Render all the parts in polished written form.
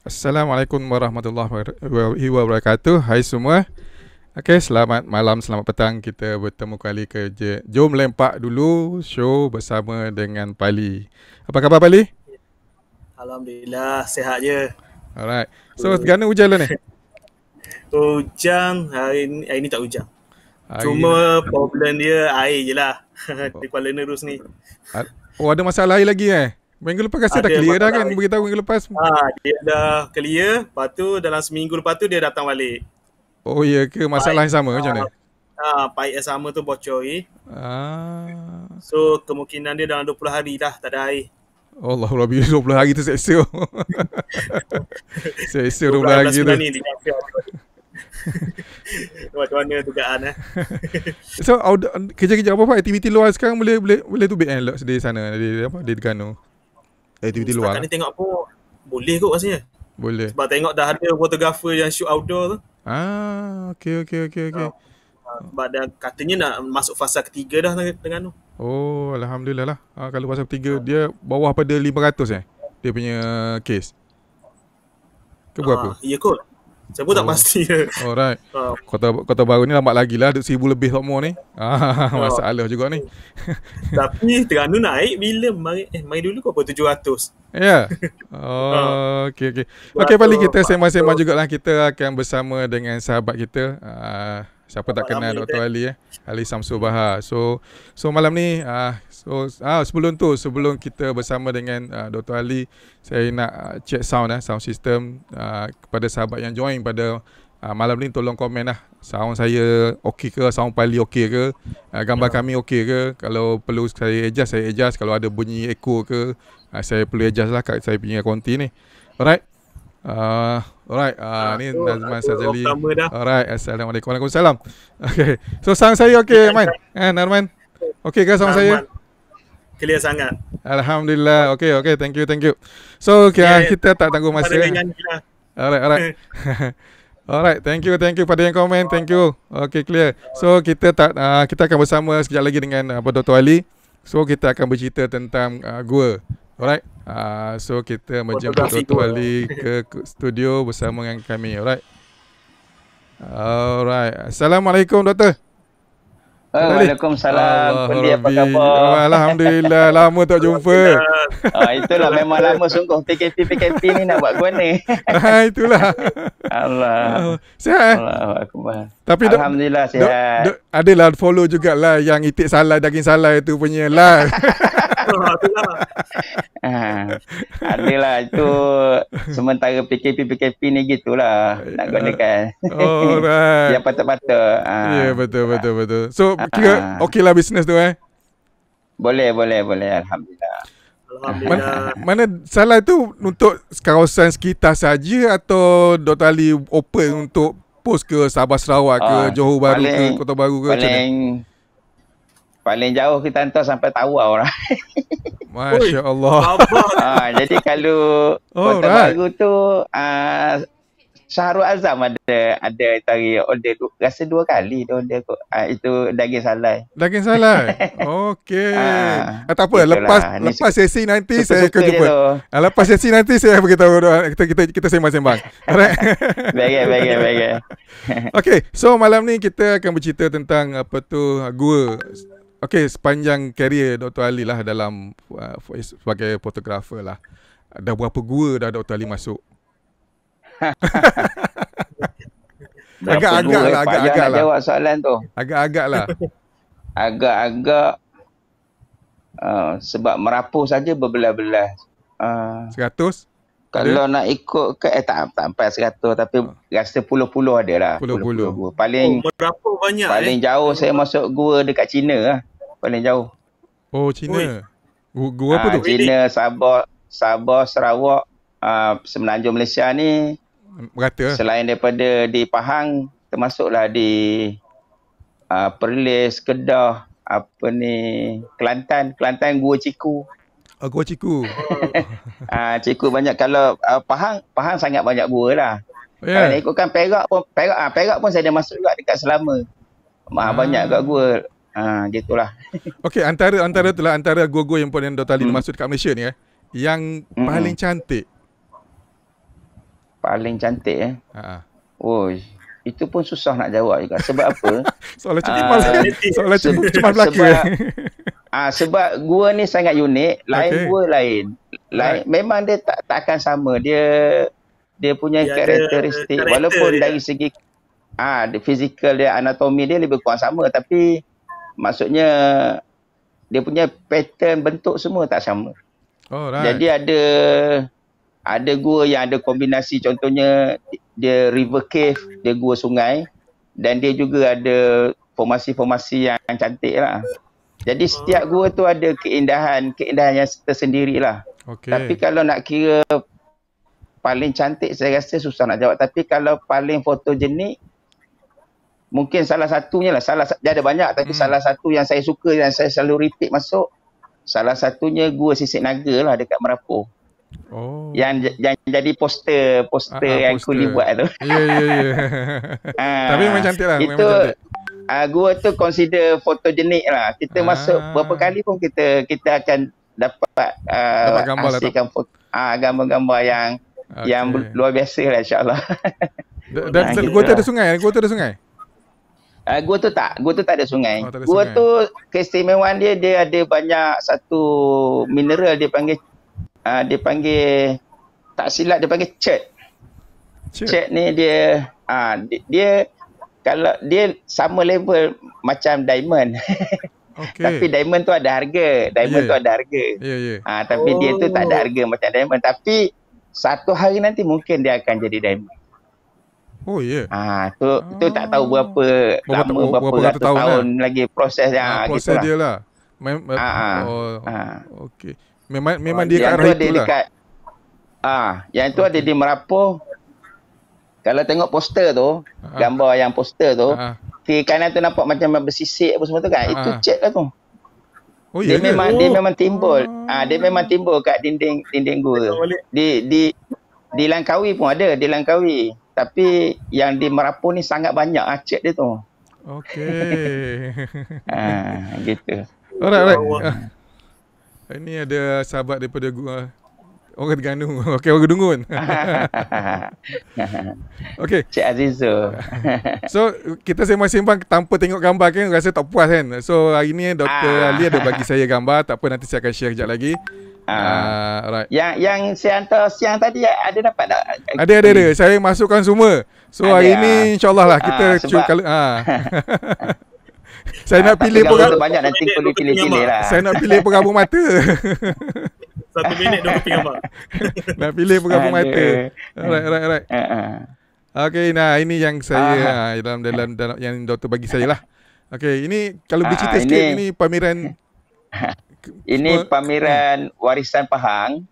Assalamualaikum warahmatullahi wabarakatuh. Hai semua. Okey, selamat malam, selamat petang. Kita bertemu kali kerja. Jom lempak dulu show bersama dengan Pali. Apa khabar Pali? Alhamdulillah, sihat je. Alright. So, Terengganu hujan lah ni? Hujan, hari ni tak hujan. Hari ni. Cuma problem dia air je lah. Di Kuala Nerus ni. Oh, ada masalah air lagi Minggu lepas kasi dah clear dah kan? air. Beritahu minggu lepas. Dia dah clear. Lepas tu dalam seminggu lepas tu dia datang balik. Oh ya ke? Masalah yang sama macam mana? Paip yang sama tu bocor Ah. So kemungkinan dia dalam 20 hari dah tak ada air. Allah Rabbi, 20 hari tu seksa. Seksa 20 hari tu. Macam mana dugaan So, kerja-kerja apa aktiviti luar sekarang boleh tubik di sana di Terengganu. Aktiviti luar. Setakat ni tengok pun boleh kot rasanya. Boleh. Sebab tengok dah ada photographer yang shoot outdoor tu. Okey. Sebab dah katanya nak masuk fasa ketiga dah Terengganu. Oh, alhamdulillah lah. Kalau fasa ketiga dia bawah pada 500 dia punya kes. Ke berapa? Ya kot. Saya pun tak pasti. Alright. Kota Baru ni lambat lagi lah. 1,000 lebih tak more ni. Masalah juga ni. Tapi Terengganu naik bila? Mari dulu kau apa 700. Ya. Okey. Okey, Pali, kita sembang-sembang jugalah. Kita akan bersama dengan sahabat kita. Siapa tak kenal Dr. Ali Ali Samsul Bahar. So malam ni sebelum kita bersama dengan Dr. Ali, saya nak check sound system kepada sahabat yang join pada malam ni. Tolong komen lah, sound saya okey ke, sound Pali okey ke, gambar kami okey ke. Kalau perlu saya adjust, kalau ada bunyi echo ke, saya perlu adjust lah kat saya punya konti ni. Alright. Ni Nazman Sazali. Alright, Assalamualaikum. Waalaikumsalam. Okay. So sound saya okey, Man? Narman. Okey ke sound saya? Clear sangat. Alhamdulillah. Okey. Thank you. So kita tak tangguh masa. Alright. Alright, thank you pada yang komen. Thank you. Okay, clear. So kita akan bersama sekejap lagi dengan Dr. Ali. So kita akan bercerita tentang gua. Alright. So kita menjemput Dr. Ali ke studio bersama dengan kami. Alright. Assalamualaikum, Doktor. Waalaikumsalam. Peli, apa khabar? Alhamdulillah, lama tak jumpa. Itulah, memang lama sungguh PKP ni nak buat gua ni. Itulah. Allah. Sihat? Allahuakbar. Tapi alhamdulillah sihat. Adalah follow jugalah yang itik salai, daging salai tu punya live. Adalah itu sementara PKP ni gitulah nak gunakan. Alright. Yang patut-patut. Ya, betul. So kira okeylah bisnes tu Boleh alhamdulillah. Mana salai tu untuk kawasan sekitar saja atau Dr. Ali open untuk post ke Sabah Sarawak ke Johor Bahru ke Kota Baru ke paling jauh kita hantar sampai Tawau lah. Masya Allah. Jadi kalau Kota Baru tu Syahrul Azam ada tarik order rasa 2 kali dia order itu daging salai. Okey. Tak apa, lepas sesi nanti saya akan jumpa. Lepas sesi nanti saya beritahu kita sembang-sembang. Alright. Baik. Okey, so malam ni kita akan bercerita tentang gua. Okey, sepanjang karier Dr. Ali lah dalam sebagai fotografer lah. Dah berapa gua dah Dr. Ali masuk? Agak-agak lah. Jawab soalan tu. Agak-agak lah. Sebab merapuh saja berbelas-belas. 100? Kalau nak ikut ke tak sampai 100 tapi rasa puluh-puluh ada lah. Puluh-puluh. Paling merapuh banyak. Paling jauh saya masuk gua dekat China lah. Paling jauh. Oh, China. Gua apa tu? China, Sabah, Sarawak, Semenanjung Malaysia ni merata. Selain daripada di Pahang, termasuklah di Perlis, Kedah, Kelantan Gua Ciku. Gua Ciku. Ciku banyak. Kalau Pahang sangat banyak gua lah. Kalau nak ikutkan Perak pun saya dah masuk juga dekat Selama. Banyak kat gua. Gitulah. Okey, antara gua-gua yang Dr. Ali masuk dekat Malaysia ni yang paling cantik Paling cantik Oi, itu pun susah nak jawab juga. Sebab apa? Soalan cuma belaka. Sebab gua ni sangat unik, gua lain. Memang dia tak akan sama. Dia punya karakteristik walaupun dari segi fizikal dia, anatomi dia lebih kurang sama, tapi maksudnya dia punya pattern bentuk semua tak sama. Jadi ada gua yang ada kombinasi, contohnya dia river cave, dia gua sungai, dan dia juga ada formasi-formasi yang cantik lah. Jadi setiap gua tu ada keindahan yang tersendiri lah. Tapi kalau nak kira paling cantik, saya rasa susah nak jawab. Tapi kalau paling fotogenik, mungkin salah satunya lah. Dia ada banyak, tapi salah satu yang saya suka, yang saya selalu repeat masuk, salah satunya gua Sisik Naga lah dekat Merapu. Yang jadi poster yang Kuli buat tu. Ya. Tapi memang cantik lah. Itu gua tu consider fotogenik lah. Kita masuk berapa kali pun kita akan dapat hasilkan gambar-gambar yang luar biasa lah, insyaAllah. Dan gua tu ada sungai? Gua tu tak ada sungai. Gua tu keistimewaan dia ada banyak satu mineral dia panggil tak silap dia panggil cert. Cert ni dia kalau dia sama level macam diamond. Tapi diamond tu ada harga. Tapi dia tu tak ada harga macam diamond. Tapi satu hari nanti mungkin dia akan jadi diamond. Tu tak tahu berapa ratus tahun lagi proses proses dia lah. Okey. Memang dia kat arah itu lah. Yang tu ada di Merapu. Kalau tengok poster tu, gambar yang poster tu, kiri kanan tu nampak macam bersisik apa semua tu kan. Itu cat lah tu. Dia memang timbul. Dia memang timbul kat dinding gua. Di Langkawi pun ada, di Langkawi. Tapi yang di Merapu ni sangat banyak cat dia tu. Okey. Gitu. Alright. Ini ada sahabat daripada orang Terengganu. Okey, orang Kedungun. Okey. Cik Azizul. So, kita sembang-sembang tanpa tengok gambar kan, rasa tak puas kan. So, hari ni Dr. Ali ada bagi saya gambar. Tak apa, nanti saya akan share kejap lagi. Right. Yang saya hantar siang tadi ada dapat tak? Ada. Saya masukkan semua. So, hari ni insyaAllah lah kita saya nak pilih banyak nanti perlu pilih-pilih lah. Saya nak pilih penggabung mata. 1 minit 20 gambar. Nak pilih penggabung mata. Alright. Okey, nah ini yang saya dalam yang doktor bagi saya lah. Okey, ini kalau bercerita sikit, ini pameran pameran warisan Pahang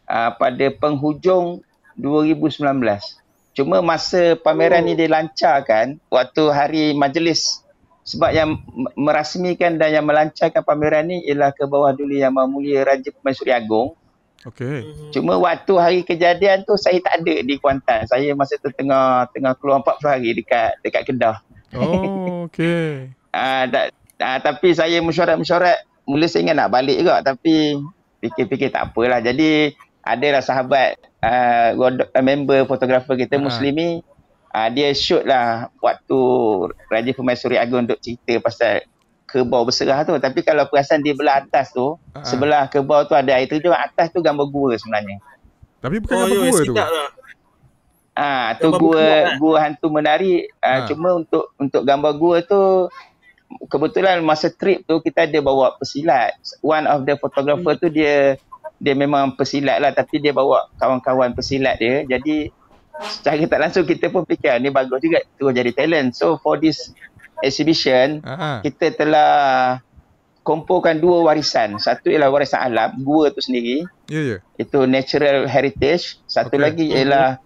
pada penghujung 2019. Cuma masa pameran ni dilancarkan waktu hari majlis. Sebab yang merasmikan dan yang melancarkan pameran ni ialah ke bawah dulu Yang Mulia Raja Permaisuri Agong. Okey. Cuma waktu hari kejadian tu saya tak ada di Kuantan. Saya masa tu tengah keluar 40 hari dekat Kedah. Okey. Tapi saya mesyuarat. Mula saya ingat nak balik juga, tapi fikir-fikir tak apalah. Jadi adalah sahabat member fotografer kita Muslimi. Dia shoot lah waktu Raja Permaisuri Agong duk cerita pasal kerbau berserah tu. Tapi kalau perasan di belah atas tu, sebelah kerbau tu ada air terjun, atas tu gambar gua sebenarnya. Tapi bukan gambar gua tu. Tu gua hantu menari. Cuma untuk gambar gua tu, kebetulan masa trip tu kita ada bawa pesilat. One of the photographer tu dia memang pesilat lah, tapi dia bawa kawan-kawan pesilat dia. Jadi secara tak langsung kita pun fikir ni bagus juga tu jadi talent. So for this exhibition kita telah kumpulkan 2 warisan. Satu ialah warisan alam, gua tu sendiri. Itu natural heritage. Satu lagi ialah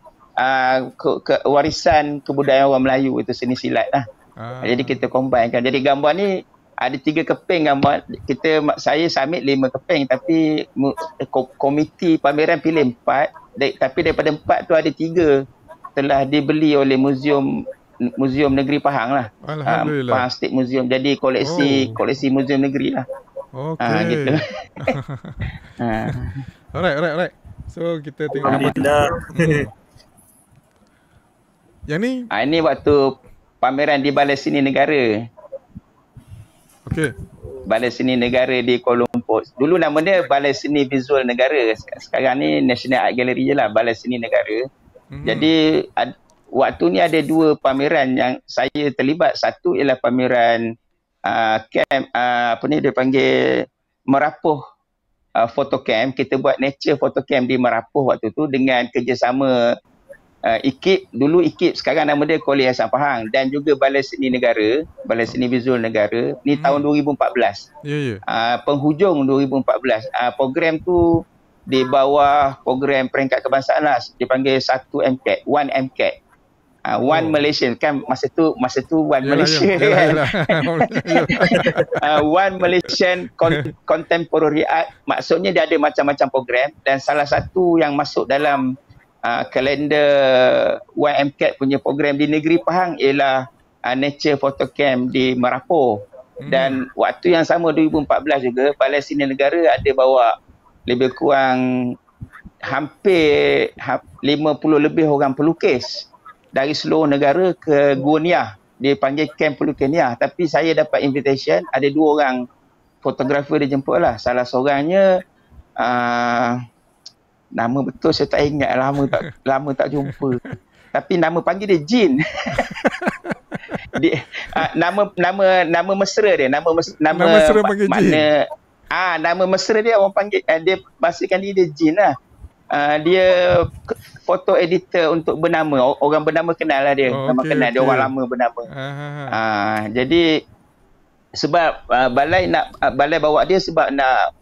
warisan kebudayaan orang Melayu, itu seni silat lah. Jadi kita combinekan. Jadi gambar ni ada 3 keping gambar. Saya submit 5 keping, tapi komiti pameran pilih 4. Tapi daripada 4 tu ada 3 telah dibeli oleh Muzium Negeri Pahang lah. Alhamdulillah. Pahang State Museum. Jadi koleksi Muzium Negeri lah. Okey. Gitu. Alright. So kita tengok Alhamdulillah. Yang ni? Ini waktu pameran di Balai Seni Negara. Okey. Balai Seni Negara di Kuala Lumpur. Dulu nama dia Balai Seni Visual Negara. Sekarang ni National Art Gallery je lah, Balai Seni Negara. Jadi waktu ni ada dua pameran yang saya terlibat. Satu ialah pameran camp, dia panggil Merapuh Photocamp. Kita buat nature photocamp di Merapuh waktu tu dengan kerjasama IKIP, dulu IKIP, sekarang nama dia Kolej Hasan Pahang, dan juga Balai Seni Negara, Balai Seni Visual Negara. Ni tahun 2014. Penghujung 2014. Program tu di bawah program peringkat kebangsaan lah, dipanggil 1 MCAT, 1 MCAT. One Malaysian kan, masa tu One Malaysia kan. One Malaysian Contemporary Art, maksudnya dia ada macam-macam program, dan salah satu yang masuk dalam kalender YMCAT punya program di Negeri Pahang ialah Nature Photocamp di Merapoh. Dan waktu yang sama 2014 juga Balai Seni Negara ada bawa lebih kurang hampir 50 lebih orang pelukis dari seluruh negara ke Gua Niah. Dia panggil Camp Pelukis Niah. Tapi saya dapat invitation, ada 2 orang fotografer dia jemput lah. Salah seorangnya nama betul saya tak ingat, lama tak jumpa. Tapi nama panggil dia Jin. Nama mesra dia, nama mesra panggil Jin. Nama mesra dia orang panggil, dia pastikan dia Jin lah. Dia foto editor untuk Bernama. Orang Bernama kenal lah dia. Kenal dia, orang lama Bernama. Jadi sebab balai bawa dia sebab nak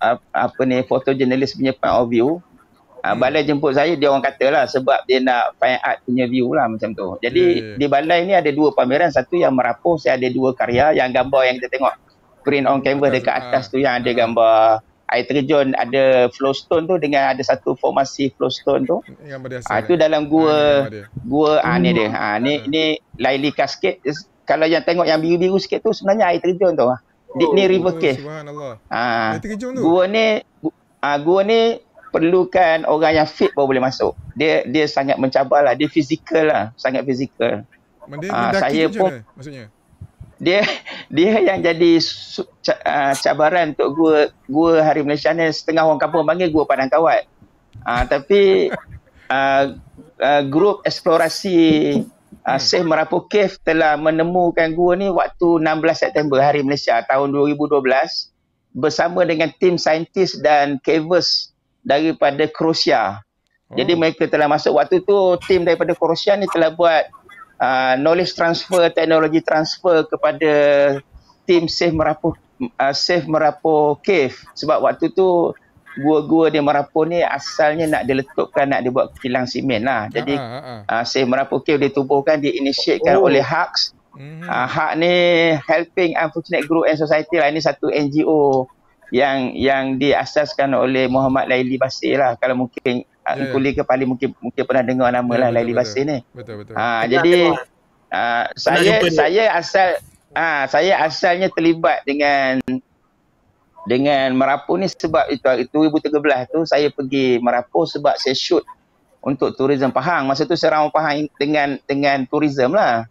fotojournalis punya point of view. Balai jemput saya, dia orang kata lah sebab dia nak fine art punya view lah macam tu. Jadi di balai ni ada 2 pameran. Satu yang Merapoh, saya ada 2 karya. Yang gambar yang kita tengok print on canvas dekat atas tu, yang ada gambar air terjun, ada flowstone tu dengan ada satu formasi flowstone tu. Itu dalam gua ni dia. Ni Laili Cascade. Kalau yang tengok yang biru-biru sikit tu sebenarnya air terjun tu. Ni River Cave. Subhanallah. Air terjun tu. Gua ni perlukan orang yang fit baru boleh masuk. Dia sangat mencabar lah. Dia fizikal lah. Sangat fizikal. Saya pun maksudnya. Dia yang jadi cabaran untuk gua Hari Malaysia ni, setengah orang kampung panggil gua Padang Kawat. Tapi grup eksplorasi Syekh Merapoh Cave telah menemukan gua ni waktu 16 September Hari Malaysia tahun 2012 bersama dengan tim saintis dan cavers daripada Croatia. Jadi mereka telah masuk waktu tu, tim daripada Croatia ni telah buat knowledge transfer, teknologi transfer kepada tim Syekh Merapoh Cave. Sebab waktu tu gua-gua di Merapoh ni asalnya nak diletupkan, nak dibuat kilang simen lah. Jadi Syekh Merapoh Cave ditubuhkan, diinitiatekan oleh HACS. HACS ni Helping Unfortunate Group and Society lah. Ini satu NGO yang diasaskan oleh Muhammad Laili Basir lah. Kalau mungkin kuliah ke Pali mungkin pernah dengar nama lah Laili Basir ni. Betul. Jadi saya asalnya terlibat dengan Merapoh ni sebab itu 2013 tu saya pergi Merapoh sebab saya shoot untuk Tourism Pahang. Masa tu saya ramai Pahang dengan tourism lah.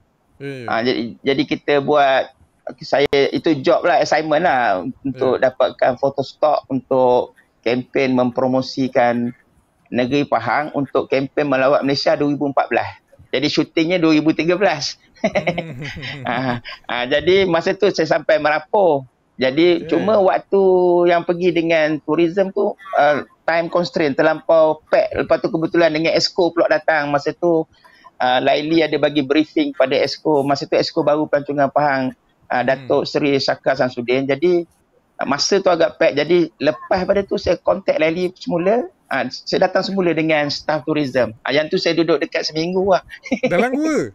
Jadi kita buat, saya itu job lah, assignment lah untuk dapatkan foto stok untuk kempen mempromosikan negeri Pahang untuk kempen melawat Malaysia 2014. Jadi syutingnya 2013. Jadi masa tu saya sampai Merapoh. Jadi cuma waktu yang pergi dengan tourism tu time constraint, terlampau pack. Lepas tu kebetulan dengan Exco pula datang. Masa tu Laili ada bagi briefing pada Exco. Masa tu Exco baru Pelancongan Pahang, Datuk Seri Syakar Samsudin. Jadi masa tu agak pack. Jadi lepas pada tu saya contact Laili semula. Saya datang semula dengan staff tourism. Yang tu saya duduk dekat seminggu lah. Dalam gua?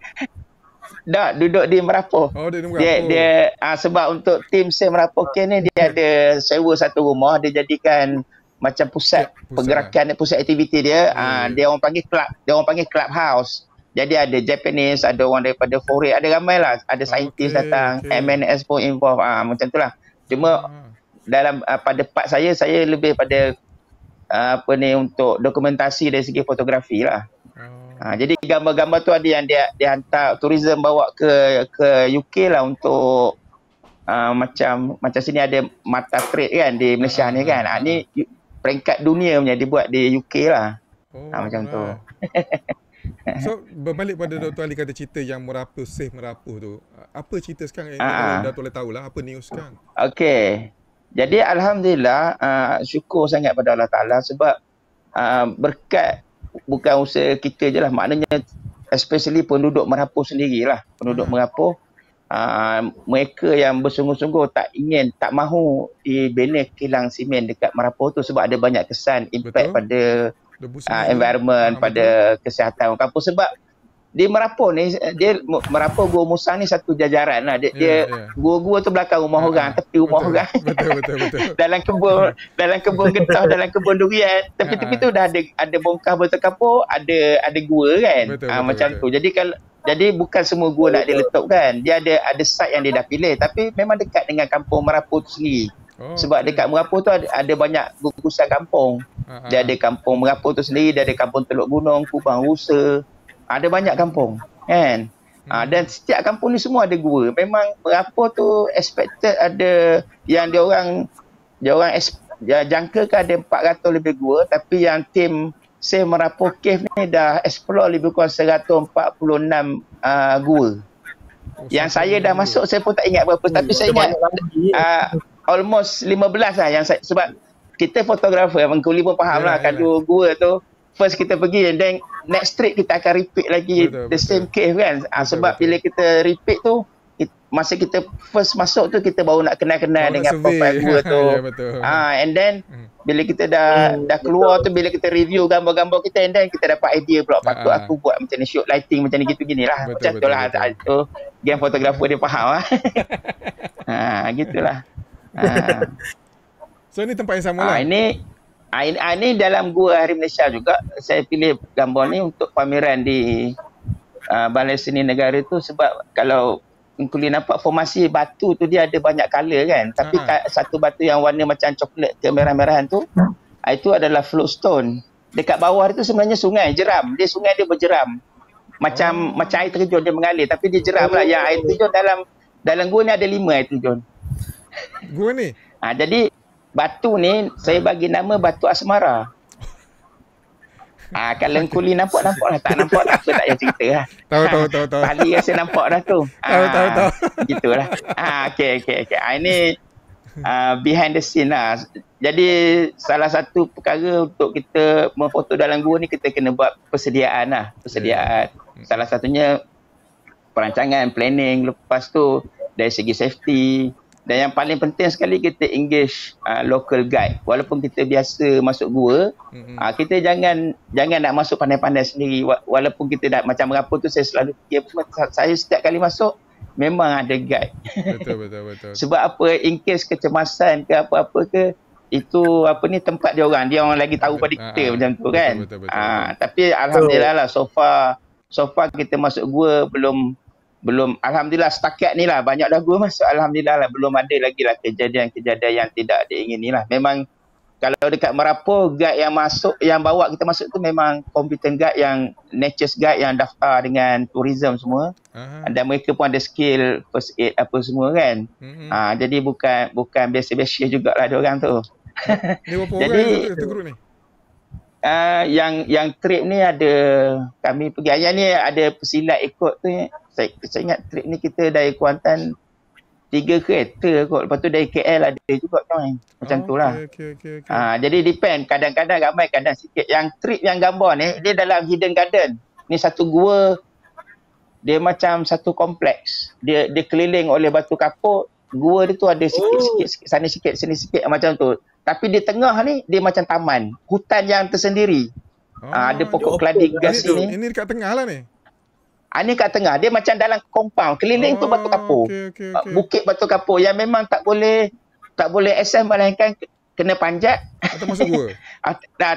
Tak, duduk di Merapoh. Dia sebab untuk tim Syekh Merapoh ni dia ada sewa satu rumah, dia jadikan macam pusat pergerakan, pusat aktiviti dia. Dia orang panggil club, clubhouse. Jadi ada Japanese, ada orang daripada foreign, ada ramai lah, ada saintis datang, MNS pun involve, macam tu lah. Cuma dalam pada part saya lebih pada untuk dokumentasi dari segi fotografi lah. Jadi gambar-gambar tu ada yang dia hantar tourism bawa ke UK lah untuk macam sini ada mata trade kan di Malaysia ni kan. Ni peringkat dunia punya dia buat di UK lah. Macam tu. So berbalik pada Dr. Ali kata cerita yang merapu, save merapu tu. Apa cerita sekarang yang Dato' boleh tahulah, apa news sekarang? Okey. Jadi alhamdulillah syukur sangat pada Allah Taala sebab berkat bukan usaha kita je lah, maknanya especially penduduk Merapu sendirilah. Penduduk Merapu mereka yang bersungguh-sungguh tak mahu dibina kilang simen dekat Merapu tu sebab ada banyak kesan impact pada environment, pada kesihatan orang kampung. Sebab di Merapu ni, Merapu Gua Musang ni satu jajaran lah. Dia gua-gua tu belakang rumah orang, tepi rumah orang. Betul. dalam kebun getah, dalam kebun durian, tepi-tepi tu dah ada bongkah botol kapur, ada gua kan. Macam tu. Jadi bukan semua gua nak diletupkan. Dia ada site yang dia dah pilih, tapi memang dekat dengan kampung Merapu tu sendiri. Sebab dekat Merapu tu ada banyak gugusan kampung. Dia ada kampung Merapu tu sendiri, dia ada kampung Teluk Gunung, Kubang Rusa. Ada banyak kampung kan. Dan setiap kampung ni semua ada gua. Memang Merapu tu expected ada yang dia orang jangkakan ada 400 lebih gua, tapi yang tim Save Merapu Cave ni dah explore lebih kurang 146 gua. Yang saya dah masuk saya pun tak ingat berapa, tapi saya ingat almost 15 lah yang saya, sebab kita fotografer Mengkuli pun faham lah kadu gua tu. First kita pergi and then next trip kita akan repeat lagi the same cave kan. Sebab bila kita repeat tu, masa kita first masuk tu kita baru nak kenal-kenal dengan profile gua tu. And then bila kita dah keluar tu, bila kita review gambar-gambar kita, and then kita dapat idea pula patut aku buat macam ni, shoot lighting macam ni, gitu-gini lah. Macam tu lah. Tu game fotografer dia faham lah. Gitulah. So ni tempat yang sama lah. Ini dalam Gua Hari Malaysia juga. Saya pilih gambar ni untuk pameran di Balai Seni Negara tu sebab kalau Mengkuli nampak formasi batu tu dia ada banyak color kan. Tapi satu batu yang warna macam coklat kemerah-merahan tu, itu adalah float stone. Dekat bawah itu sebenarnya sungai, jeram. Sungai dia berjeram. Macam air terjun dia mengalir, tapi dia jeram lah. Yang air terjun dalam gua ni ada 5 air terjun. Gua ni? Jadi batu ni saya bagi nama Batu Asmara. Kalau Mengkuli nampak lah, tak nampak tak apa, tak payah cerita lah. Tahu. Tali rasa nampak dah tu. Tahu. Gitulah. Okay. Ini behind the scene lah. Jadi salah satu perkara untuk kita memfoto dalam gua ni, kita kena buat persediaan lah. Salah satunya perancangan, planning. Lepas tu dari segi safety. Dan yang paling penting sekali, kita engage local guide. Walaupun kita biasa masuk gua, kita jangan nak masuk pandai-pandai sendiri. Walaupun kita dah macam Merapu tu, saya selalu fikir, saya setiap kali masuk memang ada guide. Betul. Sebab apa, in case kecemasan ke apa-apa ke, itu tempat dia orang lagi tahu pada kita macam tu kan. Betul. Tapi alhamdulillah lah, so far kita masuk gua belum alhamdulillah setakat ni lah, banyak dah gua masuk, alhamdulillah lah, belum ada lagi lah kejadian-kejadian yang tidak diingini lah. Memang kalau dekat Merapu, guide yang bawa kita masuk tu memang competent guide, yang nature's guide yang daftar dengan tourism semua. Dan mereka pun ada skill first aid apa semua kan. Jadi bukan biasa-biasa jugalah dia orang tu. Jadi satu grup ni? Yang trip ni ada kami pergi. Yang ni ada pesilat ikut tu. Saya ingat trip ni kita dari Kuantan 3 kereta kot. Lepas tu dari KL ada juga kan. Macam tu lah. Okay. Jadi depend. Kadang-kadang ramai, kadang sikit. Yang trip yang gambar ni, dia dalam hidden garden. Ni satu gua. Dia macam satu kompleks. Dia keliling oleh batu kapur. Gua dia tu ada sikit-sikit. Sana sikit, sini sikit macam tu. Tapi di tengah ni, dia macam taman. Hutan yang tersendiri. Ada pokok keladi gas ni. Ini dekat tengah lah ni? Ini kat tengah. Dia macam dalam compound. Keliling tu batu kapur. Okay. Bukit batu kapur yang memang tak boleh SM, melainkan kena panjat. Atau masuk gua?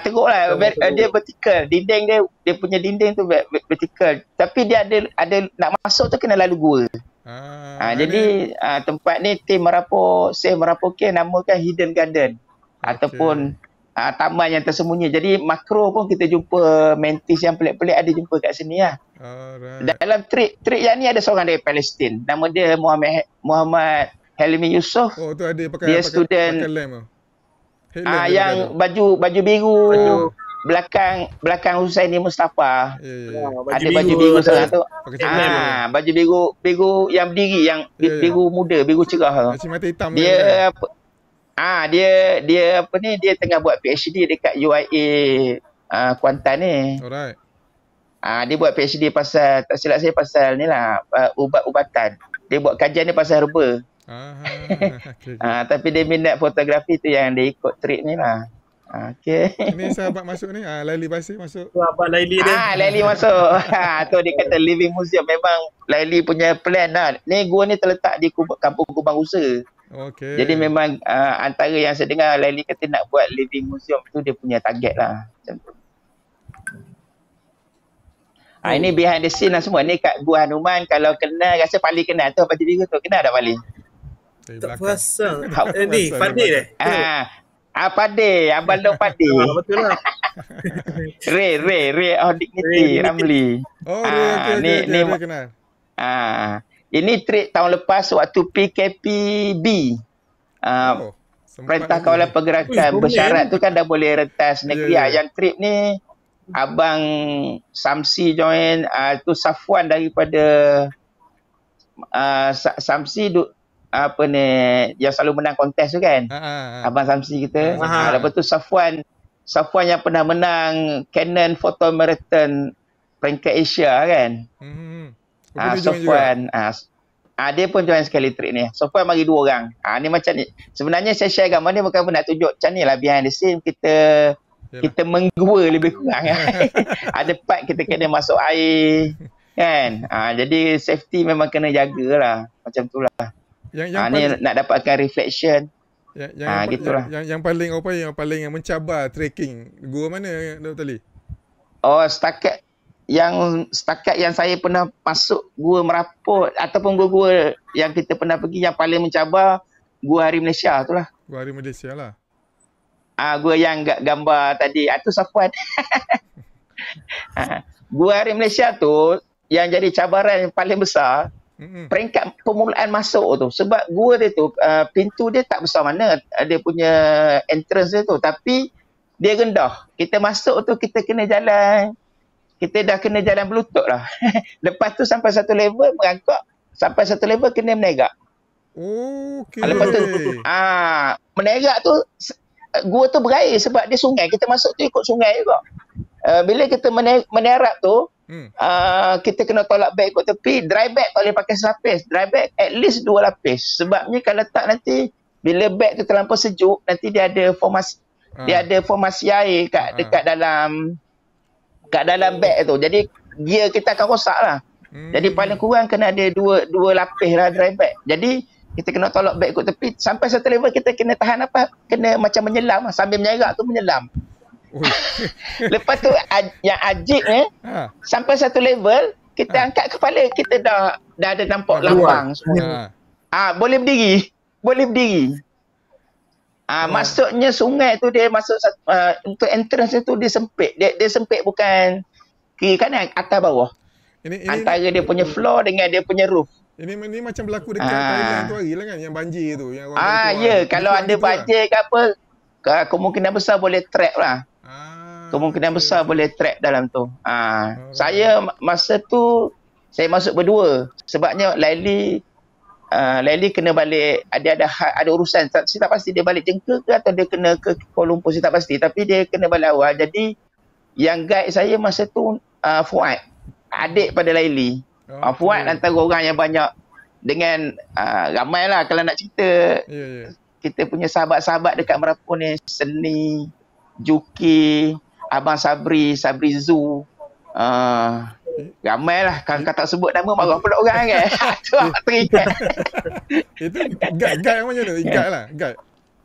Teruk lah. Dia vertikal. Dinding dia punya dinding tu vertikal. Tapi dia ada nak masuk tu kena lalu gua. Jadi tempat ni tim Save Merapu Cave namakan Hidden Garden. Ataupun taman yang tersembunyi. Jadi makro pun kita jumpa mantis yang pelik-pelik ada jumpa kat sini lah. Dalam trip yang ni ada seorang dari Palestin. Nama dia Muhammad Helmi Yusof. Oh tu ada dia student pakai lamp. Yang baju biru belakang Husaini Mustafa. Ada baju biru seorang tu. Baju biru yang berdiri yang biru muda, biru cerah. Macam mata hitam. Dia apa ni, dia tengah buat PhD dekat UIA Kuantan ni. Alright. Dia buat PhD pasal, tak silap saya pasal ni lah, ubat-ubatan. Dia buat kajian ni pasal herba. Okay. Tapi dia minat fotografi tu yang dia ikut trip ni lah. Okay. Ini sahabat masuk ni, Laili Basir masuk. Abang Laili dia. Laili masuk. Tu dia kata living museum. Memang Laili punya plan lah. Ni gua ni terletak di kampung Kubang Usa. Okay. Jadi memang antara yang saya dengar Laili kata nak buat living museum tu dia punya target lah. Macam tu. Ini behind the scene lah semua. Ni kat Gua Hanuman. Kalau kenal, rasa paling kenal tu apa diri tu. Kenal tak paling? Tak perasan. Ni Fadil eh? Fadil. Abang Long Fadil. Betul lah. Ray of Dignity Ramli. Ray kenal. Ini trip tahun lepas waktu PKPB. Perintah Kawalan Pergerakan Bersyarat tu kan dah boleh rentas negeri. Yang trip ni Abang Samsi join, tu Safwan daripada Samsi apa ni yang selalu menang kontes tu kan. Abang Samsi kita. Lepas tu Safwan yang pernah menang Canon Photo Marathon peringkat Asia kan. Safwan dia pun join sekali trip ni. Safwan bagi 2 orang. Ni macam ni. Sebenarnya saya share gambar ni bukan nak tunjuk macam ni lah behind the scene kita menggua lebih kurang kan. Ada part kita kena masuk air kan. Jadi safety memang kena jagalah. Macam tu lah. Ni nak dapatkan reflection. Yang paling yang mencabar trekking gua mana Dr. Lee? Setakat yang saya pernah masuk Gua Meraput ataupun gua yang kita pernah pergi yang paling mencabar Gua Hari Malaysia tu lah. Gua Hari Malaysia lah. Gua yang gambar tadi tu Safwan. Gua Hari Malaysia tu yang jadi cabaran yang paling besar peringkat permulaan masuk tu. Sebab gua dia tu pintu dia tak besar mana dia punya entrance dia tu, tapi dia rendah. Kita masuk tu kita kena jalan, kita dah kena jalan berlutut lah. Lepas tu sampai satu level merangkak, sampai satu level kena menerak. Lepas tu menerak tu gua tu berair sebab dia sungai. Kita masuk tu ikut sungai juga. Bila kita menerak tu kita kena tolak beg ikut tepi. Dry bag tak boleh pakai selapis. Dry bag at least 2 lapis. Sebabnya kalau tak nanti bila beg tu terlampau sejuk, nanti dia ada formasi air dekat dalam beg tu. Jadi gear kita akan rosak lah. Jadi paling kurang kena ada 2 lapis lah dry bag. Jadi kita kena tolak beg ikut tepi. Sampai satu level kita kena tahan kena macam menyelam lah. Sambil menyerak tu menyelam. Lepas tu yang ajib ni sampai satu level kita angkat kepala, kita dah ada nampak lapang semua. Boleh berdiri. Maksudnya sungai tu dia masuk untuk entrance tu dia sempit. Dia sempit bukan kiri kanan, atas bawah. Antara dia punya floor dengan dia punya roof. Ini macam berlaku dekat Thailand tu hari lah kan, yang banjir tu. Kalau ada banjir ke apa, kemungkinan besar boleh trap lah. Kemungkinan besar boleh trap dalam tu. Saya masa tu saya masuk berdua. Sebabnya Laili kena balik, ada urusan. Saya tak pasti dia balik Jengka ke atau dia kena ke Kuala Lumpur, saya tak pasti. Tapi dia kena balik awal. Jadi yang guide saya masa tu Fuad, adik pada Laili. Fuad antara orang yang banyak dengan ramai lah kalau nak cerita. Kita punya sahabat-sahabat dekat Merapun ni, Seni, Juki, Abang Sabri Zu, ramai lah. Kalau tak sebut nama marah pula orang kan. Tu awak teringat. Itu guide yang macam tu? Guide lah, guide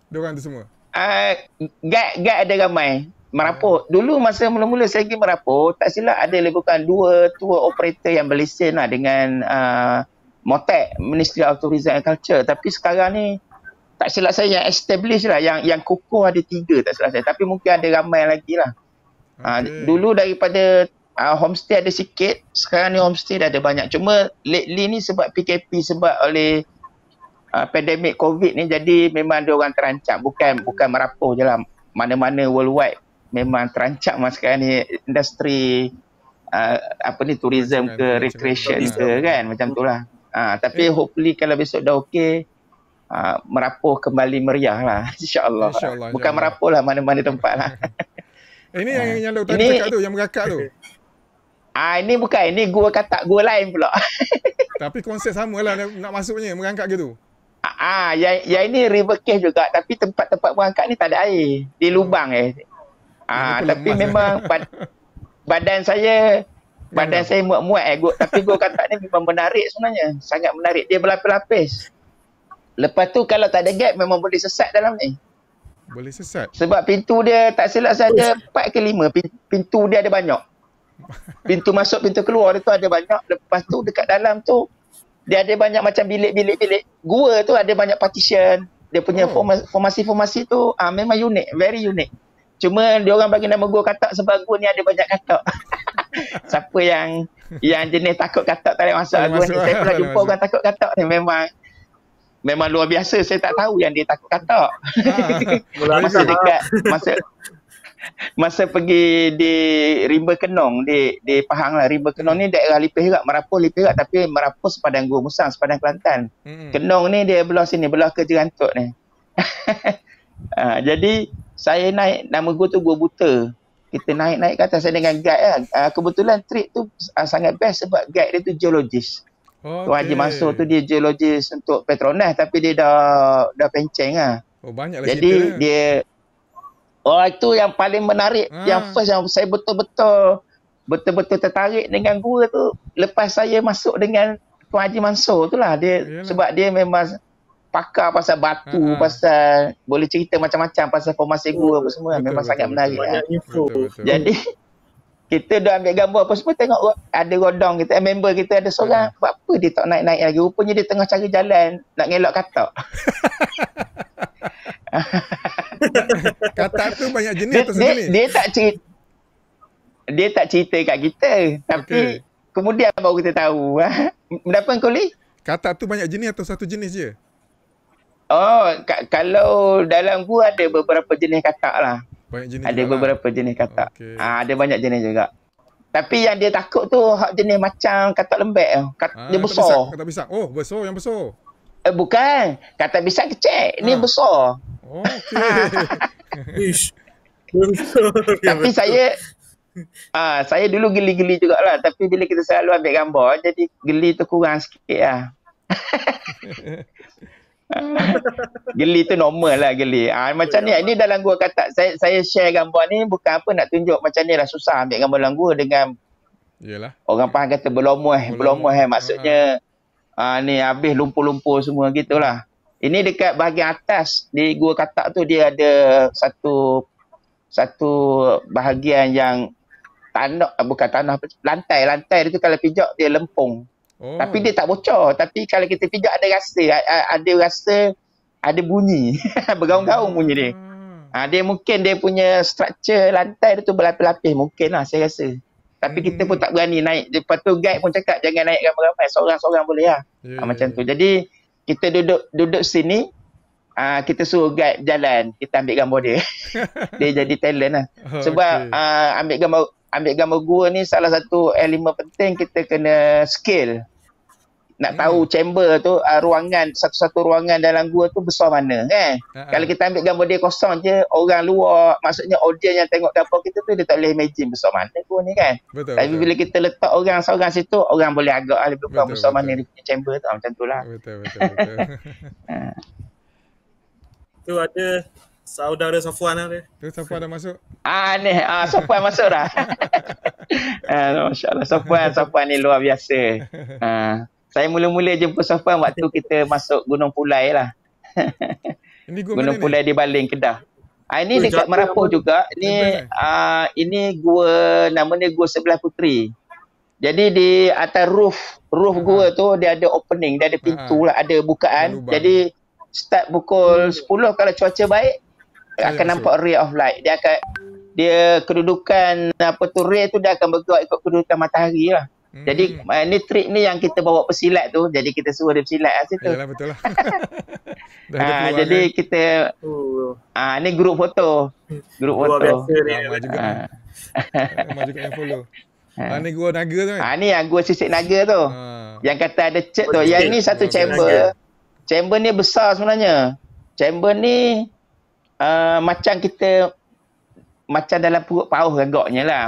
diorang tu semua. Guide ada ramai. Meraput. Dulu masa mula-mula saya pergi Meraput, tak silap ada lebih kurang 2 tour operator yang berlesen lah dengan MOTAC, Ministry of Tourism and Culture. Tapi sekarang ni tak silap saya yang established lah, yang kukuh ada 3 tak silap saya, tapi mungkin ada ramai lagi lah. Dulu daripada homestay ada sikit, sekarang ni homestay dah ada banyak. Cuma lately ni sebab PKP, sebab oleh pandemik COVID ni, jadi memang ada orang terancam, bukan merapuh je lah, mana-mana worldwide memang terancam sekarang ni industri tourism ke recreation ke kan, macam tu lah. Tapi hopefully kalau besok dah okey, merapuh kembali meriah lah, insyaAllah. Bukan merapuh lah, mana-mana tempat lah. Ini yang Dr. tadi cakap tu, yang merakak tu. Ini bukan, ini gua katak, gua lain pula. Tapi konsep sama lah nak masuknya, merangkak gitu. Yang ini river cave juga, tapi tempat-tempat merangkak ni tak ada air, di lubang tapi memang badan saya muat-muat tapi gua katak ni memang menarik sebenarnya, sangat menarik, dia berlapis-lapis. Lepas tu kalau tak ada gap memang boleh sesat dalam ni. Boleh sesat. Sebab pintu dia tak silap saya ada 4 ke 5. Pintu dia ada banyak. Pintu masuk, pintu keluar dia tu ada banyak. Lepas tu dekat dalam tu dia ada banyak macam bilik-bilik. Gua tu ada banyak partition. Dia punya formasi-formasi tu memang unik, very unik. Cuma dia orang bagi nama gua katak sebab gua ni ada banyak katak. Siapa yang jenis takut katak tak boleh masuk gua ni. Saya pernah jumpa orang takut katak ni, memang luar biasa. Saya tak tahu yang dia takut katak. Masa pergi di Rimba Kenong, di Pahang lah. Rimba Kenong ni daerah Lipih Perak, Merapuh Lipih Perak, tapi Merapuh sepadang Gua Musang, sepadang Kelantan. Kenong ni dia belah sini, belah ke Jerantuk ni. Jadi saya naik, nama gua tu Gua Buta. Kita naik ke atas dengan guide lah. Kebetulan trip tu sangat best sebab guide dia tu geologis. Tuan Haji Mansur tu dia geologis untuk Petronas, tapi dia dah penceng lah. Banyaklah. Jadi dia itu yang paling menarik. Yang first yang saya betul-betul tertarik dengan gua tu lepas saya masuk dengan Tuan Haji Mansur tu lah. Sebab dia memang pakar pasal batu, pasal boleh cerita macam-macam pasal formasi gua apa semua. Memang sangat menarik lah. Jadi kita dah ambil gambar apa semua, tengok ada rodong kita, member kita ada seorang, buat apa dia tak naik-naik lagi? Rupanya dia tengah cari jalan nak ngelak katak. Katak tu banyak jenis atau sejenis? Dia tak cerita kat kita, tapi kemudian baru kita tahu. Mendapat kau li? Katak tu banyak jenis atau satu jenis je? Kalau dalam gua ada beberapa jenis katak lah. Ada beberapa jenis katak. Ada banyak jenis juga. Tapi yang dia takut tu jenis macam katak lembek. Dia besar. Katak bisang. Oh, besar, yang besar. Bukan. Katak bisang kecil. Ni besar. Tapi saya dulu geli-geli jugalah. Tapi bila kita selalu ambil gambar, jadi geli tu kurang sikit lah. Geli tu normal lah geli. Macam ni, ini dalam gua katak. Saya share gambar ni bukan apa nak tunjuk macam ni lah susah ambil gambar dalam gua dengan orang Pahang kata berlomoh. Maksudnya ni habis lumpur-lumpur semua gitulah. Ini dekat bahagian atas di gua katak tu dia ada satu bahagian yang lantai dia tu kalau pijak dia lempung. Tapi dia tak bocor. Tapi kalau kita pijak ada rasa ada bunyi. Bergaung-gaung bunyi dia. Dia mungkin dia punya structure lantai dia tu berlapis-lapis. Mungkin lah saya rasa. Tapi kita pun tak berani naik. Lepas tu guide pun cakap jangan naik ramai-ramai. Seorang-seorang boleh lah. Macam tu. Jadi kita duduk sini. Kita suruh guide jalan. Kita ambil gambar dia. Dia jadi talent lah. Sebab ambil gambar gua ni salah satu elemen penting, kita kena scale. Nak tahu chamber tu, ruangan, satu-satu ruangan dalam gua tu besar mana kan. Kalau kita ambil gambar dia kosong je, orang luar, maksudnya audience yang tengok gambar kita tu, dia tak boleh imagine besar mana gua ni kan. Tapi bila kita letak orang seorang situ, orang boleh agak lebih kurang besar mana dia punya chamber tu. Macam tu lah. Betul. Tu ada saudara Safwan ada. Tu Safwan dah masuk. Safwan masuk dah. Masya-Allah, Safwan ni luar biasa. Saya mula-mula jumpa Safwan waktu kita masuk Gunung Pulai lah. Ini Gunung Pulai di Baling, Kedah. Ini dekat Merapuh juga. Ini gua, namanya Gua Sebelah Puteri. Jadi di atas roof gua tu dia ada opening, dia ada pintu lah, ada bukaan. Jadi start pukul 10 kalau cuaca baik akan nampak ray of light. Dia kedudukan ray tu dia akan bergerak ikut kedudukan matahari lah. Jadi ni trik ni yang kita bawa pesilat tu. Jadi kita suruh dia pesilat lah situ. Yalah, betul lah. Jadi kita ni grup foto. Grup foto. Ramai juga. Ramai juga yang follow. Ni gua naga tu kan? Ni yang gua sisik naga tu. Yang kata ada cek tu. Yang ni satu chamber. Chamber ni besar sebenarnya. Chamber ni macam kita macam dalam perut paus agaknya lah.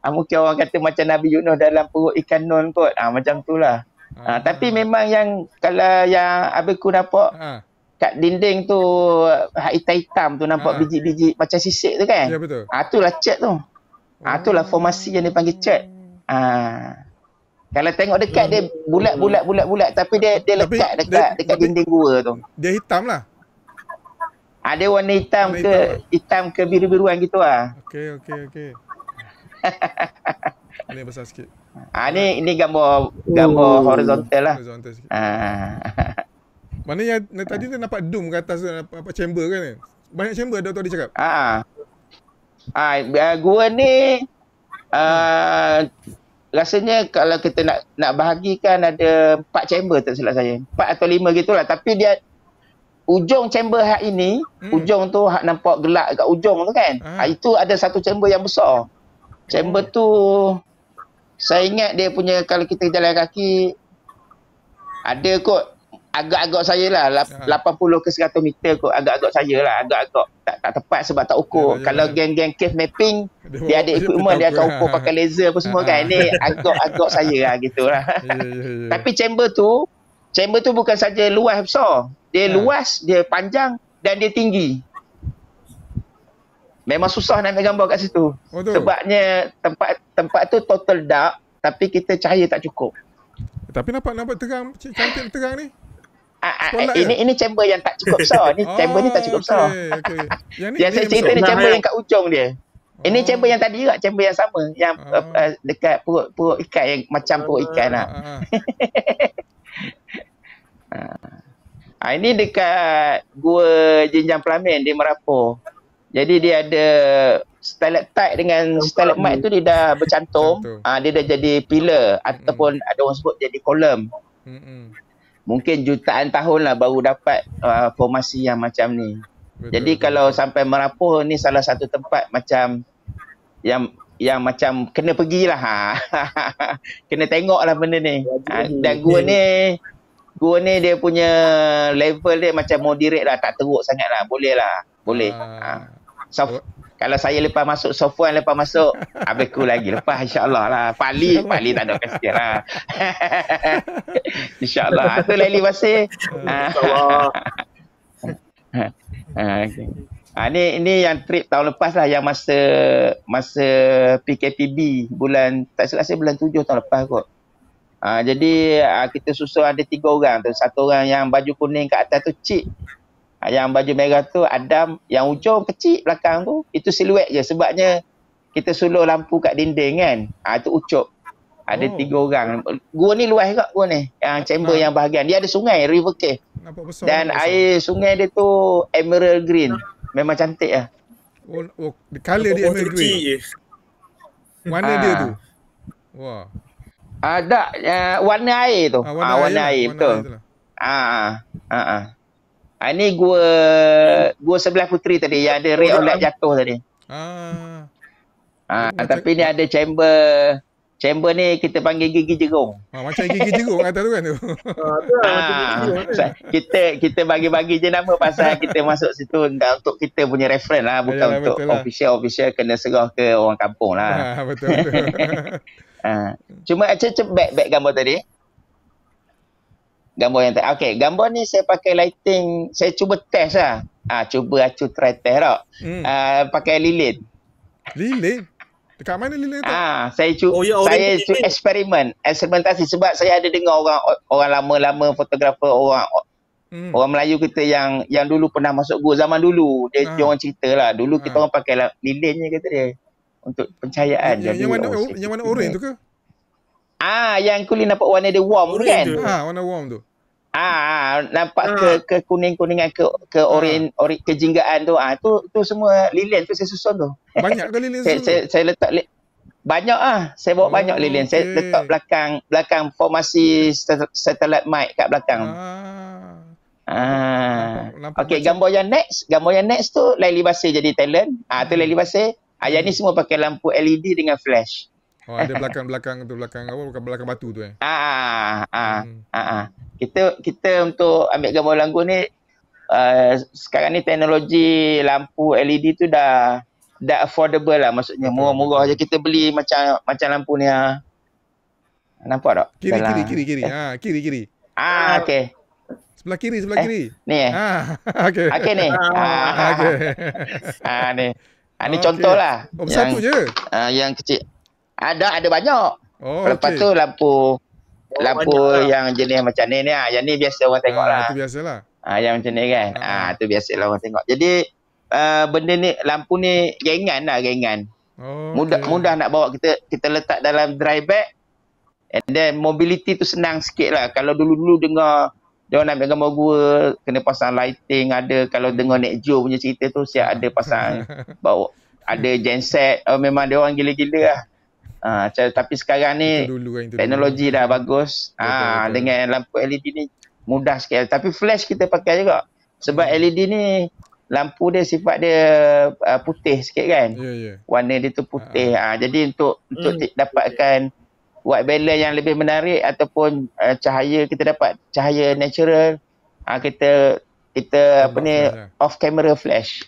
Mungkin orang kata macam Nabi Yunus dalam perut ikan non kot. Macam tu lah. Tapi memang yang kalau yang abiku nampak kat dinding tu hitam-hitam tu nampak biji-biji macam sisik tu kan. Ya betul. Itulah cat tu. Itulah formasi yang dipanggil cat. Kalau tengok dekat dia bulat tapi dia lekat dekat dinding gua tu. Dia hitam lah. Ada warna hitam ke biru-biruan gitu lah. Okey. Ini besar sikit. Ini gambar horizontal lah. Horizontal sikit. Mana yang tadi tu nampak dome ke atas tu, nampak chamber kan? Banyak chamber dah tadi cakap. Gua ni rasanya kalau kita nak bahagikan ada 4 chamber tak silap saya. 4 atau 5 gitulah, tapi dia ujung chamber hak ini, ujung tu hak nampak gelap kat ujung tu kan. Itu ada satu chamber yang besar. Chamber tu saya ingat dia punya kalau kita jalan kaki ada kot agak-agak saya lah 80 ke 100 meter kot, agak-agak saya lah, agak-agak tak tepat sebab tak ukur. Kalau geng-geng cave mapping dia ada equipment, dia akan ukur pakai laser apa semua kan. Ni agak-agak saya lah gitulah. Tapi chamber tu bukan saja luas besar. Dia luas, dia panjang dan dia tinggi. Memang susah nak ambil gambar kat situ. Sebabnya tempat tu total dark tapi kita cahaya tak cukup. Tapi nampak terang, cantik terang ni. Ini chamber yang tak cukup besar. Ni chamber ni tak cukup besar. Yang saya cerita ni chamber yang kat ujung dia. Ini chamber yang tadi juga, chamber yang sama yang dekat perut ikan yang macam perut ikan lah. Ini dekat Gua Jenjang Pelamin di Merapoh. Jadi dia ada stalactite dengan stalagmite tu dia dah bercantum. Dia dah jadi pillar ataupun ada orang sebut jadi kolom. Mungkin jutaan tahun lah baru dapat formasi yang macam ni. Jadi kalau sampai Merapoh ni salah satu tempat macam yang macam kena pergilah. Kena tengok lah benda ni. Dan gua ni dia punya level dia macam moderate lah, tak teruk sangat lah. Boleh lah. Boleh. Kalau saya lepas masuk Sofwan, lepas masuk abiku lagi. Lepas insyaAllah lah. Pali tak ada question lah. InsyaAllah. Itu Laili Basir. Ini yang trip tahun lepas lah. Yang masa PKPB. Tak silap saya bulan 7 tahun lepas kot. Jadi kita susun ada 3 orang tu. 1 orang yang baju kuning kat atas tu Cik. Yang baju merah tu Adam. Yang ujung kecil belakang tu itu siluet je. Sebabnya kita suluh lampu kat dinding kan. Itu Ucup. Ada 3 orang. Gua ni luas juga gua ni. Yang chamber yang bahagian. Dia ada sungai, River Cave. Dan air sungai dia tu emerald green. Memang cantik lah. Color dia emerald green. Warna dia tu. Wah. Ada warna air tu. Warna air betul. Ini gua sebelah Puteri tadi yang ada ray of light jatuh tadi. Tapi ni ada chamber ni kita panggil gigi jerung. Macam gigi jerung atas tu kan tu. Kita bagi-bagi je nama pasal kita masuk situ untuk kita punya reference lah, bukan untuk official kena serah ke orang kampung lah. Betul. Cuma back gambar tadi. Gambar yang okey, gambar ni saya pakai lighting, saya cuba test lah. Cuba try test tak. Pakai lilin. Lilin? Dekat mana lilin tu? Saya eksperimentasi sebab saya ada dengar orang lama-lama fotografer orang Melayu kita yang dulu pernah masuk gua zaman dulu. Dia orang ceritalah, dulu kita orang pakai lilin je kata dia untuk pencahayaan. Yang warna orange tu ke? Yang kulit nampak warna dia warm tu kan? Warna warm tu. Nampak ke kuning-kuningan ke oren kejinggaan tu. Tu semua lilin tu saya susun tu. Banyak ke lilin tu? Saya letak banyak saya bawa banyak lilin. Saya letak belakang formasi satellite mic kat belakang. Nampak okey, gambar yang next tu Laili Basir jadi talent. Tu Laili Basir. Yang ni semua pakai lampu LED dengan flash. Ada belakang batu tu Kita untuk ambil gambar langgur ni sekarang ni teknologi lampu LED tu dah affordable lah, maksudnya murah-murah je kita beli macam lampu ni nampak tak? Kiri. Okey. Sebelah kiri. Ni okey. Okey ni. Okey. Ni contohlah. Satu je. Yang kecil. Ada banyak. Lepas tu lampu yang jenis macam ni yang ni biasa orang tengok lah. Itu biasalah. Yang macam ni kan. Tu biasalah orang tengok. Jadi benda ni, lampu ni gengan. Mudah nak bawa, kita letak dalam dry bag. And then mobility tu senang sikit lah. Kalau dulu-dulu dengar dia orang ambil gambar gua kena pasang lighting ada. Kalau dengar Nek Jo punya cerita tu siap ada pasang bawa ada genset. Memang dia orang gila-gila lah. Tapi sekarang ni teknologi dah bagus. Betul. Dengan lampu LED ni mudah sikit. Tapi flash kita pakai juga. Sebab LED ni lampu dia sifat dia putih sikit kan. Warna dia tu putih. Jadi untuk dapatkan white balance yang lebih menarik ataupun cahaya, kita dapat cahaya natural, kita apa ni off camera flash.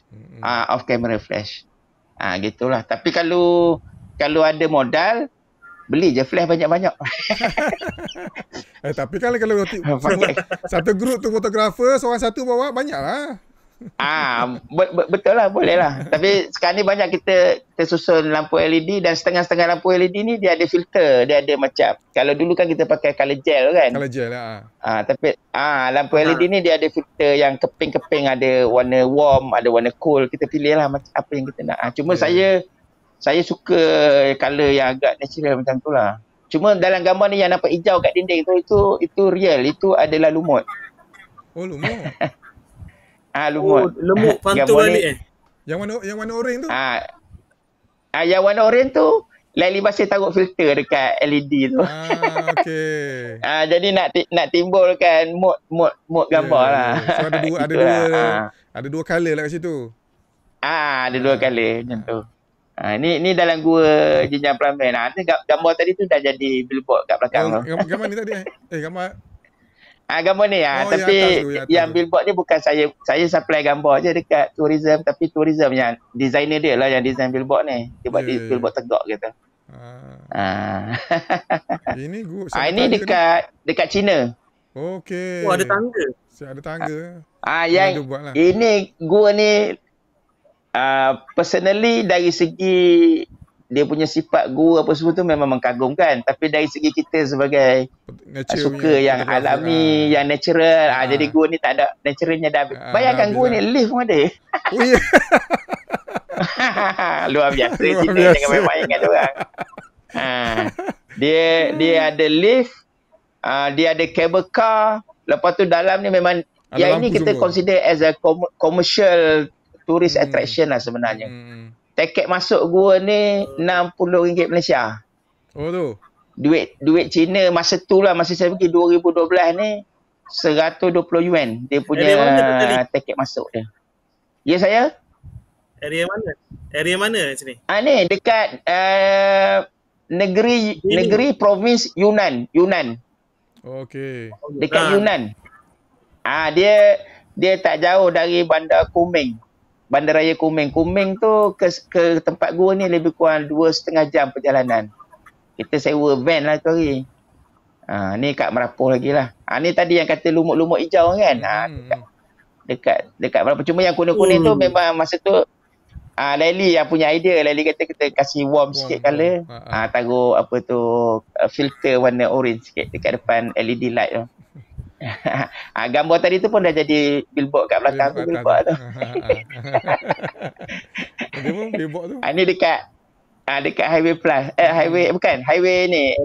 Gitulah. Tapi kalau ada modal, beli je flash banyak-banyak. Tapi kalau satu grup tu fotografer, seorang satu bawa banyak lah. Betul lah, boleh lah. Tapi sekarang ni banyak kita susun lampu LED, dan setengah-setengah lampu LED ni dia ada filter, dia ada macam, kalau dulu kan kita pakai color gel kan. Color gel lah. Tapi lampu LED ni dia ada filter yang keping-keping, ada warna warm, ada warna cool. Kita pilih lah macam apa yang kita nak. Cuma saya suka color yang agak natural macam tu lah. Cuma dalam gambar ni yang nampak hijau kat dinding tu, itu real, itu adalah lumut. Lumut. Lumut. Lemuk pantul balik Yang warna oranye tu? Yang warna oranye tu Laili Basir taruh filter dekat LED tu. Okey. Jadi nak timbulkan mood gambar lah. So ada dua color lah kat situ. Ada dua color macam tu. Ni dalam gua Jinjang Pelamin. Gambar tadi tu dah jadi billboard kat belakang tu. Gambar ni tadi gambar gambar ni tapi yang billboard ni bukan saya supply gambar je dekat tourism, tapi tourism yang designer dia lah yang design billboard ni. Dia buat billboard tegak gitu. Ini ini dekat China. Okey. Ada tangga. Ada tangga. Yang ini gua ni personally dari segi dia punya sifat guru apa semua tu memang mengagumkan, tapi dari segi kita sebagai suka yang alami, yang natural, jadi guru ni tak ada naturalnya dah. Bayangkan guru ni lift pun ada. Luar biasa. Jangan main-main dengan dia orang. Dia ada lift, dia ada cable car, lepas tu dalam ni memang ada yang ini kita consider as a commercial tourist attraction lah sebenarnya. Tiket masuk gua ni RM60 Malaysia. Tu. Duit Cina masa tu lah, masa saya pergi 2012 ni $120 dia punya tiket masuk dia. Ya saya? Area mana sini? Ni dekat negeri provinsi Yunnan. Okey. Dekat Yunnan. Dia tak jauh dari Bandar Kuming. Bandaraya Kuming. Kuming tu ke tempat gua ni lebih kurang 2,5 jam perjalanan. Kita sewa van lah tu hari. Ni kat Merapoh lagi lah. Ni tadi yang kata lumut-lumut hijau kan. Dekat Merapoh. Cuma yang kuning-kuning tu memang masa tu Laili yang punya idea. Laili kata kita kasih warm sikit colour. Taruh apa tu filter warna orange sikit dekat depan LED light tu. Gambar tadi tu pun dah jadi billboard kat belakang tu. Billboard tu. Billboard tu. Ini dekat Highway Plus. Highway ni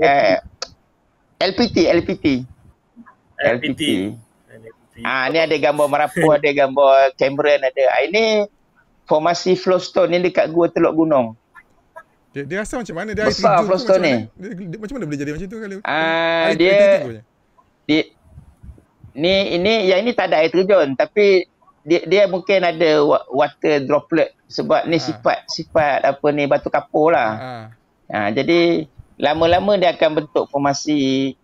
LPT. Ni ada gambar Merapu, ada gambar Cameron ada. Ini formasi flowstone ni dekat Gua Teluk Gunung. Dia asal macam mana? Dia besar flowstone ni. Macam mana boleh jadi macam tu kali? Ini tak ada air terjun, tapi dia mungkin ada water droplet sebab ni sifat apa ni batu kapur lah. Jadi lama-lama dia akan bentuk formasi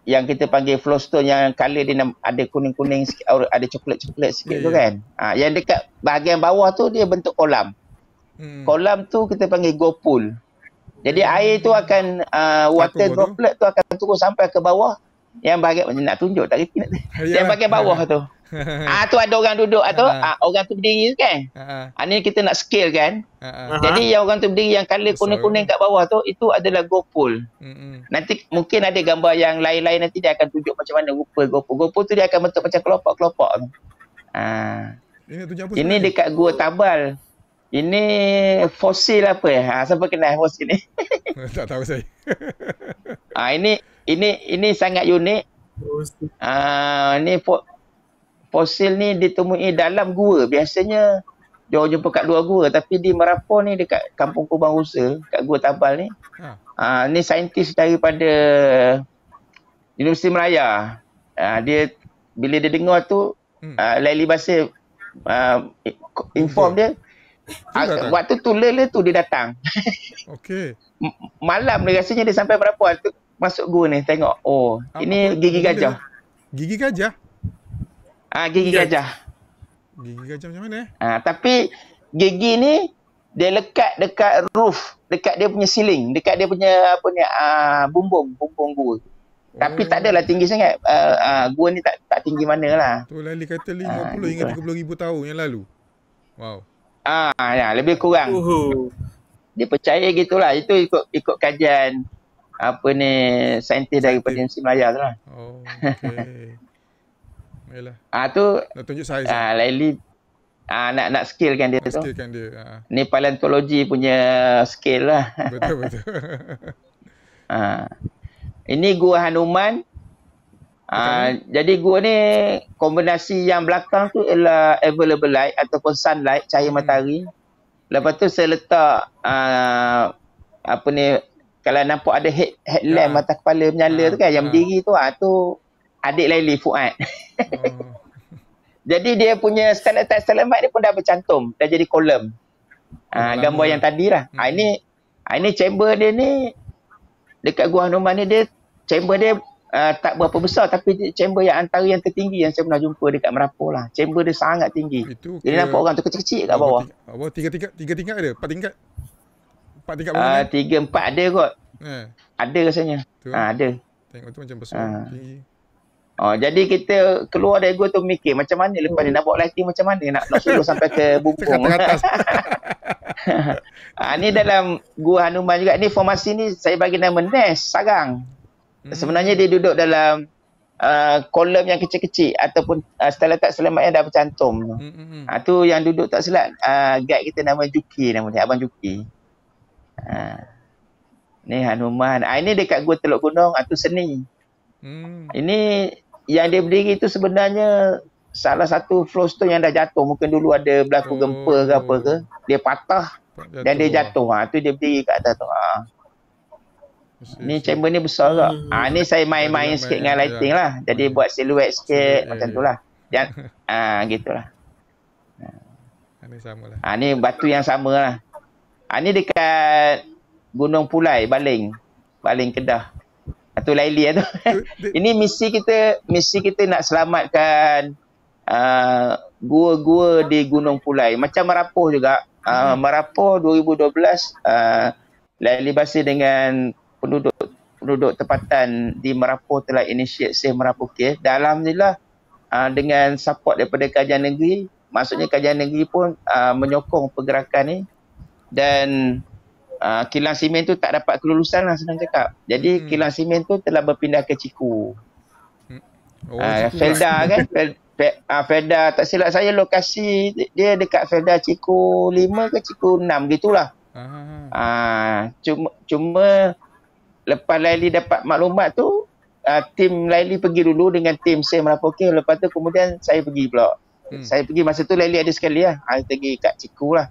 yang kita panggil flowstone yang color dia ada kuning-kuning sikit, ada coklat-coklat sikit tu kan. Yang dekat bahagian bawah tu dia bentuk kolam. Kolam tu kita panggil go pool. Jadi air tu akan water droplet tu akan turun sampai ke bawah. Yang bahagian nak tunjuk tak reti nak. Yang bahagian bawah tu. Tu ada orang duduk tu, orang tu berdiri kan. Ni kita nak scale kan. Jadi yang orang tu berdiri yang color kuning-kuning kat bawah tu itu adalah go pool. Nanti mungkin ada gambar yang lain-lain, nanti dia akan tunjuk macam mana rupa go pool. Go pool tu dia akan bentuk macam kelopak-kelopak tu. Ini dekat Gua Tabal. Ini fosil apa ya? Siapa kenal fosil ni? Tak tahu saya. Ini sangat unik. Ni fosil ni ditemui dalam gua. Biasanya dia jumpa kat luar gua, tapi di Merapu ni dekat Kampung Kubang Rusa, kat Gua Tabal ni. Ni saintis daripada Universiti Melaya. Bila dia dengar tu, Laili Basir inform dia. Waktu tu lele tu dia datang. Okey. Malam dia rasanya dia sampai berapa tu masuk gua ni tengok. Ini gigi gajah. Gigi gajah? Gigi gajah. Gigi gajah macam mana? Tapi gigi ni dia lekat dekat roof, dekat dia punya ceiling, dekat dia punya apa ni bumbung gua. Tapi tak adalah tinggi sangat. Gua ni tak tinggi manalah. Tu Laili kata 50 hingga 30,000 tahun yang lalu. Wow. Lebih kurang. Dia percaya gitulah. Itu ikut kajian apa ni saintis daripada Universiti Melaya tu lah. Okey. Yalah. Tu nak tunjuk saiz. Laili nak scalekan dia tu. Scalekan dia. Ni paleontologi punya scale lah. Betul. Ini Gua Hanuman. Jadi gua ni kombinasi yang belakang tu ialah available light ataupun sunlight, cahaya matahari. Lepas tu saya letak apa ni, kalau nampak ada headlamp atas kepala menyala tu kan, yang berdiri tu tu adik Laili Fuad. Jadi dia punya stalagmite dia pun dah bercantum, dah jadi kolom. Gambar yang tadi lah. Ini chamber dia ni dekat Gua Hanuman ni, dia chamber dia tak berapa besar, tapi chamber yang antara yang tertinggi yang saya pernah jumpa dekat Merapu lah. Chamber dia sangat tinggi. Jadi nampak orang tu kecil-kecil kat bawah. Tiga tingkat ada? 4 tingkat? 4 tingkat 3-4 ada kot. Ada rasanya. Ada. Tengok tu macam besar, tinggi. Jadi kita keluar dari gua tu mikir macam mana lepas ni nak buat lighting, macam mana nak suruh sampai ke bumbung. Ni dalam Gua Hanuman juga. Ni formasi ni saya bagi nama nest sarang. Sebenarnya dia duduk dalam kolom yang kecil-kecil ataupun stalagmite yang dah bercantum. Tu yang duduk tak silap guide kita nama Juki, nama dia Abang Juki. Ni Hanuman. Ini dekat Gua Teluk Gunung, tu seni. Ini yang dia berdiri tu sebenarnya salah satu flowstone yang dah jatuh. Mungkin dulu ada berlaku gempa ke apa ke, dia patah dan dia jatuh. Tu dia berdiri kat atas tu. Ni chamber ni besar tak? Ni saya main-main sikit dengan lighting lah. Jadi buat siluet sikit macam tu lah. Gitulah. Ni sama lah. Ni batu yang sama lah. Ni dekat Gunung Pulai, Baling Kedah. Tu Laili tu. Ini misi kita nak selamatkan gua-gua di Gunung Pulai. Macam Merapu juga. Merapu 2012 Laili Basir dengan penduduk tempatan di Merapu telah initiate Save Merapu Cave. Dan alhamdulillah dengan support daripada kajian negeri, maksudnya kajian negeri pun menyokong pergerakan ni, dan kilang simen tu tak dapat kelulusan lah, senang cakap. Jadi kilang simen tu telah berpindah ke Ciku. Felda kan, Felda tak silap saya lokasi dia dekat Felda Ciku 5 ke Ciku 6 gitulah. Cuma lepas Laili dapat maklumat tu, tim Laili pergi dulu dengan tim saya melapor kes. Lepas tu kemudian saya pergi pula. Saya pergi masa tu Laili ada sekali lah. Pergi kat Ciku lah.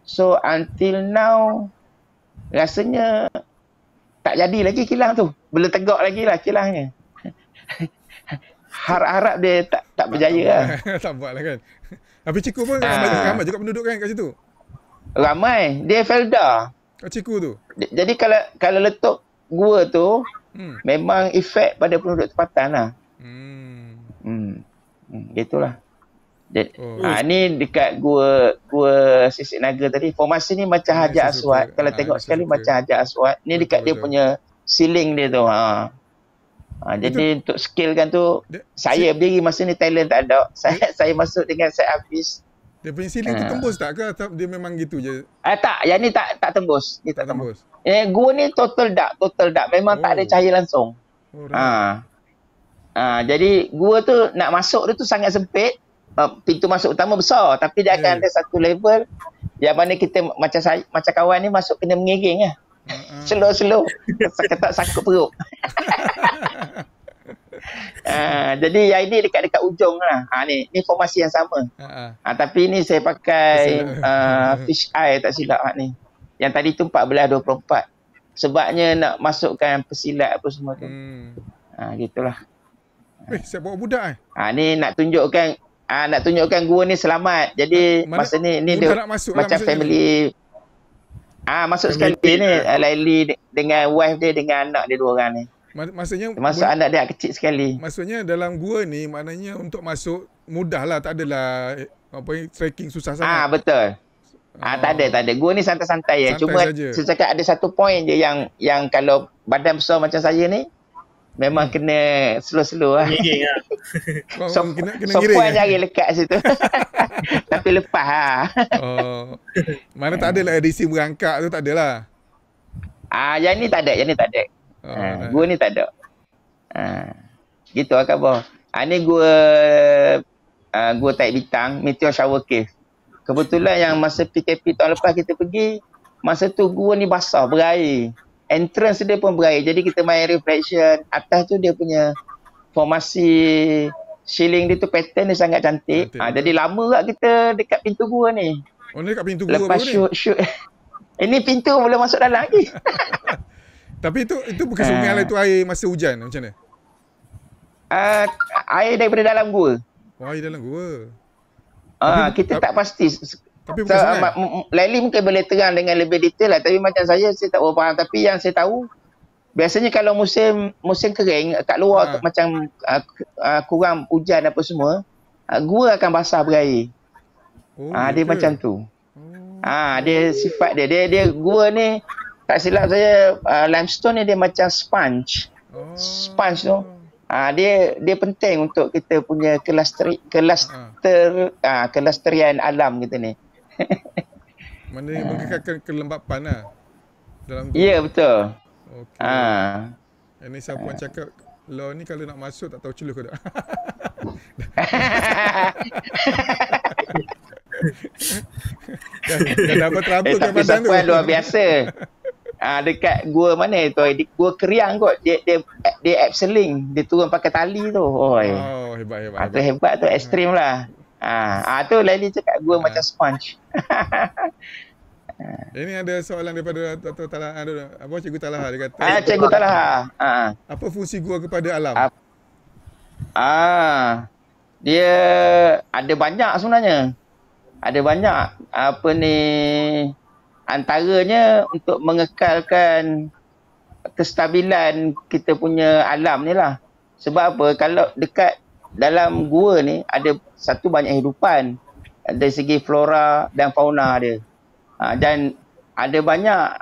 So until now rasanya tak jadi lagi kilang tu. Belum tegak lagi lah kilangnya. Harap-harap dia tak berjaya lah. Tak buat lah kan. Tapi Ciku pun ramai juga penduduk kan kat situ. Ramai. Dia Felda. Kat Ciku tu. Jadi kalau letup gua tu memang efek pada penduduk tempatan lah. Gitulah. Ni dekat gua Sisik Naga tadi. Formasi ni macam Hajar Aswad. Kalau tengok sekali macam Hajar Aswad. Ni dekat dia punya ceiling dia tu. Jadi untuk scale kan tu saya berdiri masa ni Thailand tak ada. Saya masuk dengan set habis. Dia punya ceiling tu tembus tak ke atau dia memang gitu je? Tak, yang ni tak tembus. Ni tak tembus. Gua ni total dark. Memang tak ada cahaya langsung. Jadi gua tu nak masuk dia tu sangat sempit. Pintu masuk utama besar tapi dia akan ada satu level yang mana kita macam kawan ni masuk kena mengiring lah. Slow tak sakut perut. Jadi yang ini dekat ujung lah. Ni formasi yang sama. Tapi ni saya pakai fish eye tak silap ni. Yang tadi tu 14-24. Sebabnya nak masukkan pesilat apa semua tu. Gitulah. Saya bawa budak ni nak tunjukkan gua ni selamat. Jadi masa ni dia macam family. Masuk sekali ni Laili dengan wife dia dengan anak dia 2 orang ni. Maksudnya masuk anak dia kecil sekali. Maksudnya dalam gua ni maknanya untuk masuk mudah lah, tak adalah trekking susah sangat. Betul. Tak ada. Gua ni santai-santai je. Cuma saya cakap ada satu point je yang kalau badan besar macam saya ni memang kena slow-slow lah. Sopan jari lekat situ. Tapi lepas lah. Mana tak adalah edisi berangkak tu, tak adalah. Yang ni tak ada. Gua ni tak ada. Gitu lah khabar. Ni gua taik bintang Meteor Shower Cave. Kebetulan yang masa PKP tahun lepas kita pergi, masa tu gua ni basah berair. Entrance dia pun berair. Jadi kita main reflection. Atas tu dia punya formasi ceiling dia tu pattern dia sangat cantik. Jadi lama kat kita dekat pintu gua ni. Ni dekat pintu gua lepas baru shoot. Ini pintu boleh masuk dalam lagi. Tapi itu bukan sungai lah, itu air masa hujan macam mana? Air daripada dalam gua. Air dalam gua. Kita tak pasti. Tapi bukan sungai. Laili mungkin boleh terang dengan lebih detail lah. Tapi macam saya tak faham. Tapi yang saya tahu, biasanya kalau musim kering kat luar tu, macam kurang hujan apa semua, gua akan basah berair. Dia macam tu. Dia sifat dia gua ni tak silap saya limestone ni dia macam sponge. Sponge tu. Dia penting untuk kita punya kelestarian alam kita ni. Maknanya mengekalkan kelembapan lah dalam tu. Ya, betul. Okey. Ini siapa yang cakap Law ni kalau nak masuk tak tahu celuh ke tak? Dah dapat terabur ke badan tu. Tapi luar biasa. Dekat gua mana tu? Gua Keriang kot. Dia abseiling. Dia turun pakai tali tu. Hebat. Tu hebat tu, ekstrim lah. Tu Laili cakap gua macam sponge. Ini ada soalan daripada Dr. Talaha. Apa Cikgu Talaha dia kata? Cikgu Talaha. Apa fungsi gua kepada alam? Dia ada banyak sebenarnya. Ada banyak. Antaranya untuk mengekalkan kestabilan kita punya alam ni lah. Sebab apa? Kalau dekat dalam gua ni ada satu banyak hidupan dari segi flora dan fauna dia. Dan ada banyak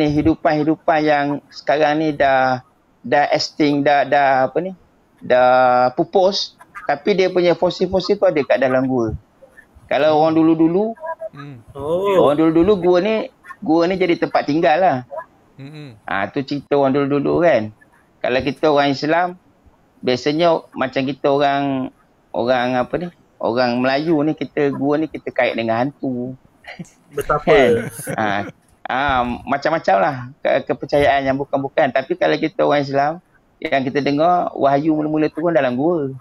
hidupan yang sekarang ni dah extinct, dah pupus, tapi dia punya fosil-fosil tu ada kat dalam gua. Kalau orang dulu-dulu gua ni jadi tempat tinggal lah. Tu cerita orang dulu-dulu kan. Kalau kita orang Islam, biasanya macam kita orang Melayu ni, gua ni kita kait dengan hantu. Betapa? Macam-macam lah kepercayaan yang bukan-bukan. Tapi kalau kita orang Islam, yang kita dengar wahyu mula-mula turun dalam gua.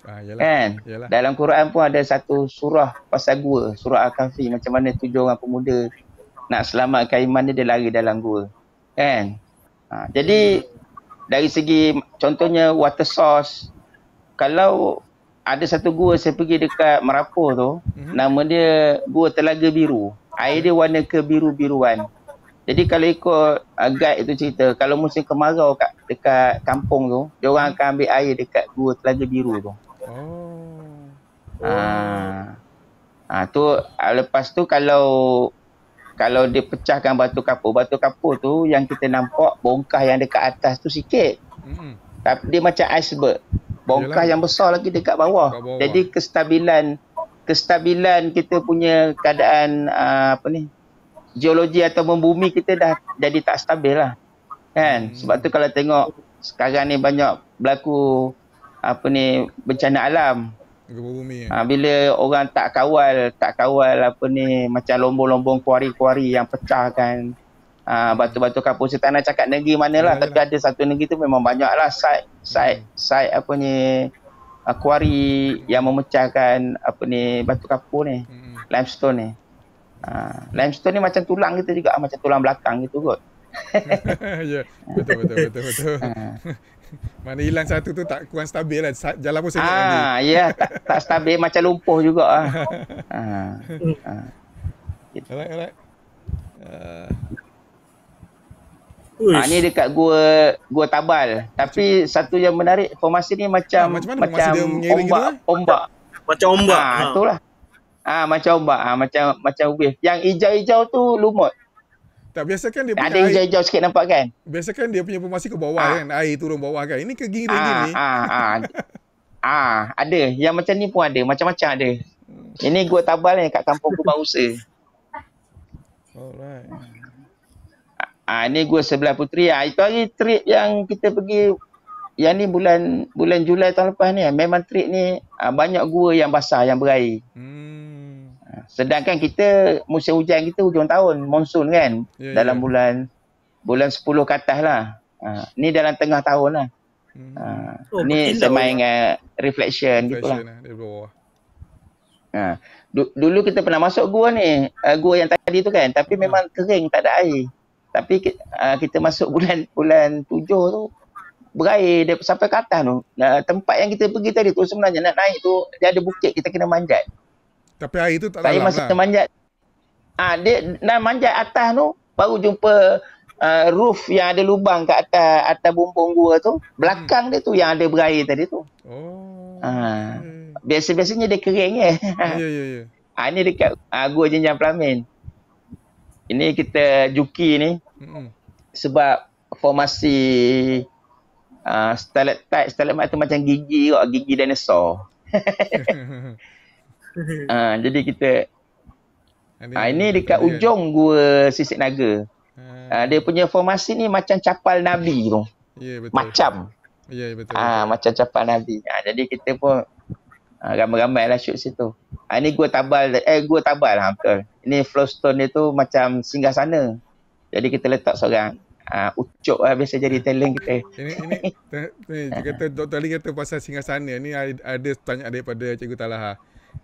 Yalah, kan? Yalah. Dalam Quran pun ada satu surah pasal gua, surah Al-Kahfi, macam mana 7 orang pemuda nak selamatkan iman dia lari dalam gua. Kan? Jadi dari segi contohnya water source, kalau ada satu gua saya pergi dekat Merapoh tu, nama dia Gua Telaga Biru. Air dia warna kebiru-biruan. Jadi kalau ikut guide itu cerita, kalau musim kemarau dekat kampung tu, dia orang akan ambil air dekat Gua Telaga Biru tu. Lepas tu kalau dia pecahkan batu kapur tu yang kita nampak bongkah yang dekat atas tu sikit. Tapi dia macam iceberg. Bongkah yang besar lagi dekat bawah. Jadi kestabilan kita punya keadaan geologi atau membumi kita dah jadi tak stabil lah. Kan? Sebab tu kalau tengok sekarang ni banyak berlaku bencana alam. Bila orang tak kawal macam lombong-lombong kuari-kuari yang pecahkan batu-batu kapur. Saya tak nak cakap negeri manalah, tapi ada satu negeri tu memang banyaklah site kuari yang memecahkan batu kapur ni, limestone ni. Limestone ni macam tulang kita juga, macam tulang belakang gitu kot. Ya, betul. Mana hilang satu tu tak kurang stabil lah. Jalan pun senyap nanti. Ya, tak stabil, macam lumpuh juga lah. Alright. Ni dekat Gua Tabal. Tapi satu yang menarik, formasi ni macam ombak. Macam ombak. Itulah. Macam ombak. Macam wave. Yang hijau-hijau tu lumut. Tak, biasa kan dia punya ada hijau-hijau sikit nampak kan? Biasa kan dia punya formasi ke bawah kan, air turun bawah kan. Ini ke gini. Ada. Yang macam ni pun ada, macam-macam ada. Ini Gua Tabal ni kat kampung Kubang Usa. Alright. Ni Gua Sebelah Puteri. Itu hari trip yang kita pergi, yang ni bulan Julai tahun lepas ni. Memang trip ni banyak gua yang basah, yang berair. Sedangkan kita musim hujan kita hujung tahun, monsun kan. Dalam bulan 10 ke atas lah. Ni dalam tengah tahun lah. Ni saya main reflection gitu lah. Dulu kita pernah masuk gua ni, gua yang tadi tu kan, tapi memang kering, tak ada air. Tapi kita masuk bulan 7 tu, berair sampai ke atas tu. Tempat yang kita pergi tadi tu sebenarnya nak naik tu, dia ada bukit, kita kena manjat. Tapi air tu tak dalam lah. Saya masa manjat. Dia nak manjat atas tu, baru jumpa roof yang ada lubang kat atas bumbung gua tu. Belakang dia tu yang ada berair tadi tu. Biasa-biasanya dia kering ya. Ini dekat Gua Jenjang Pelamin. Ini kita juki ni. Sebab formasi stalagmite tu macam gigi dinosaur. Jadi kita ini dekat ujung Gua Sisik Naga. Dia punya formasi ni macam capal Nabi tu. Betul. Macam. Betul. Macam capal Nabi. Jadi kita pun ramai-ramai lah shoot situ. Ini Gua Tabal lah betul. Ini flowstone dia tu macam singgah sana. Jadi kita letak seorang Ucok lah biasa jadi talent kita. Ini kata Dr. Ali kata pasal singgah sana ni, ada tanya daripada Cikgu Talaha.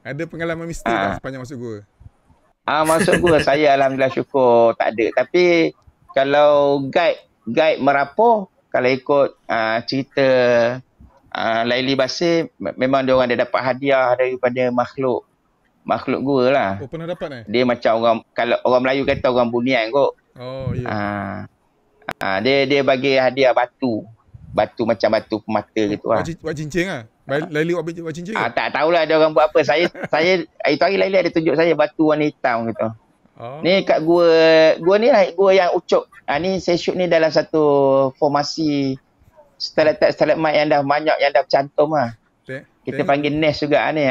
Ada pengalaman misteri tak sepanjang masuk gua? Masuk gua saya alhamdulillah syukur tak ada. Tapi kalau guide Merapoh, kalau ikut cerita Laili Basir, memang dia orang ada dapat hadiah daripada makhluk gua lah. Pernah dapat Dia macam orang, kalau orang Melayu kata orang bunian kot. Dia bagi hadiah batu macam batu pemata gitu lah. Buat cincin lah. Laili buat cincin ke? Tak tahulah dia orang buat apa. Saya itu hari Laili ada tunjuk saya batu warna hitam gitu. Ni kat gua ni lah, gua yang Ucok. Ni saya shoot ni dalam satu formasi stalagmite yang dah banyak, yang dah bercantum lah. Kita panggil nest juga ni.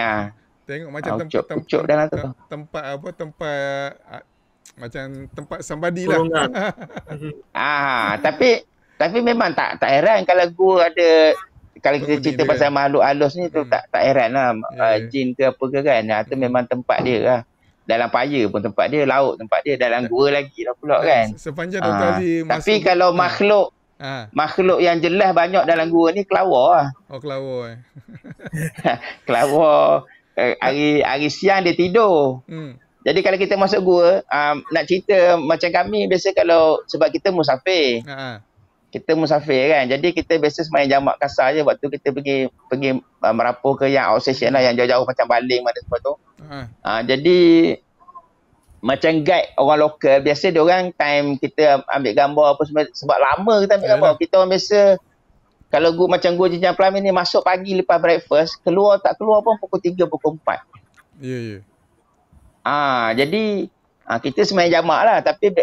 Tengok macam Ucok dalam tu. Tempat macam tempat somebody lah. Tapi memang tak heran kalau gua ada, kalau kita cerita pasal makhluk halus ni tu tak heran lah. Jin ke apa ke kan. Itu memang tempat dia lah. dalam paya pun tempat dia, laut tempat dia, dalam gua lagi lah pula kan. Sepanjang 2 kali masuk. Tapi kalau makhluk yang jelas banyak dalam gua ni kelawar lah. Oh, kelawar. Kelawar. Hari siang dia tidur. Jadi kalau kita masuk gua, nak cerita macam kami biasa kalau sebab kita musafir. Kita musafir kan. Jadi kita biasa semayang jamak kasar je waktu kita pergi merapur ke yang outstation lah, yang jauh-jauh macam Baling mana semua tu. Jadi macam guide orang lokal, biasa dia orang time kita ambil gambar apa semua, sebab lama kita ambil gambar. Kita orang biasa kalau gua macam gua Jenjang Pelamin ni masuk pagi lepas breakfast, keluar pun pukul 3 pukul 4. Ya. Jadi kita semayang jamak lah, tapi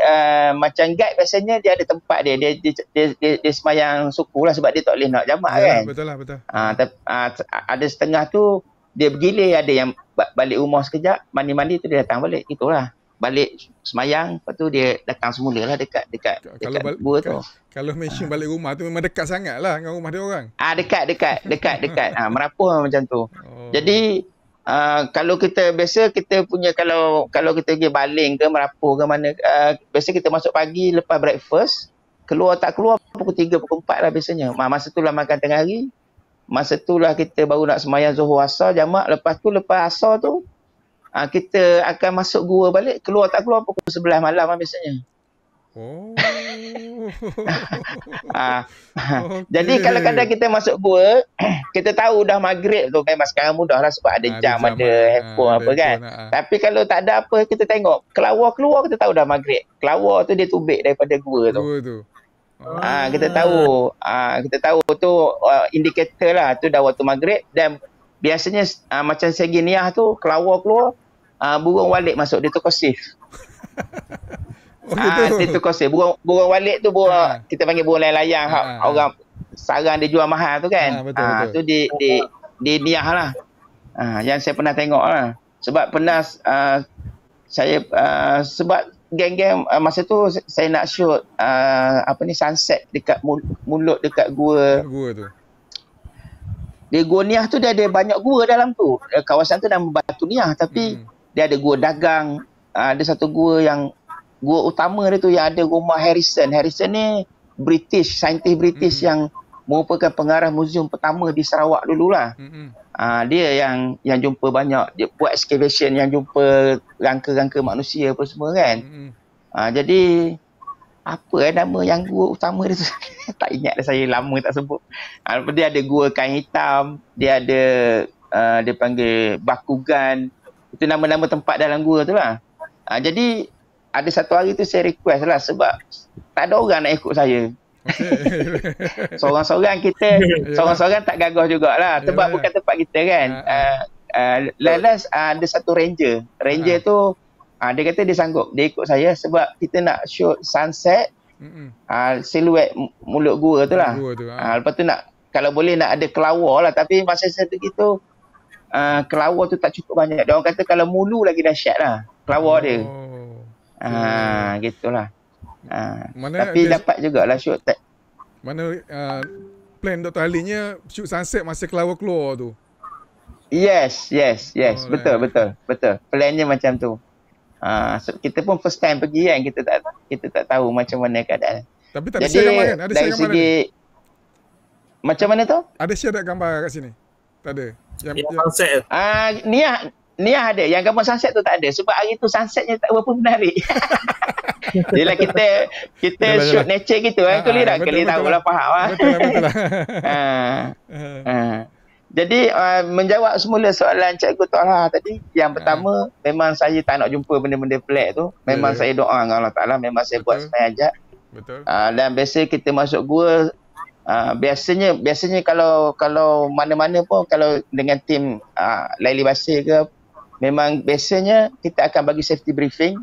macam guide biasanya dia ada tempat dia semayang suku lah, sebab dia tak boleh nak jamak kan. Betul lah, betul. Ada setengah tu dia bergilir, ada yang balik rumah sekejap, mandi-mandi tu dia datang balik, itulah. Balik semayang, lepas tu dia datang semula lah dekat gua tu. Kalau mesin balik rumah tu memang dekat sangat lah dengan rumah dia orang. Dekat. Merapur macam tu. Jadi kalau kita biasa kita punya kalau kita pergi Baling ke Merapur ke mana, biasa kita masuk pagi lepas breakfast, keluar pukul 3 pukul 4 lah biasanya. Masa tu lah makan tengah hari. Masa tu lah kita baru nak semayang Zuhur Asar jamak. Lepas Asar tu kita akan masuk gua balik, keluar pukul 11 malam lah biasanya. Jadi kadang-kadang kita masuk gua, kita tahu dah maghrib tu, memang sekarang mudah lah sebab ada jam, ada handphone apa kan. Tapi kalau tak ada apa, kita tengok kelawar keluar, kita tahu dah maghrib. Kelawar tu dia tubik daripada gua tu. Kita tahu tu indikator lah, tu dah waktu maghrib. Dan biasanya macam segi Niah tu, kelawar keluar, burung walik masuk, dia tukar shift. Dia tukar shift. Burung walik tu kita panggil burung layang-layang. Orang sarang dia jual mahal tu kan. Tu di Niah lah. Yang saya pernah tengok lah. Sebab pernah sebab geng-geng masa tu saya nak shoot sunset dekat mulut dekat gua tu. Di Gua Niah tu dia ada banyak gua dalam tu. Kawasan tu nama Batu Niah, tapi dia ada gua dagang. Ada satu gua utama dia tu yang ada rumah Harrison. Harrison ni saintis British yang merupakan pengarah muzium pertama di Sarawak dululah. Dia yang jumpa banyak, dia buat excavation yang jumpa rangka-rangka manusia apa semua kan. Jadi apa nama yang gua utama dia tu? Tak ingat dah, saya lama tak sebut. Dia ada gua kain hitam, dia ada dia panggil Bakugan. Itu nama-nama tempat dalam gua tu lah. Jadi ada satu hari tu saya request lah, sebab tak ada orang nak ikut saya. Seorang-seorang tak gagah jugalah, sebab bukan tempat kita kan. Last ada satu ranger tu dia kata dia sanggup, dia ikut saya sebab kita nak shoot sunset, siluet mulut gua tu lah. Lepas tu kalau boleh nak ada kelawar lah, tapi masa saya pergi tu kelawar tu tak cukup banyak. Dia orang kata kalau mulu lagi dahsyat lah kelawar dia. Gitulah. Tapi dapat jugalah shoot. Mana plan Dr. Alinya shoot sunset masa kelawar keluar tu. Yes. Betul. Plannya macam tu. So kita pun first time pergi kan, kita tak tahu macam mana keadaan. Tapi tak ada share gambar kan? Ada share gambar ni? Macam mana tu? Ada share tak gambar kat sini? Tak ada. Yang sunset. Niah ada. Yang gambar sunset tu tak ada. Sebab hari tu sunsetnya tak berapa menarik. Yelah kita shoot nature gitu kan. Kali tahu lah, faham lah. Betul lah. Jadi menjawab semula soalan Cikgu Toha tadi, yang pertama memang saya tak nak jumpa benda-benda pelik tu. Memang saya doa dengan Allah Ta'ala, memang saya buat semayang ajak. Betul. Dan biasa kita masuk gua, biasanya kalau mana-mana pun, kalau dengan tim Laili Basir ke, memang biasanya kita akan bagi safety briefing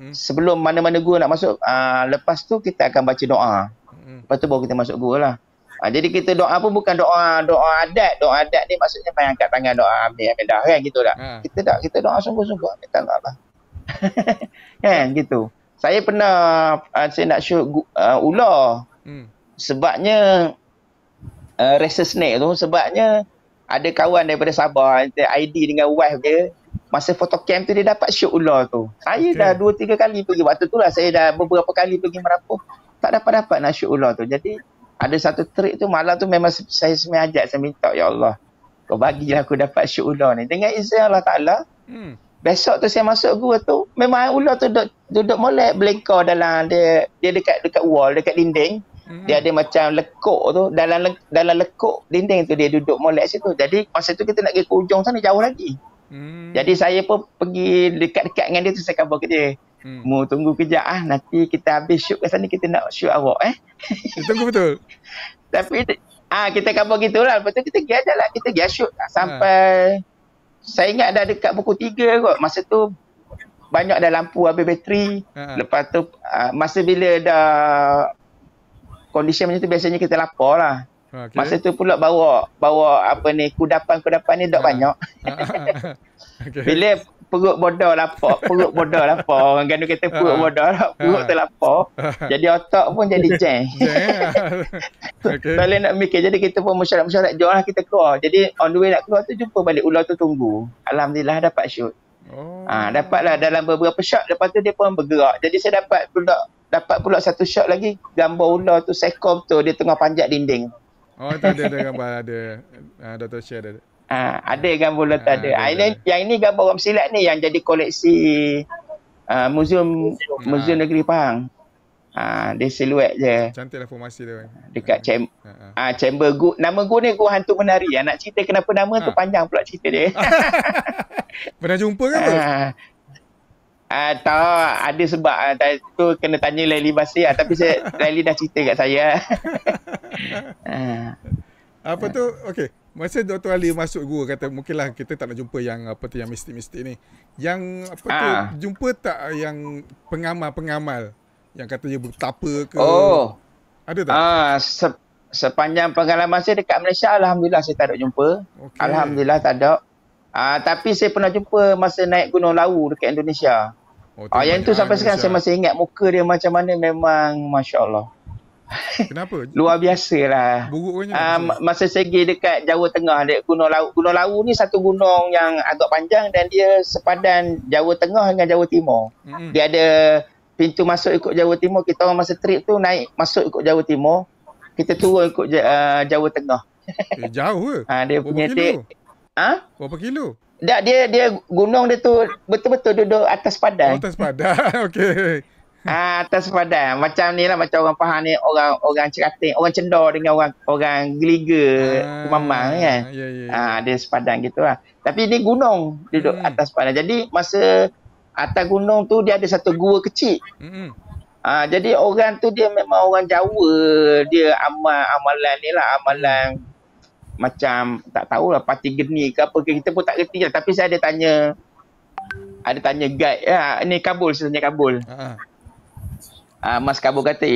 sebelum mana-mana gua nak masuk. Lepas tu kita akan baca doa. Lepas tu baru kita masuk gua lah. Jadi kita doa pun bukan doa adat. Doa adat ni maksudnya main angkat tangan doa ambil dah kan, gitu tak? Kita doa sungguh-sungguh minta Allah. Kan gitu. Saya pernah saya nak shoot ular. Sebabnya rasa snake tu, sebabnya ada kawan daripada Sabah, ID dengan wife dia masa photocam tu dia dapat shoot ular tu. Saya dah 2-3 kali pergi. Waktu tu lah saya dah beberapa kali pergi Merapu. Tak dapat-dapat nak shoot ular tu. Jadi ada satu trik tu malam tu memang saya semajak. Saya minta, ya Allah, kau bagilah aku dapat shoot ular ni. Dengan izin Allah Ta'ala. Besok tu saya masuk gua tu. Memang ular tu duduk molek belengkar dalam dia dekat wall, dekat dinding. Dia ada macam lekuk tu. Dalam lekuk dinding tu dia duduk molek situ. Jadi masa tu kita nak pergi ke ujung sana jauh lagi. Jadi saya pun pergi dekat-dekat dengan dia tu, saya khabar ke dia. Mu tunggu kejap nanti kita habis shoot kat sana kita nak shoot awak Tunggu betul. Tapi kita khabar gitulah. Lepas tu kita pergi aja lah. Kita pergi shoot sampai saya ingat dah dekat pukul 3 kot. Masa tu banyak dah lampu habis bateri. Lepas tu masa bila dah kondisi macam tu biasanya kita lapar lah. Masa tu pula bawa apa ni, kudapan ni tak banyak. Bila perut bodoh lapar. Orang Ganu kata perut bodoh lah, perut terlapar. Jadi otak pun jadi jam. Tak boleh nak mikir. Jadi kita pun mesyuarat jom lah kita keluar. Jadi on the way nak keluar tu jumpa balik ular tu tunggu. Alhamdulillah dapat shoot. Dapatlah dalam beberapa shot. Lepas tu dia pun bergerak. Jadi saya dapat pula satu shot lagi. Gambar ular tu sekom tu dia tengah panjat dinding. Tu ada gambar ada. Dr. Syed ada. Ada gambar ular tu ada. Yang ini gambar orang silat ni yang jadi koleksi Museum Negeri Pahang. Dia siluet je. Cantiklah formasi dia. Dekat chamber gua. Nama gua ni gua hantu menari. Nak cerita kenapa nama tu panjang pula cerita dia. Pernah jumpa ke apa? Tak, ada sebab tu kena tanya Laili Basir tapi Laili dah cerita kat saya. Apa tu? Okey. Masa Dr. Ali masuk gua kata mungkinlah kita tak nak jumpa yang apa tu yang mistik-mistik ni. Yang apa tu jumpa tak yang pengamal-pengamal yang kata dia bertapa ke? Ada tak? Sepanjang pengalaman saya dekat Malaysia alhamdulillah saya tak ada jumpa. Alhamdulillah tak ada. Tapi saya pernah jumpa masa naik Gunung Lawu dekat Indonesia. Yang tu sampai sekarang saya masih ingat muka dia macam mana, memang Masya Allah. Kenapa? Luar biasa lah. Masa saya pergi dekat Jawa Tengah, dekat Gunung Lawu. Gunung Lawu ni satu gunung yang agak panjang dan dia sepadan Jawa Tengah dengan Jawa Timur. Dia ada pintu masuk ikut Jawa Timur. Kita orang masa trip tu naik masuk ikut Jawa Timur. Kita turun ikut Jawa Tengah. Jauh ke? Dia punya dek. Berapa kilo? Tak, dia gunung dia tu betul-betul duduk atas padang. Atas padang. Okey. Atas padang. Macam ni lah, macam orang Pahang ni, orang Cerating, orang Cendor dengan orang Geliga, Kemamang kan. Dia sepadang gitu lah. Tapi ni gunung duduk atas padang. Jadi masa atas gunung tu dia ada satu gua kecil. Jadi orang tu dia memang orang Jawa. Dia amalan ni lah, amalan macam tak tahulah parti geni ke apa ke, kita pun tak kerti lah. Tapi saya ada tanya guide ni Kabul, saya tanya Kabul. Mas Kabul kata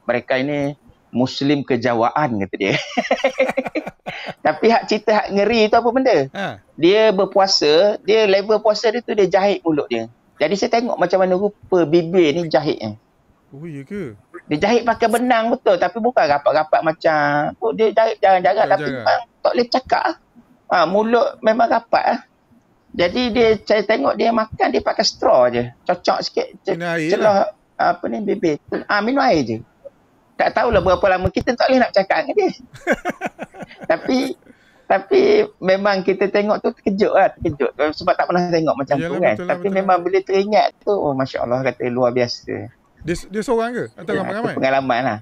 mereka ini Muslim kejawaan kata dia. Tapi cerita hak ngeri tu apa benda? Dia berpuasa, dia level puasa dia tu dia jahit mulut dia. Jadi saya tengok macam mana rupa bibir ni jahitnya. Oh iya ke? Dia jahit pakai benang betul, tapi bukan rapat-rapat macam dia jahit jarang-jarang tapi memang tak boleh cakap. Mulut memang rapat. Jadi saya tengok dia makan dia pakai straw je. Cocok sikit celah apa ni bibir. Minum air je. Tak tahulah berapa lama, kita tak boleh nak cakap dengan dia. Tapi memang kita tengok tu terkejut sebab tak pernah tengok macam tu kan. Tapi memang bila teringat tu Masya Allah kata luar biasa. Dia seorang ke? Atau ramai-ramai? Pengalaman lah.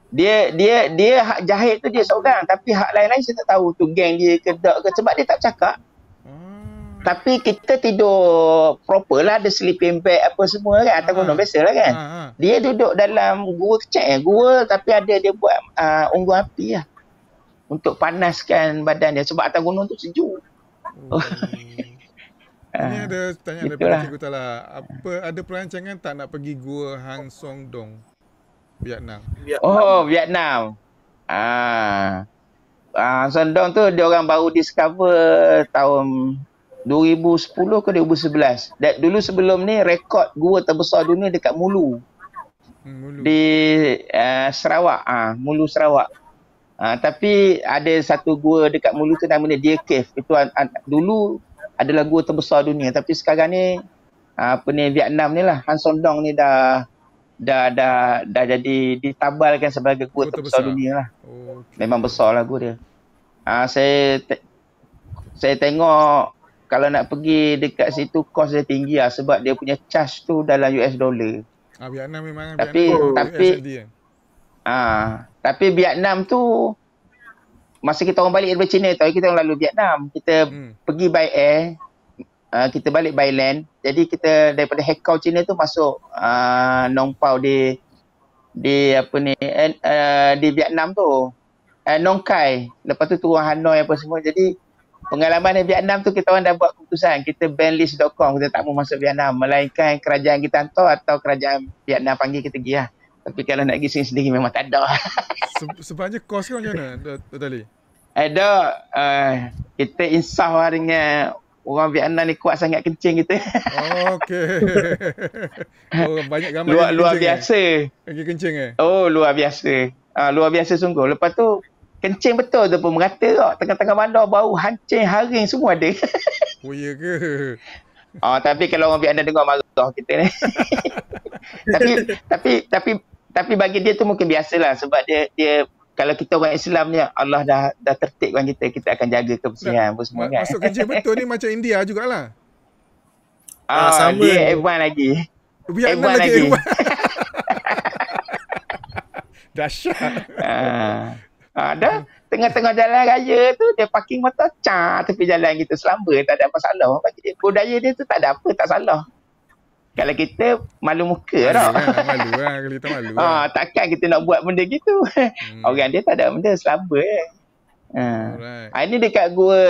Dia hak jahit tu dia seorang. Tapi hak lain-lain saya tak tahu tu geng dia ke tak ke. Sebab dia tak cakap. Tapi kita tidur proper lah. Ada sleeping bag apa semua kan. Atau gunung biasa lah kan. Dia duduk dalam gua kecil. Gua tapi ada dia buat unggun api lah. Untuk panaskan badan dia. Sebab atas gunung tu sejuk. Ini ada tanya daripada Cikgu Tala. Ada perancangan tak nak pergi Gua Hang Son Doong, Vietnam? Vietnam. Son Doong tu dia orang baru discover tahun 2010 ke 2011. Dulu sebelum ni rekod gua terbesar dunia dekat Mulu. Di Sarawak. Mulu Sarawak. Tapi ada satu gua dekat Mulu tu namanya Deer Cave. Itu dulu adalah gua terbesar dunia. Tapi sekarang ni Vietnam ni lah, Han Son Dong ni dah jadi ditabalkan sebagai gua terbesar dunia lah. Memang besar lah gua dia. Saya tengok kalau nak pergi dekat situ kos dia tinggi lah sebab dia punya charge tu dalam US dollar. Vietnam memang tapi Vietnam tu masa kita orang balik daripada China tau, kita orang lalu Vietnam. Kita pergi by air, kita balik by land. Jadi kita daripada Hekau China tu masuk Nong Pau di Vietnam tu. Nong Khai. Lepas tu turun Hanoi apa semua. Jadi pengalaman di Vietnam tu kita orang dah buat keputusan. Kita ban list.com. Kita tak mau masuk Vietnam. Melainkan kerajaan kita hantar atau kerajaan Vietnam panggil kita pergi lah. Tapi kalau nak pergi sendiri memang tak ada. Sebabnya kos kau macam mana, Dr. Ali? Kita insaf lah dengan orang Vietnam ni kuat sangat kencing kita. Okey. Banyak gambar luar biasa. Lagi kencing Luar biasa. Luar biasa sungguh. Lepas tu kencing betul tu pun merata tau. Tengah-tengah bandar bau hancing, haring semua ada. Oh ya ke? Tapi kalau orang Vietnam dengar marah kita ni. tapi bagi dia tu mungkin biasalah sebab dia kalau kita orang Islam ni Allah dah tertibkan kita akan jaga kebersihan apa semua kan. Masuk kencing betul ni macam India jugalah. Sama. Dia F1 lagi. Vietnam lagi. Dahsyat. Dah tengah-tengah jalan raya tu dia parking motor tepi jalan kita selamba tak ada masalah. Bagi dia budaya dia tu tak ada apa, tak salah. Kalau kita malu muka tau. Malu lah, kalau kita malu. Takkan kita nak buat benda gitu. Orang dia tak ada benda selamba. Ini dekat gua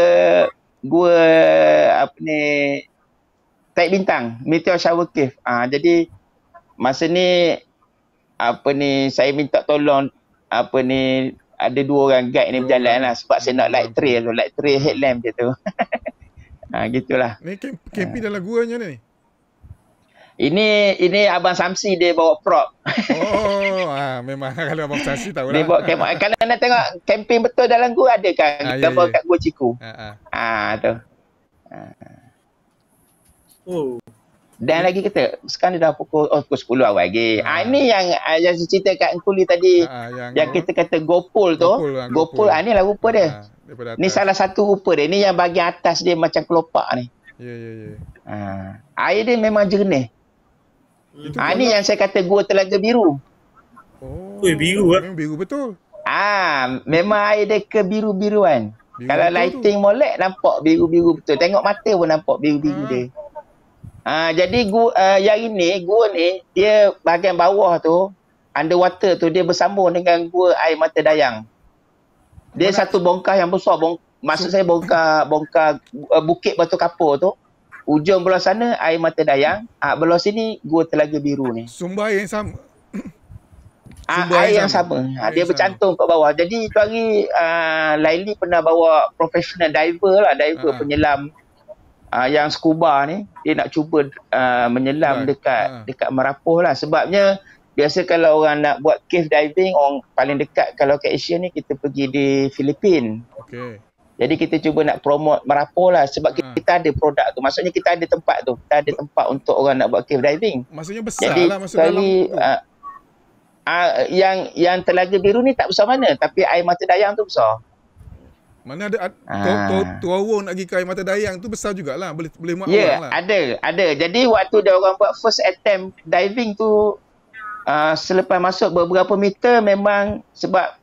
apa ni Taik Bintang, Meteor Shower Cave. Jadi masa ni saya minta tolong ada 2 orang guide ni berjalan lah sebab saya nak light trail headlamp je tu. Gitulah. Ni camping dalam gua macam ni? Ini Abang Samsi dia bawa prop. Memang kalau Abang Samsi tahu lah. Dia bawa kalau nak tengok camping betul dalam gua ada kan gambar kat Gua Ciku. Tu. Dan lagi kita sekarang dia dah pukul 10 awal lagi. Ini yang saya cerita kat Engkuli tadi yang kita kata Gopul tu. Gopul ni lah rupa dia. Ni salah satu rupa dia. Ni yang bahagian atas dia macam kelopak ni. Ya. Air dia memang jernih. Ni yang saya kata Gua Telaga Biru. Biru lah. Memang biru betul. Memang air dia kebiru-biruan. Kalau lighting molek nampak biru-biru betul. Tengok mata pun nampak biru-biru dia. Jadi yang ini gua ni dia bahagian bawah tu underwater tu dia bersambung dengan gua air Mata Dayang. Dia satu bongkah yang besar. Maksud saya bongkah bukit Batu Kapur tu. Ujung belah sana air Mata Dayang, belah sini Gua Telaga Biru ni. Sumber air yang sama. Air yang sama. Dia bercantum kat bawah. Jadi tu hari Laili pernah bawa professional diver penyelam yang scuba ni. Dia nak cuba menyelam dekat Merapoh lah. Sebabnya biasa kalau orang nak buat cave diving, orang paling dekat kalau kat Asia ni kita pergi di Filipina. Jadi kita cuba nak promote Merapoh lah sebab kita ada produk tu. Maksudnya kita ada tempat tu. Kita ada tempat untuk orang nak buat cave diving. Maksudnya besar jadi, lah masuk dalam yang Telaga Biru ni tak besar mana, tapi air Mata Dayang tu besar. Mana ada Tuawong nak pergi ke air Mata Dayang tu besar jugalah. Boleh muat orang lah. Ada. Jadi waktu dia orang buat first attempt diving tu selepas masuk beberapa meter memang sebab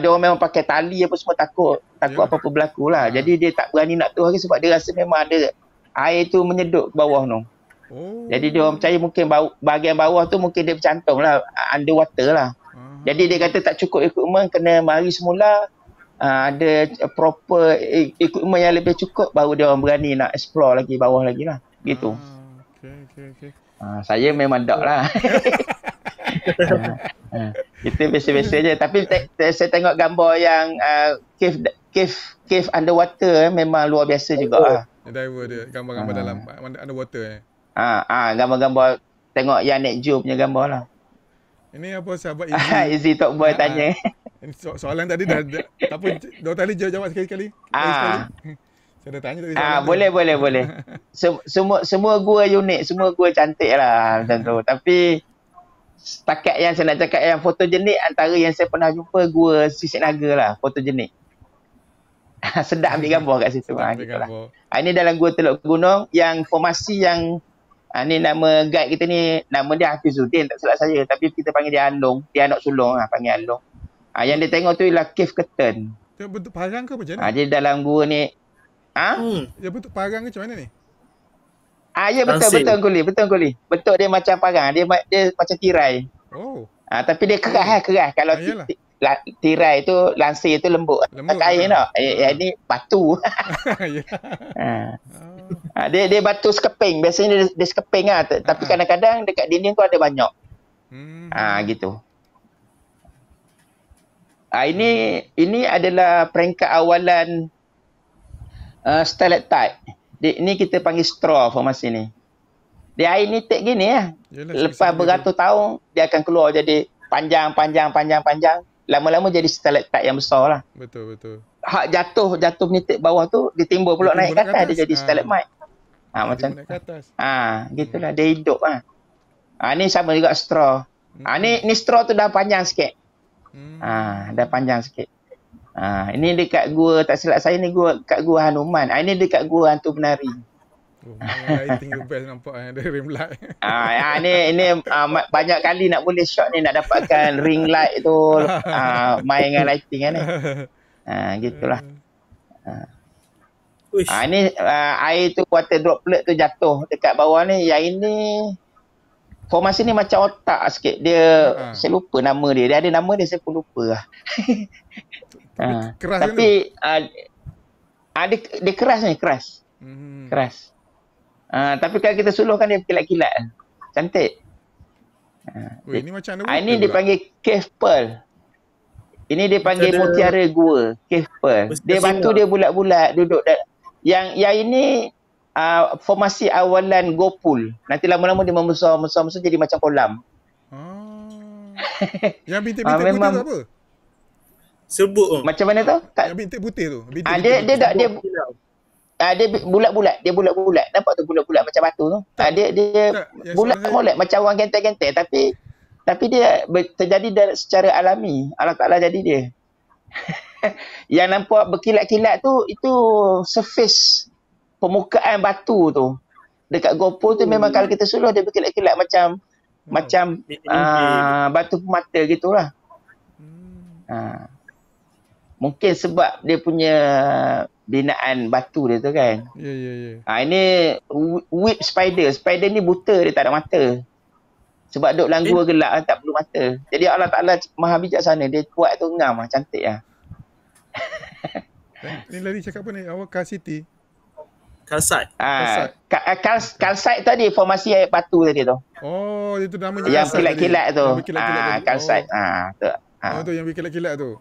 dia orang memang pakai tali apa semua takut apa-apa berlaku lah. Jadi dia tak berani nak turun lagi sebab dia rasa memang ada air tu menyedut ke bawah tu. Jadi dia orang percaya mungkin bahagian bawah tu mungkin dia bercantum lah, underwater lah. Jadi dia kata tak cukup equipment, kena mari semula ada proper equipment yang lebih cukup baru dia orang berani nak explore lagi bawah lagi lah. Gitu. Okay. Saya memang tak lah. Kita biasa-biasa je. Tapi saya tengok gambar yang cave underwater memang luar biasa juga lah. Diver dia gambar-gambar dalam underwater gambar-gambar tengok yang Net Geo punya gambar lah. Ini apa sahabat Izzy Talk Boy tanya. Soalan tadi dah apa Dr. Ali jawab sekali-kali. Saya dah tanya tadi. Boleh. Semua gua unik, semua gua cantik lah macam tu. Tapi setakat yang saya nak cakap yang fotogenik, antara yang saya pernah jumpa gua Sisik Naga lah, fotogenik. Sedap ambil gambar kat situ. Ini dalam gua Teluk Gunung yang formasi yang ni nama guide kita ni, nama dia Hafizuddin tak silap saya, tapi kita panggil dia Along, dia anak sulung panggil Along. Yang dia tengok tu ialah cave curtain. Dia bentuk parang ke macam mana? Dia dalam gua ni Dia bentuk parang ke macam mana ni? Ya betul Kuli. Bentuk dia macam parang, dia macam tirai. Tapi dia keras. Kalau tirai tu, lansir tu lembut. Kain tak. Ini batu. Dia batu sekeping. Biasanya dia sekeping lah. Tapi kadang-kadang dekat dinding tu ada banyak. Gitu. Ini adalah peringkat awalan stalactite. Ini kita panggil straw formasi ni. Dia air nitik gini lah. Lepas beratus tahun, dia akan keluar jadi panjang. Lama-lama jadi stalactite yang besar lah. Betul. Hak jatuh menitik bawah tu, dia timbul pula naik ke atas, dia jadi stalagmite. Macam gitulah, dia hidup lah. Ni sama juga straw. Ni straw tu dah panjang sikit. Dah panjang sikit. Ini dekat gua, tak silap saya ni kat gua Hanuman. Ini dekat gua hantu penari. Tinggal best nampak ada ring light. Ini banyak kali nak boleh shot ni, nak dapatkan ring light tu, main dengan lighting kan ni. Gitulah. Ini air tu, water droplet tu jatuh dekat bawah ni. Yang ini formasi ni macam otak sikit. Dia saya lupa nama dia. Dia ada nama dia, saya pun lupa lah. Keras tapi dia keras ni, keras. Tapi kalau kita suluhkan dia kilat-kilat. Cantik. Ini macam ini dipanggil cave pearl. Ini dia panggil mutiara gua, cave pearl. Dia batu dia bulat-bulat duduk. Yang ini formasi awalan gopul. Nanti lama-lama dia membesar jadi macam kolam. Yang bintik-bintik putih tu apa? Sebut macam mana tu? Yang bintik putih tu. Dia bulat-bulat. Nampak tu bulat-bulat macam batu tu. Dia bulat-bulat macam orang genteng-genteng, tapi dia terjadi secara alami. Allah Taala jadi dia. Yang nampak berkilat-kilat tu, itu surface permukaan batu tu. Dekat GoPro tu memang kalau kita suluh dia berkilat-kilat macam batu permata gitulah. Mungkin sebab dia punya binaan batu dia tu kan. Ya. Ini whip spider. Spider ni buta, dia tak ada mata. Sebab duk dalam gua gelap, tak perlu mata. Jadi Allah Ta'ala maha bijaksana. Dia kuat tu ngam lah, cantik lah. Ni lari cakap apa ni? Awak Calcite? Calcite. Calcite tadi, formasi air batu tadi tu. Itu namanya yang kilat-kilat tu. Calcite. Tu yang berkilat-kilat tu.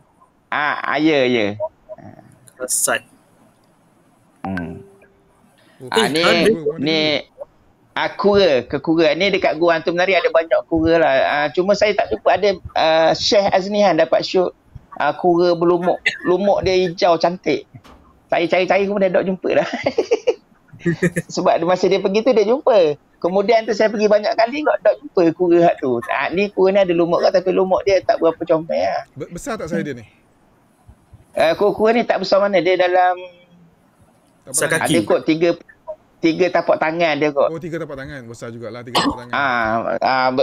Ya. Calcite. Ni kekura. Ni dekat gua hantu menari ada banyak kura lah. Cuma saya tak jumpa ada Syekh Aznihan dapat shoot kura berlumuk. Lumuk dia hijau cantik. Saya cari-cari kemudian tak jumpa dah. Sebab masa dia pergi tu dia jumpa. Kemudian tu saya pergi banyak kali tak jumpa kura hak tu. Ni kura ni ada lumuk kan, tapi lumuk dia tak berapa comel lah. Besar tak saya dia ni? Kura ni tak besar mana. Dia dalam ada kot tiga tapak tangan dia kot. 3 tapak tangan. Besar jugalah 3 tapak tangan.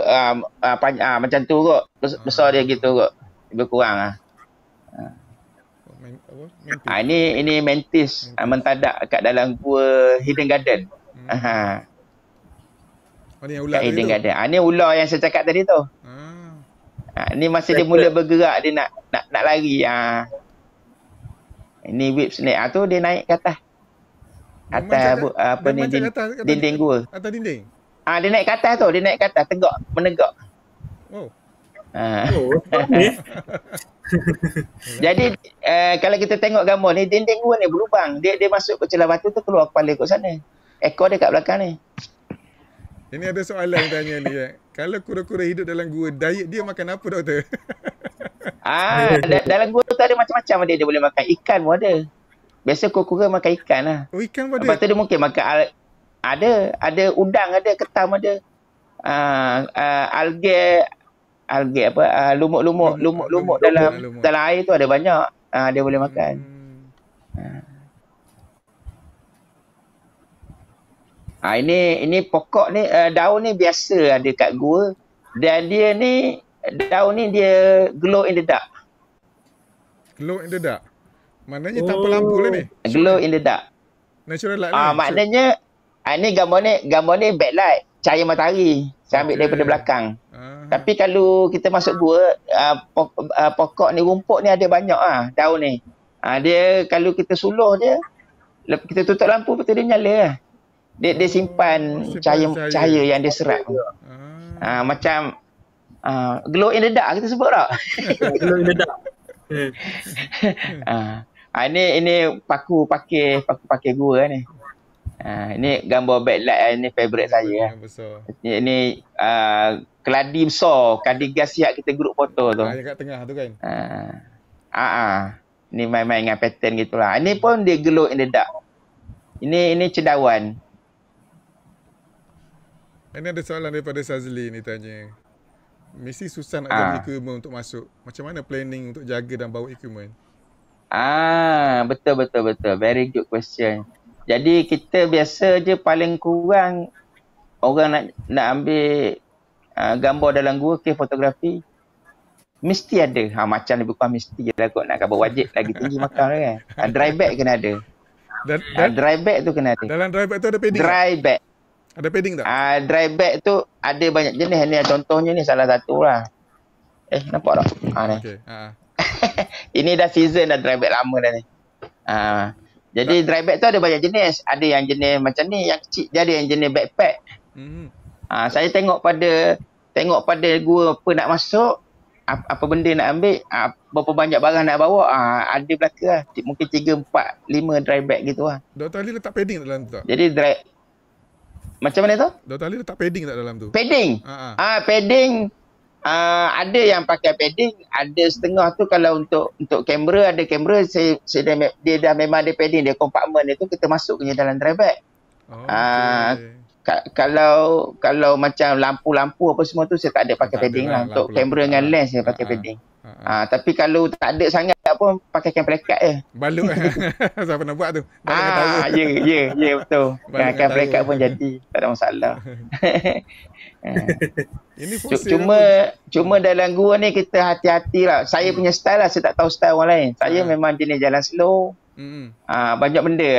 Macam tu kot. Besar dia gitu kot. Lebih kurang lah. Ini mantis. Mentadak kat dalam gua Hidden Garden. Ni ular Hidden Garden. Ni ular yang saya cakap tadi tu. Ni masa dia mula bergerak, dia nak lari. Ini whip snake. Tu dia naik ke atas. Dinding gua. Atas dinding? Dia naik ke atas tu. Dia naik ke atas. Menegak. Jadi kalau kita tengok gambar ni, dinding gua ni berlubang. Dia masuk ke celah batu tu, keluar kepala kat sana. Ekor dia kat belakang ni. Ini ada soalan tanya ni. Kalau kura-kura hidup dalam gua, diet dia makan apa, doktor? Dalam gua tu ada macam-macam dia boleh makan. Ikan pun ada. biasa kura-kura makan ikan lah. Oh, ikan pada. Lepas tu dia mungkin makan ada udang, ada ketam, ada alge apa, lumuk dalam air tu ada banyak. Dia boleh makan. Ini pokok ni, daun ni biasa ada kat gua, dan dia ni daun ni dia glow in the dark. Glow in the dark. Maknanya tanpa lampu lah ni. Glow in the dark. Natural light lah. Maknanya ni gambar ni backlight, cahaya matahari. Saya ambil daripada belakang. Tapi kalau kita masuk gua, pokok ni, rumput ni ada banyak daun ni. Dia kalau kita suluh dia, kita tutup lampu betul dia nyala lah. Dia simpan cahaya yang dia serap. Macam glow in the dark kita sebut tak? Glow in the dark. Ini paku pakai gua ni. Ini gambar backlight ni, favorite saya. Ini keladi besar, keladi gas siap kita group foto tu. Yang kat tengah tu kan. Ni main-main dengan pattern gitulah. Ini pun dia glow in the dark. Ini cendawan. Ini ada soalan daripada Sazli ni tanya. Mesti susah nak jaga equipment untuk masuk. Macam mana planning untuk jaga dan bawa equipment? Betul. Very good question. Jadi kita biasa je paling kurang orang nak ambil gambar dalam gua, fotografi, mesti ada. Macam ni bukan mesti lah kot, nak gambar wajib lagi tinggi makam kan. Dry bag kena ada. Dry bag tu kena ada. Dalam dry bag tu ada padding? Dry bag. Ada padding tak? Dry bag tu ada banyak jenis ni. Contohnya ni salah satu lah. Nampak tak? Ni. Okay. Ini dah season dah, dry bag lama dah ni. Jadi dry bag tu ada banyak jenis. Ada yang jenis macam ni, yang kecil. Dia ada yang jenis backpack. Saya tengok pada gua apa nak masuk, apa benda nak ambil, berapa banyak barang nak bawa. Ada belaka lah. Mungkin 3, 4, 5 dry bag gitu lah. Dr. Ali letak padding tak dalam tu tak? Jadi macam mana tu? Dr. Ali letak padding tak dalam tu? Padding? Padding. Ada yang pakai padding, ada setengah tu kalau untuk kamera, ada kamera dia dah memang ada padding, dia kompartmen itu kita masuk punya dalam dry bag. Kalau macam lampu-lampu apa semua tu saya tak ada pakai padding lah. Untuk kamera dengan lens saya pakai padding. Tapi kalau tak ada sangat pun pakai kain pelekat je. Balut. Saya pernah buat tu. Ya betul. Kain pelekat pun jadi, tak ada masalah. Ini cuma dalam gua ni kita hati-hati lah. Saya punya style lah, saya tak tahu style orang lain. Saya memang jenis jalan slow. Banyak benda.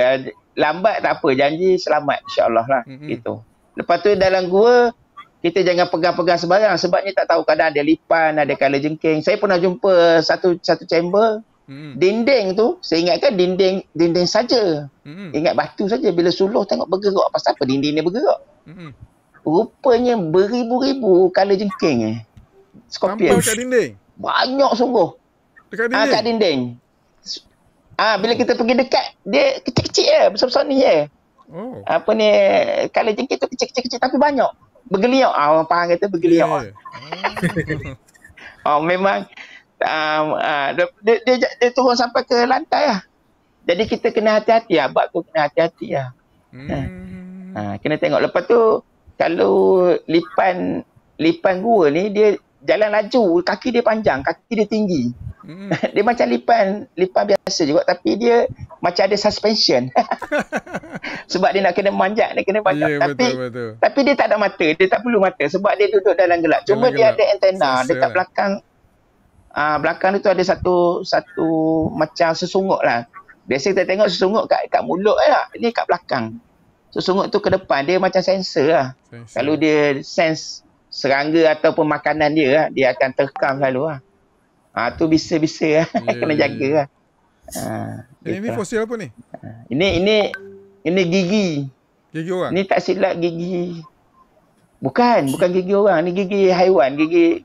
Lambat tak apa, janji selamat insya-Allah lah. Gitu. Lepas tu dalam gua kita jangan pegang-pegang sembarang, sebabnya tak tahu kadang ada lipan, ada kala jengking. Saya pernah jumpa satu chamber, dinding tu, saya ingatkan dinding saja. Ingat batu saja, bila suluh tengok bergerak. Pasal apa dinding ni bergerak? Rupanya beribu-ribu kala jengking Scorpion. Nampak kat dinding? Banyak sungguh. Dekat dinding? Kat dinding. Bila kita pergi dekat, dia kecil-kecil je, besar-besar ni je. Apa ni, kala jengking tu kecil-kecil tapi banyak. Bergeliat. Orang faham kata bergeliat. Memang dia turun sampai ke lantai lah. Jadi kita kena hati-hati lah. Bab tu kena hati-hati lah. Kena tengok. Lepas tu kalau lipan gua ni dia jalan laju, kaki dia panjang, kaki dia tinggi. Dia macam lipan biasa juga, tapi dia macam ada suspension. Sebab dia nak kena manjat, dia kena manjat. Betul. Tapi dia tak ada mata, dia tak perlu mata sebab dia duduk dalam gelap. Cuma dia ada antena dekat belakang. Belakang tu ada satu macam sesunguk lah. Biasa kita tengok sesunguk kat mulut lah. Ini kat belakang. Sesunguk tu ke depan, dia macam sensor lah. Kalau dia sense serangga ataupun makanan dia lah, dia akan terekam selalu lah. Tu bisa-bisa lah. Kena jaga lah. Ini fosil apa ni? Ini gigi. Gigi orang? Ini tak silap gigi. Bukan gigi orang. Ini gigi haiwan. Gigi,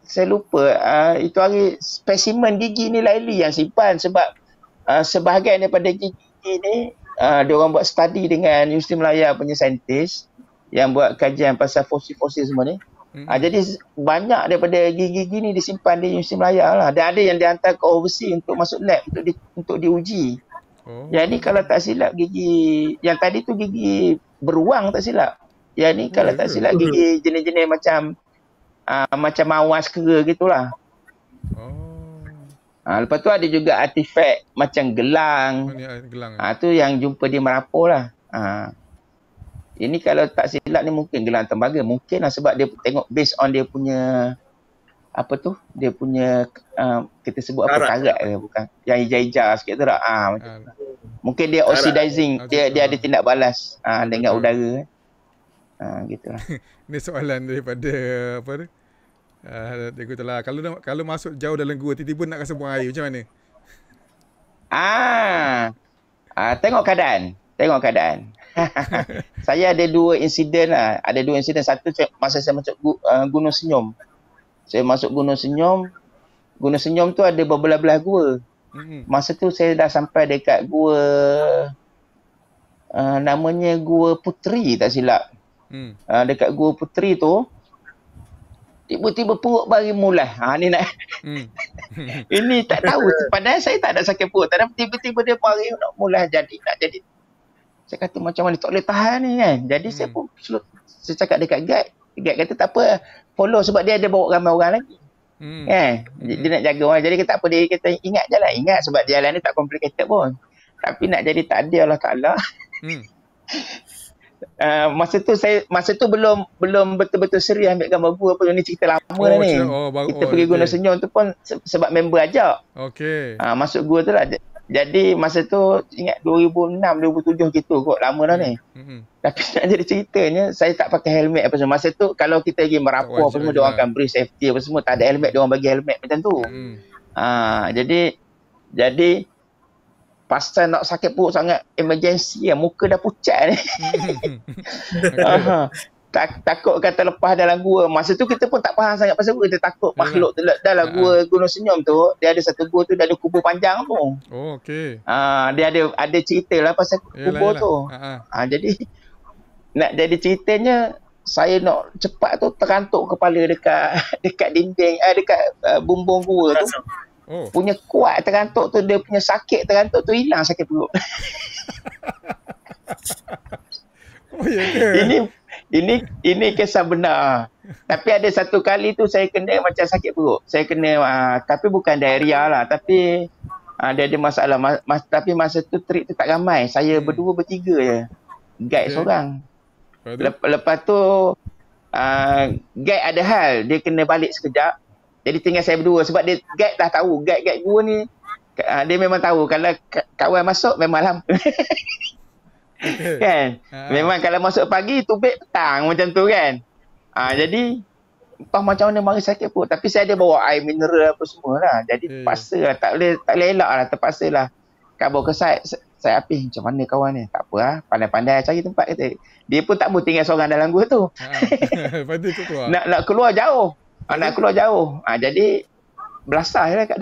saya lupa. Itu hari spesimen gigi ni Laili yang simpan. Sebab sebahagian daripada gigi ni, dia orang buat study dengan Universiti Melaya punya saintis yang buat kajian pasal fosil-fosil semua ni. Jadi banyak daripada gigi-gigi ni disimpan di Universiti Melaya lah. Dan ada yang dihantar ke overseas untuk masuk lab untuk diuji. Jadi kalau tak silap gigi yang tadi tu gigi beruang tak silap. Yang ni kalau tak silap gigi jenis-jenis macam macam mawas kera gitulah. Lepas tu ada juga artifak macam gelang. Gelang. Tu yang jumpa di Merapoh lah. Ini kalau tak silap ni mungkin gelang tembaga. Mungkin lah sebab dia tengok based on dia punya apa tu? Dia punya kita sebut apa karat ke bukan? Yang hijau-hijau sikit tu tak? Mungkin dia oxidizing. Dia ada tindak balas dengan udara. Gitulah. Ini soalan daripada apa tu? Dia kata lah, kalau masuk jauh dalam gua tiba-tiba nak rasa buang air macam mana? Tengok keadaan. Saya ada 2 insiden lah. Ada 2 insiden. Satu masa saya masuk Gunung Senyum. Saya masuk Gunung Senyum. Gunung Senyum tu ada berbelah-belah gua. Masa tu saya dah sampai dekat gua namanya Gua Puteri tak silap. Dekat Gua Puteri tu tiba-tiba perut bagi mulai. Ni nak ini tak tahu. Padahal saya tak ada sakit perut. Tapi tiba-tiba dia bagi nak mulai jadi. Saya kata macam mana tak boleh tahan ni kan. Jadi saya pun saya cakap dekat guide. Guide kata tak apa. Follow sebab dia ada bawa ramai orang lagi. Dia nak jaga orang. Jadi kita apa dia kata ingat je lah. Ingat sebab jalan ni tak complicated pun. Tapi nak jadi tak ada Allah Ta'ala. Masa tu belum betul-betul serius ambil gambar gua apa ni cerita lama dah ni. Kita pergi Gunung Senyum tu pun sebab member ajak. Masuk gua tu lah. Jadi masa tu ingat 2006 2007 gitu kot, lama dah ni. Tapi nak jadi ceritanya saya tak pakai helmet apa semua. Masa tu kalau kita pergi Merapoh apa semua dia orang akan beri safety apa semua, tak ada helmet, dia orang bagi helmet macam tu. Jadi pasal nak sakit perut sangat emergency lah, muka dah pucat ni. Takut kata lepas dalam gua. Masa tu kita pun tak faham sangat pasal gua, kita takut makhluk tu dalam gua Gunung Senyum tu. Dia ada satu gua tu, dia ada kubur panjang tu. Dia ada cerita lah pasal kubur tu. Jadi nak jadi ceritanya saya nak cepat tu terantuk kepala dekat dinding, dekat bumbung gua tu. Punya kuat terantuk tu, dia punya sakit terantuk tu hilang sakit perut. Ini kisah benar. Tapi ada satu kali tu saya kena macam sakit perut. Saya kena tapi bukan diarrhea lah, tapi dia ada masalah. Tapi masa tu trip tu tak ramai. Saya berdua bertiga je. Guide seorang. Lepas tu guide ada hal, dia kena balik sekejap. Jadi tinggal saya berdua sebab dia guide dah tahu. Guide gua ni dia memang tahu kalau kawan masuk memang lampu. Kan? Memang kalau masuk pagi tubik petang macam tu kan. Jadi entah macam mana mari sakit pun. Tapi saya ada bawa air mineral apa semua lah. Jadi terpaksa lah. Tak boleh elak lah. Terpaksa lah. Kabur ke saya api macam mana kawan ni. Tak apa lah. Pandai-pandai cari tempat kata. Dia pun tak mau tinggal seorang dalam gua tu. Nak keluar jauh. Nak keluar jauh. Jadi belasah lah kat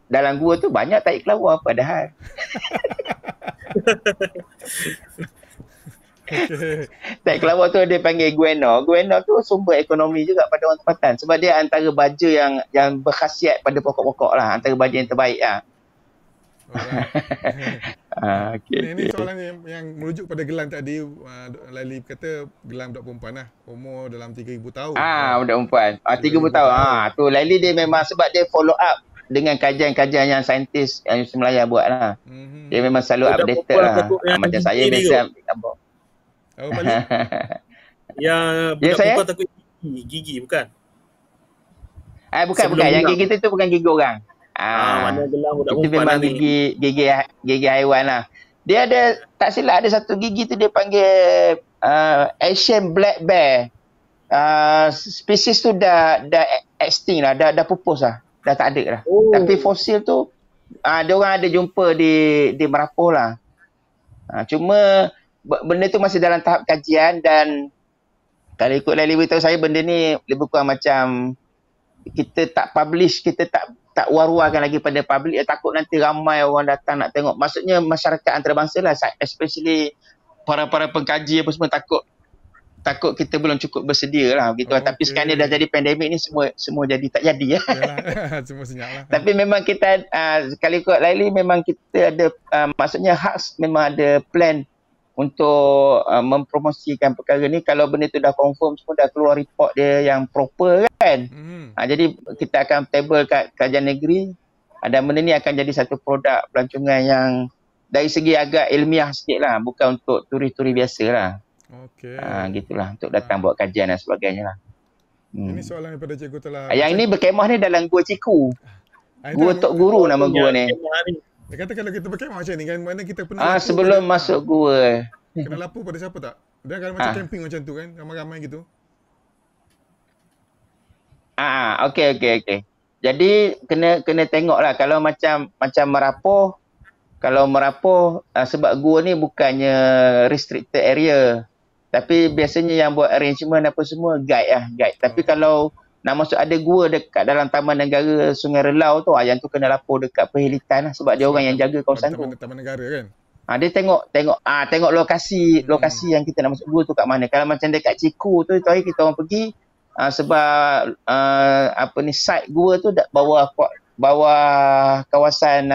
dalam gua tu banyak tahi kelawar padahal. Tahi kelawar tu dia panggil guano. Guano tu sumber ekonomi juga pada orang tempatan. Sebab dia antara baja yang berkhasiat pada pokok-pokok lah. Antara baja yang terbaik lah. Ini soalan yang merujuk pada gelang tadi. Laili kata gelang budak perempuan lah. Umur dalam 3,000 tahun. Budak perempuan. 3,000 tahun. Tu Laili dia memang sebab dia follow up dengan kajian-kajian yang saintis yang Yusuf Melaya buat lah. Dia memang selalu updated lah. Macam saya biasa ambil gambar. Balik. Yang budak perempuan takut gigi bukan? Bukan. Yang gigi tu bukan gigi orang. Mana gelang budak itu memang gigi haiwan lah. Dia ada, tak silap ada satu gigi tu dia panggil Asian black bear. Spesies tu dah extinct lah, dah pupus lah. Dah tak ada lah. Tapi fosil tu dia orang ada jumpa di Merapoh lah. Cuma benda tu masih dalam tahap kajian dan kalau ikut Laili beritahu saya benda ni lebih kurang macam kita tak publish, kita tak war-warkan lagi pada public. Takut nanti ramai orang datang nak tengok. Maksudnya masyarakat antarabangsa lah, especially para pengkaji apa semua takut takut kita belum cukup bersedia lah gitu. Tapi sekarang ni dah jadi pandemik ni semua jadi tak jadi ya. Semua senyap lah. Tapi memang kita sekali kot Laili memang kita ada maksudnya HAX memang ada plan untuk mempromosikan perkara ni. Kalau benda tu dah confirm semua, dah keluar report dia yang proper kan. Jadi kita akan table kat kajian negeri, dan benda ni akan jadi satu produk pelancongan yang dari segi agak ilmiah sikit lah, bukan untuk turis-turis biasa lah. Gitulah, untuk datang buat kajian dan sebagainya lah. Ini soalan daripada Cikgu telah. Yang ini berkemah ni dalam Gua Ciku. Gua Tok Guru nama gua ni. Dia kata kalau kita berkemah macam ni kan, mana kita pernah sebelum masuk gua. Kena lapor pada siapa tak? Dia kalau macam camping macam tu kan, ramai-ramai gitu. Okey. Jadi kena tengoklah kalau macam Merapoh. Kalau Merapoh sebab gua ni bukannya restricted area. Tapi biasanya yang buat arrangement apa semua guide. Tapi kalau nak masuk ada gua dekat dalam Taman Negara Sungai Relau tu, yang tu kena lapor dekat perhilitan lah, sebab dia orang yang jaga kawasan tu. Taman Negara kan. Dia tengok lokasi yang kita nak masuk gua tu kat mana. Kalau macam dekat Ciku tu hari kita orang pergi sebab site gua tu bawah kawasan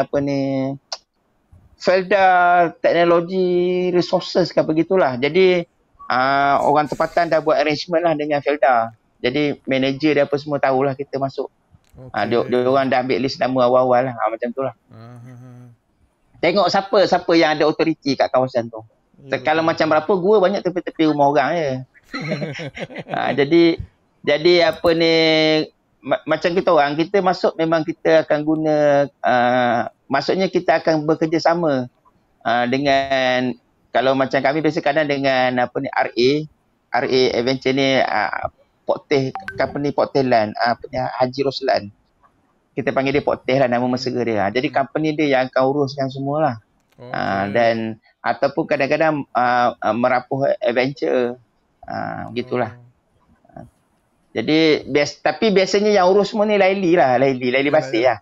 Felda Teknologi Resources kan begitulah. Jadi orang tempatan dah buat arrangement lah dengan Felda. Jadi manager dia apa semua tahulah kita masuk. Dia orang dah ambil list nama awal-awal lah. Macam tu lah. Tengok siapa yang ada autoriti kat kawasan tu. Kalau macam berapa gua banyak tepi-tepi rumah orang je. Jadi macam kita orang, kita masuk memang kita akan guna maksudnya kita akan bekerjasama dengan, kalau macam kami biasa kadang dengan RA Adventure ni, company Portelan, Haji Roslan. Kita panggil dia Porteh lah, nama mesra dia. Jadi company dia yang akan uruskan semualah. Dan ataupun kadang-kadang Merapoh Adventure. Gitulah. Jadi tapi biasanya yang urus semua ni Laili Basir lah.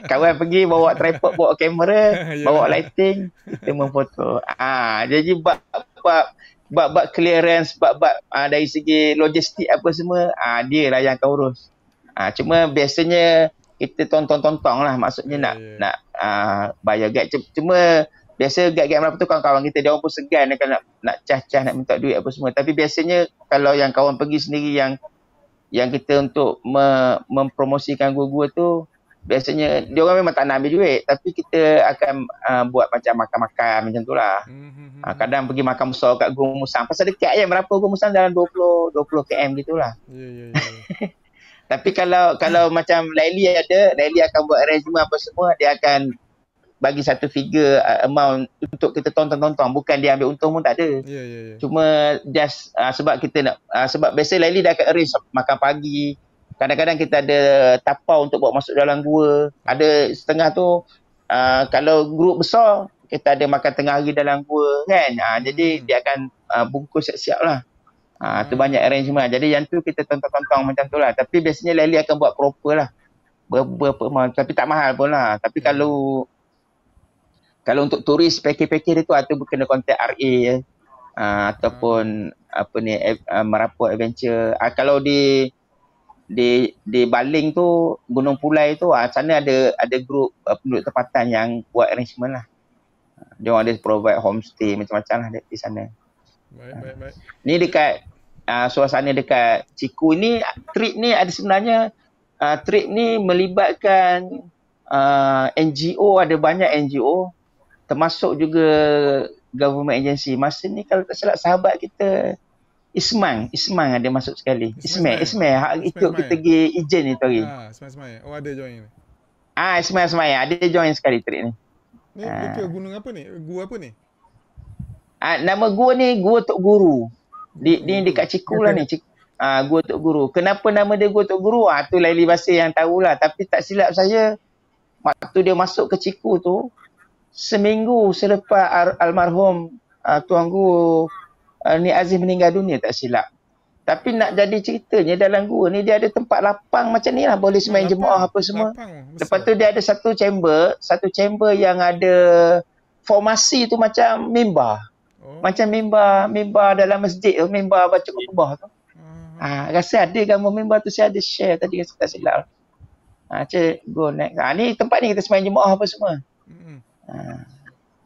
Kawan pergi bawa tripod, bawa kamera, bawa lighting, kita memfoto. Jadi bab clearance, bab dari segi logistik apa semua, dia lah yang akan urus. Cuma biasanya kita tontong-tontong lah, maksudnya nak bayar guide. Cuma biasa guide-guide Merapoh tu kawan-kawan kita, dia orang pun segan nak cah-cah, nak minta duit apa semua. Tapi biasanya kalau yang kawan pergi sendiri yang kita untuk mempromosikan gua-gua tu, biasanya dia orang memang tak nak ambil duit, tapi kita akan buat macam makan-makan macam tu lah. Kadang pergi makan besar kat Gua Musang. Pasal dekat je Merapoh Gua Musang dalam 20 km gitulah. Tapi kalau macam Laili akan buat arrangement apa semua, dia akan bagi satu figure amount untuk kita tonton-tonton, bukan dia ambil untung pun tak ada. Cuma just sebab kita nak sebab biasa Laili dah akan arrange makan pagi. Kadang-kadang kita ada tapau untuk bawa masuk dalam gua. Ada setengah tu kalau grup besar kita ada makan tengah hari dalam gua kan. Jadi dia akan bungkus siap-siap lah. Tu banyak arrangement. Jadi yang tu kita tonton-tonton macam tu lah. Tapi biasanya Laili akan buat proper lah. Berapa mahal. Tapi tak mahal pun lah. Tapi kalau untuk turis package dia tu kena contact RA ataupun Merapoh Adventure. Kalau di Baling tu, Gunung Pulai tu, sana ada grup penduduk tempatan yang buat arrangement lah. Dia orang ada provide homestay macam-macam lah di sana. Baik. Ni dekat suasana dekat Ciku ni, trip ni ada sebenarnya trip ni melibatkan NGO, ada banyak NGO, termasuk juga government agency. Masa ni kalau tak silap sahabat kita Isman ada masuk sekali. Ismail ikut kita pergi Ijen ni tu hari. Ismail. Ada join ni. Ismail ada join sekali trip ni. Ni dekat gunung apa ni? Gua apa ni? Nama gua ni Gua Tok Guru. Ni dekat Ciku lah ni. Gua Tok Guru. Kenapa nama dia Gua Tok Guru? Tu Laili Basir yang tahulah. Tapi tak silap saya, waktu dia masuk ke Ciku tu, seminggu selepas almarhum Tuan Guru Ni Aziz meninggal dunia tak silap. Tapi nak jadi ceritanya dalam gua ni dia ada tempat lapang macam ni lah, boleh semain jemaah apa semua. Lepas tu dia ada satu chamber yang ada formasi tu macam mimbar. Macam mimbar dalam masjid tu, mimbar baca khutbah tu. Rasa ada gambar mimbar tu, saya ada share tadi rasa tak silap. Cik go next. Ni tempat ni kita sembahyang Jumaat apa semua.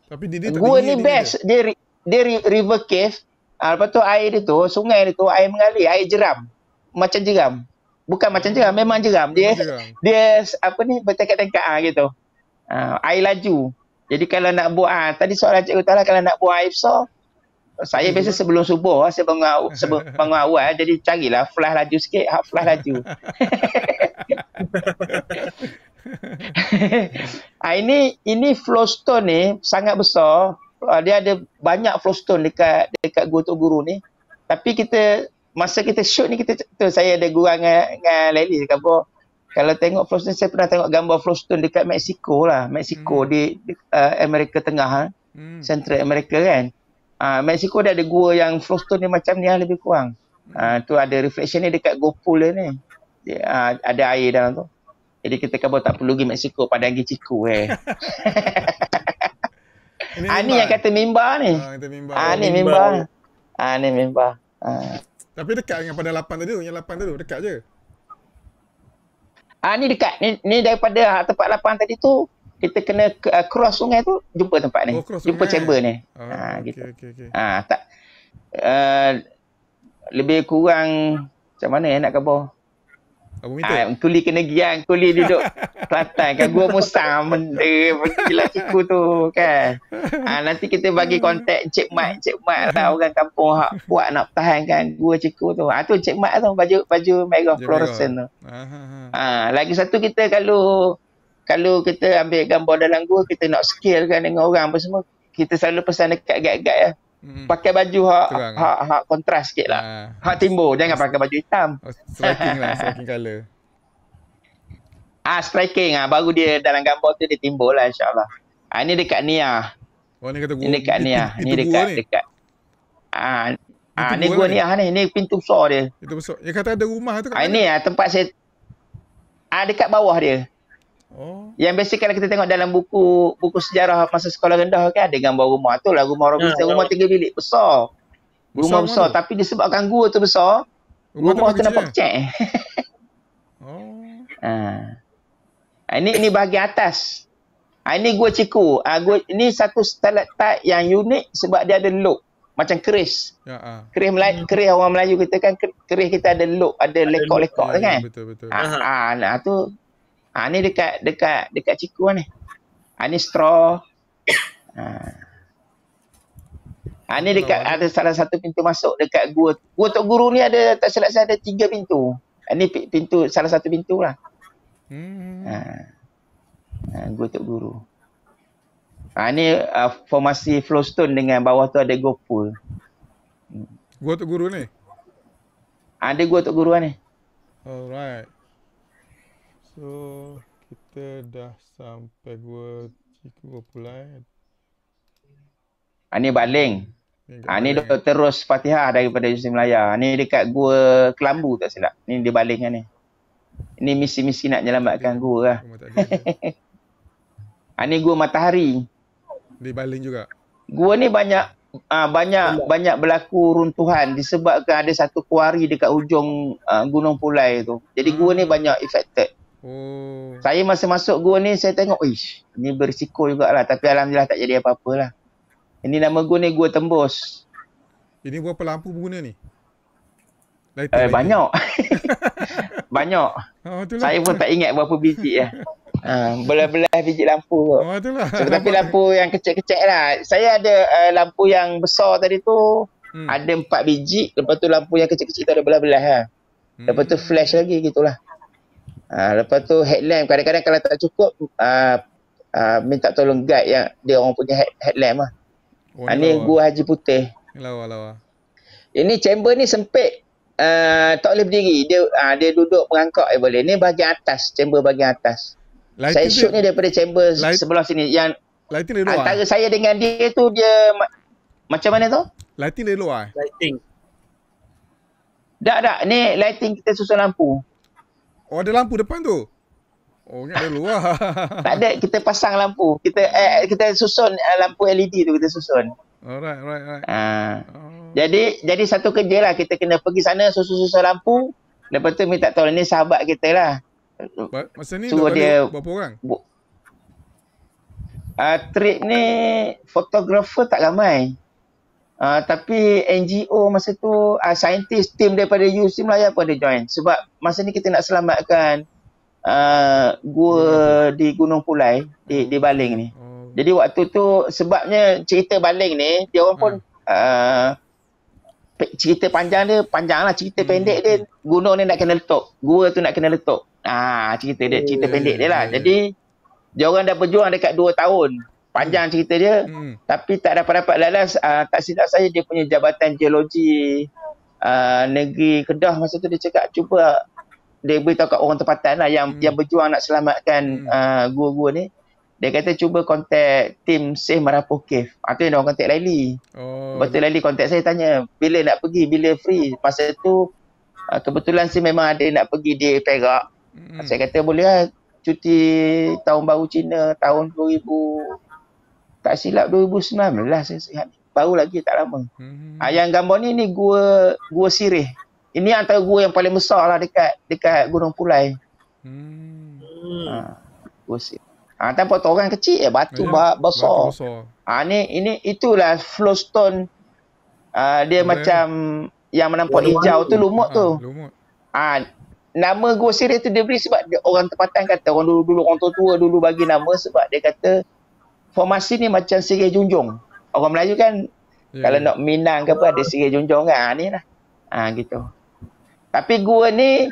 Tapi dia tak gua ni best. Dia river cave. Lepas tu air dia tu, sungai dia tu air mengalir, air jeram. Macam jeram. Bukan macam jeram, memang jeram. Dia apa ni bertengkak-tengkak gitu. Air laju. Jadi kalau nak buat tadi soalan Cikgu Tala, kalau nak buat air besar, saya biasa sebelum subuh saya bangun awal, jadi carilah flash laju sikit, flash laju. Ini flowstone ni sangat besar. Dia ada banyak flowstone dekat Gua Tok Guru ni. Tapi masa kita shoot ni saya ada gurang dengan Lely kata, kalau tengok flowstone, saya pernah tengok gambar flowstone dekat Mexico lah. Mexico di Amerika Tengah, Central America kan. Mexico dia ada gua yang flowstone ni macam ni lebih kurang. Tu ada reflection ni dekat Gopul ni. Ada air dalam tu. Jadi kita kata tak perlu pergi Mexico, padang pergi Ciku Ni yang kata mimbar ni. Ni mimbar. Ni mimbar. Tapi dekat dengan pada 8 tadi tu, yang 8 tu dekat je. Ni dekat. Ni daripada tempat 8 tadi tu, kita kena cross sungai tu, jumpa tempat ni. Jumpa chamber ni. Gitu. Okay. Tak. Lebih kurang macam mana nak khabar? Kuli kena giang, kuli duduk Kelantan kan, Gua Musang benda pergilah Ciku tu kan. Nanti kita bagi kontak Cik Mat lah, orang kampung hak buat nak pertahankan Gua Ciku tu. Tu Cik Mat tu, baju merah fluorescent tu. Lagi satu, kita kalau kita ambil gambar dalam gua, kita nak scale kan dengan orang apa semua, kita selalu pesan dekat guide-guide lah. Pakai baju hak kontras sikit lah. Hak timbul, jangan pakai baju hitam. Striking lah, striking colour. Striking baru dia dalam gambar tu dia timbul lah, insyaAllah. Ni dekat Niah. Ni kata gua. Ini dekat Niah. Ni dekat. Ni gua Niah ni. Ni pintu besar dia. Itu besar. Yang kata ada rumah tu kat mana? Ni tempat saya. Dekat bawah dia. Yang biasa kalau kita tengok dalam buku sejarah masa sekolah rendah kan, ada gambar rumah tu lah, rumah Robinson, rumah 3 bilik besar. Rumah besar, tapi disebabkan gua tu besar, rumah tu nampak kecil. Ini bahagian atas. Ini Gua Ciku. Ini satu stalaktit yang unik sebab dia ada loop macam keris. Keris orang Melayu kita kan, keris kita ada loop, ada lekok-lekok kan. Betul. Tu ni dekat Ciku ni. Ni straw. Ni dekat ada salah satu pintu masuk dekat Gua Tok Guru ni, ada tak silap saya ada 3 pintu. Ni pintu, salah satu pintu lah. Gua Tok Guru. Ni formasi flowstone dengan bawah tu ada Gopul. Gua Tok Guru ni? Ada Gua Tok Guru ni. Alright. So, kita dah sampai Gua Ciku Gopulai. Ni Baling. Ni Dr. Ros Fatihah daripada Yusuf Melaya. Ni dekat Gua Kelambu tak silap. Ni dia Baling kan ni. Ini misi-misi nak menyelamatkan gua lah. Ni Gua Matahari. Di Baling juga. Gua ni banyak berlaku runtuhan disebabkan ada satu kuari dekat ujung Gunung Pulai tu. Jadi gua ni banyak affected. Saya masa masuk gua ni, saya tengok, ni berisiko jugalah. Tapi alhamdulillah tak jadi apa-apa lah. Ini nama gua ni Gua Tembus. Ini berapa lampu berguna ni? Banyak. Banyak. Saya pun tak ingat berapa biji lah. Belah-belah biji lampu. Tapi lampu yang kecil-kecil lah. Saya ada lampu yang besar tadi tu, ada 4 biji. Lepas tu lampu yang kecil-kecil tu ada belah-belah lah. Lepas tu flash lagi gitulah. Lepas tu headlamp, kadang-kadang kalau tak cukup minta tolong guide yang dia orang punya headlamp lah. Ni Gua Haji Putih. Lawa. Ini chamber ni sempit. Tak boleh berdiri. Dia duduk merangkak boleh. Ni bahagian atas, chamber bahagian atas. Saya shoot ni daripada chamber sebelah sini. Yang antara saya dengan dia tu, dia macam mana tu? Lighting dari luar? Lighting. Tak. Ni lighting kita susun lampu. Ada lampu depan tu? Ingat dari luar. Tak ada, kita pasang lampu. Kita susun lampu LED tu, kita susun. Alright. Jadi satu kerja lah. Kita kena pergi sana susah-susah lampu. Lepas tu minta tolong ni sahabat kita lah. Masa ni suruh dia berapa orang? Trip ni fotografer tak ramai. Tapi NGO masa tu saintis tim daripada UC Melaya pun ada join. Sebab masa ni kita nak selamatkan gua di Gunung Pulai di Baling ni. Jadi waktu tu sebabnya cerita Baling ni dia orang pun cerita panjang lah, cerita pendek dia gunung ni nak kena letup. Gua tu nak kena letup. Cerita pendek dia lah. Jadi dia orang dah berjuang dekat 2 tahun. Panjang cerita dia. Tapi tak dapat lalas. Tak silap saya dia punya Jabatan Geologi Negeri Kedah masa tu dia cakap cuba dia beritahu kat orang tempatan lah yang berjuang nak selamatkan gua-gua ni. Dia kata cuba kontak tim Save Marapoh Cave. Itu yang orang kontak Laili. Lepas tu Laili kontak saya tanya bila nak pergi, bila free. Masa tu kebetulan saya memang ada nak pergi di Perak. Saya kata boleh lah cuti tahun baru Cina tahun 2000 tak silap 2019 saya sihat. Baru lagi tak lama. Yang gambar ni gua Sirih. Ini antara gua yang paling besar lah dekat Gunung Pulai. Gua Sirih. Tanpa orang kecil batu besar. Ini itulah flowstone dia macam yang menampak hijau tu lumut tu. Nama Gua Sirih tu dia beri sebab orang tempatan kata orang dulu orang tua dulu bagi nama sebab dia kata formasi ni macam Sirih Junjung. Orang Melayu kan kalau nak Minang ke apa ada Sirih Junjung kan. Ni lah. Gitu. Tapi gua ni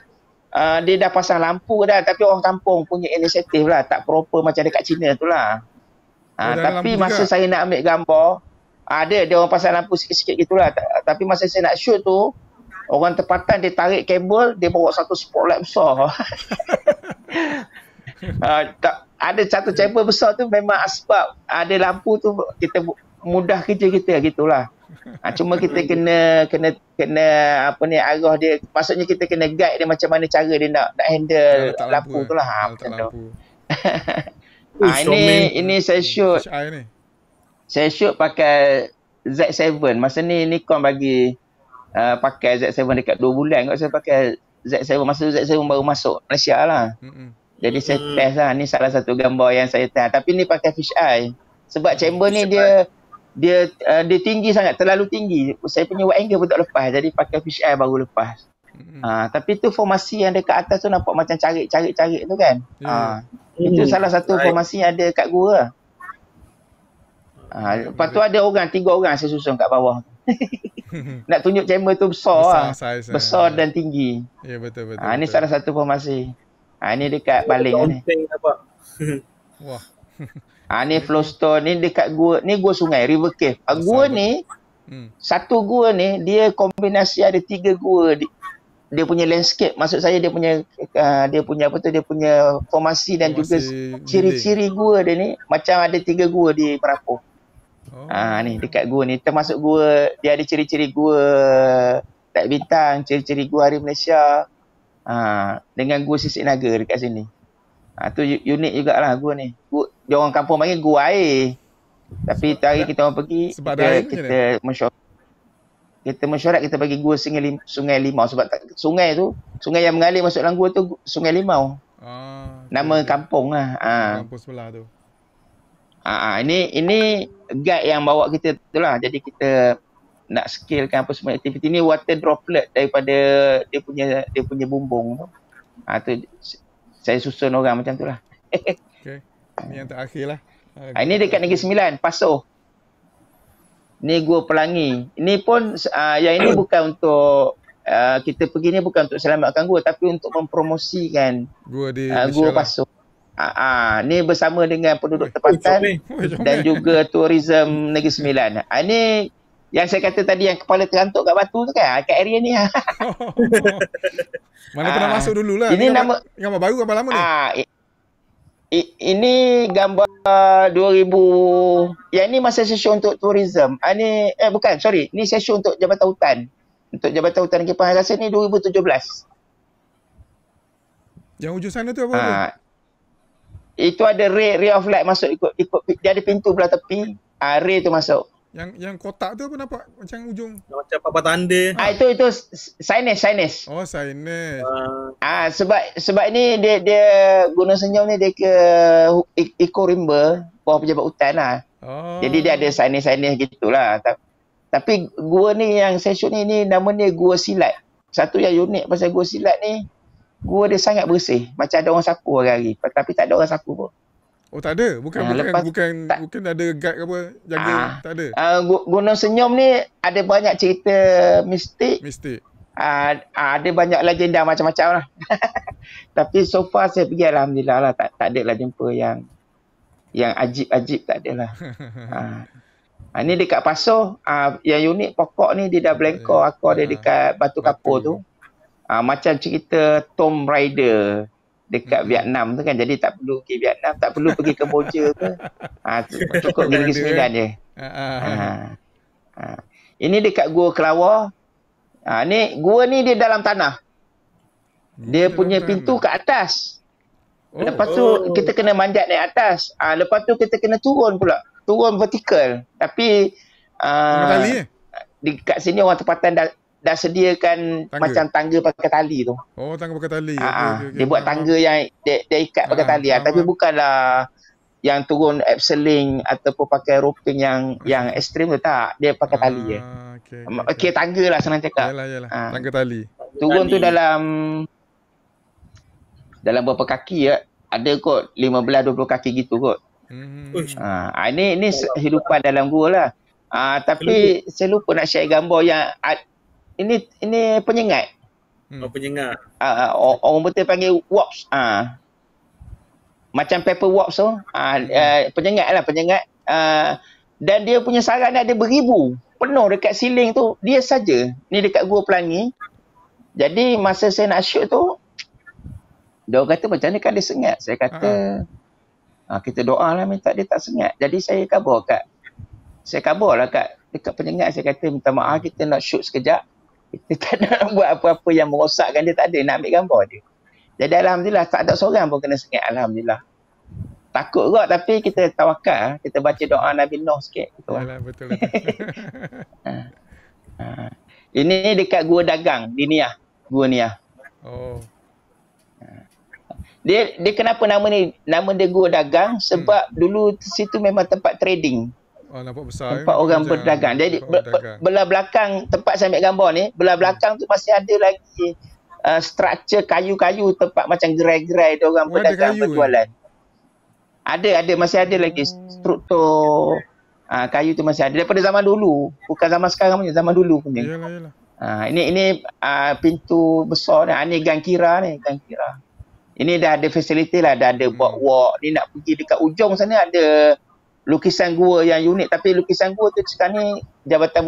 dia dah pasang lampu dah tapi orang kampung punya inisiatif lah, tak proper macam dekat China tu lah. Tapi masa saya nak ambil gambar dia orang pasang lampu sikit-sikit gitulah. Tapi masa saya nak shoot tu orang tempatan dia tarik kabel, dia bawa satu spotlight besar. Ada satu chamber besar tu memang sebab ada lampu tu kita mudah kerja kita gitulah. Cuma kita kena apa ni arah dia, maksudnya kita kena guide dia macam mana cara dia nak handle lampu tu lah. Ini saya shoot. Saya shoot pakai Z7. Masa ni Nikon bagi pakai Z7 dekat 2 bulan kot saya pakai Z7. Masa Z7 baru masuk Malaysia lah. Jadi saya test lah. Ni salah satu gambar yang saya test. Tapi ni pakai fisheye. Sebab chamber ni dia tinggi sangat, terlalu tinggi. Saya punya wide angle pun tak lepas. Jadi pakai fisheye baru lepas. Tapi tu formasi yang dekat atas tu nampak macam carik tu kan. Itu salah satu formasi yang ada kat gua lah. Lepas tu ada 3 orang saya susun kat bawah. Nak tunjuk chamber tu besar besar dan tinggi. Ya betul. Ni salah satu formasi. Ni dekat Baling ni. Wah. Ni flowstone ni dekat gua, ni gua sungai River Cave. Gua ni satu gua ni dia kombinasi ada 3 gua. Dia punya landscape, maksud saya dia punya formasi dan juga ciri-ciri gua dia ni macam ada 3 gua di Merapoh. Ni dekat gua ni termasuk gua, dia ada ciri-ciri gua tak bintang, ciri-ciri gua Hari Malaysia. Dengan gua Sisik Naga dekat sini. Tu unik jugalah gua ni. Dia orang kampung panggil gua air. Tapi hari kita orang pergi kita mesyuarat kita bagi gua Sungai Limau sebab sungai yang mengalir masuk dalam gua tu Sungai Limau. Nama kampung lah. Kampung sebelah tu. Ini guide yang bawa kita tu lah. Jadi kita nak scalekan apa semua aktiviti ni water droplet daripada dia punya bumbung tu. Tu saya susun orang macam tu lah. Okay. Ini yang terakhir lah. Ini dekat Negeri Sembilan, Pasoh. Ni Gua Pelangi. Ini pun, yang ini bukan untuk, kita pergi ni bukan untuk selamatkan gua, tapi untuk mempromosikan Gua Pasoh. Ni bersama dengan penduduk tempatan dan juga tourism Negeri Sembilan. Ini yang saya kata tadi yang kepala terantuk kat batu tu kan, kat area ni. Mana pernah masuk dululah. Ini gambar baru, gambar lama ni? Ini gambar 2000. Yang ni masa session untuk tourism. Ni bukan, sorry. Ni session untuk Jabatan Hutan. Untuk Jabatan Hutan Negeri Pahang Rasa ni 2017. Yang hujung sana tu apa? Itu ada ray of light masuk ikut dia ada pintu belah tepi. Ray tu masuk. Yang kotak tu apa nampak macam ujung? Macam papan tanda. Itu signage. Oh, signage. Sebab ni dia Gunung Senyum ni dia ke Eco Rimba, bawah pejabat hutan lah. Oh. Jadi dia ada signage gitulah. Tapi gua ni yang saya shoot ni nama dia Gua Silat. Satu yang unik pasal Gua Silat ni, gua dia sangat bersih. Macam ada orang sapu hari-hari. Tapi tak ada orang sapu pun. Oh, tak ada? Bukan ada guide ke apa jaga, tak ada? Gunung Senyum ni ada banyak cerita mistik. Ada banyak legenda macam-macam lah. Tapi so far saya pergi alhamdulillah lah. Tak ada lah jumpa yang ajib-ajib, tak ada lah. Ni dekat Pasoh, yang unik pokok ni dia dah belengkor akor dia dekat Batu Kapur tu. Macam cerita Tomb Raider dekat Vietnam tu kan. Jadi tak perlu pergi Vietnam, tak perlu pergi Kemboja ke. Cukup Negeri Sembilan je. Ini dekat Gua Kelawar. Ni gua ni dia dalam tanah. Dia punya pintu kat atas. Lepas tu kita kena manjat naik atas. Lepas tu kita kena turun pula. Turun vertikal. Tapi dekat sini orang tempatan dah sediakan tangga. Macam tangga pakai tali tu. Oh, tangga pakai tali. Okay. Dia buat tangga yang dia ikat pakai tali. Tapi bukanlah yang turun abseiling ataupun pakai roping yang ekstrim tu, tak. Dia pakai tali je. Okay, tangga lah senang cakap. Yalah. Tangga tali. Turun tu dalam berapa kaki ya? Ada kot 15-20 kaki gitu kot. Ini kehidupan dalam gua lah. Tapi saya lupa nak share gambar yang ini penyengat. Penyengat. Orang betul panggil wasp. Macam paper wasp tu. Penyengat. Dan dia punya sarang ada beribu. Penuh dekat siling tu. Dia saja. Ni dekat Gua Pelangi. Jadi masa saya nak shoot tu, dia kata macam ni kan dia sengat. Saya kata kita doa lah minta dia tak sengat. Jadi saya kabar lah kat dekat penyengat. Saya kata minta maaf, kita nak shoot sekejap. Kita tak nak buat apa-apa yang merosakkan dia, tak ada. Nak ambil gambar dia. Jadi alhamdulillah tak ada seorang pun kena sengat. Alhamdulillah. Takut kot, tapi kita tawakal. Kita baca doa Nabi Nuh sikit. Betul. Ini dekat Gua Dagang di Niah. Gua Niah. Oh. Dia kenapa nama dia Gua Dagang? Sebab dulu situ memang tempat trading. Nampak besar. Tempat orang berdagang. Jadi belah belakang tempat saya ambil gambar ni, belah belakang tu masih ada lagi struktur kayu-kayu, tempat macam gerai-gerai dia orang berdagang berjualan. Ada masih ada lagi struktur kayu tu masih ada daripada zaman dulu. Bukan zaman sekarang punya, zaman dulu punya. Yalah. Ini pintu besar ni. Ini Gang Kira ni, Gang Kira. Ini dah ada fasiliti lah, dah ada walk. Ni nak pergi dekat ujung sana ada lukisan gua yang unik. Tapi lukisan gua tu sekarang ni Jabatan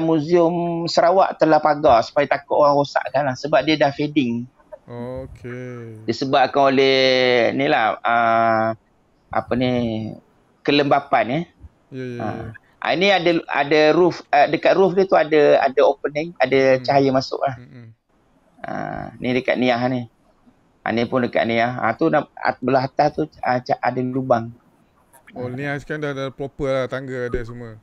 Muzium Sarawak telah pagar supaya takut orang rosakkan lah. Sebab dia dah fading. Okey. Disebabkan oleh ni lah, kelembapan Ya. Ini ada roof, dekat roof dia tu ada opening, ada cahaya masuk lah. Ni dekat Niah ni. Ni pun dekat Niah. Tu belah atas tu ada lubang. Oh, Niah sekarang dah proper lah, tangga ada semua.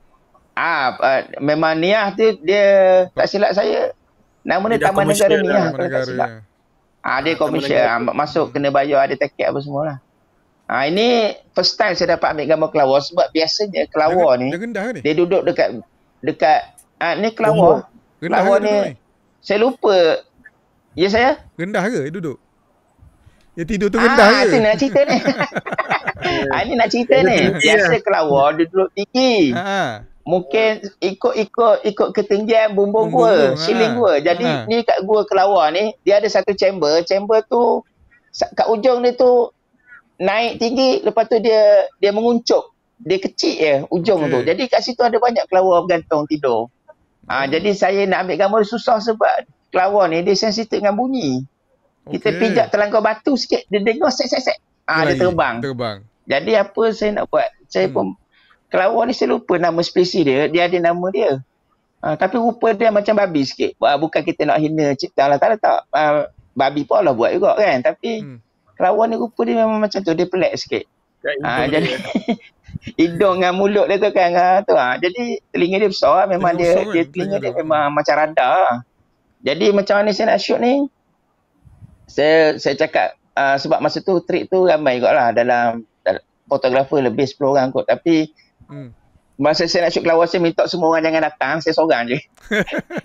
Memang Niah tu dia tak silap saya. Nama dia Taman Negara Niah. Dia komersial. Masuk kena bayar, ada tiket apa semua lah. Ini first time saya dapat ambil gambar Kelawar. Sebab biasanya Kelawar ni, dia duduk dekat ni Kelawar. Kelawar ni, saya lupa. Ya saya? Rendah ke duduk? Ya tidur tu rendah ke? Itu nak cerita ni. Ini nak cerita ni. Biasa Kelawar dia duduk tinggi. Mungkin ikut ketinggian bumbung gua, siling gua. Jadi ni kat Gua Kelawar ni, dia ada satu chamber. Chamber tu kat ujung dia tu naik tinggi, lepas tu dia menguncup. Dia kecil je ujung tu. Jadi kat situ ada banyak kelawar bergantung tidur. Jadi saya nak ambil gambar susah sebab kelawar ni dia sensitif dengan bunyi. Kita pijak terlangkau batu sikit, dia dengar sek-sek-sek. Dia terbang. Jadi apa saya nak buat? Saya pun kelawar ni saya lupa nama spesies dia. Dia ada nama dia. Tapi rupa dia macam babi sikit. Bukan kita nak hina cipta Allah Ta'ala, tak. Babi pun Allah buat juga kan. Tapi kelawar ni rupa dia memang macam tu. Dia pelik sikit. hidung dengan mulut dia tu kan. Jadi telinga dia besar. Memang telinga dia memang macam radar. Jadi macam mana saya nak shoot ni? Saya cakap sebab masa tu trip tu ramai kot lah. Dalam fotografer lebih 10 orang kot. Tapi masa saya nak shoot kelawar, saya minta semua orang jangan datang. Saya seorang je.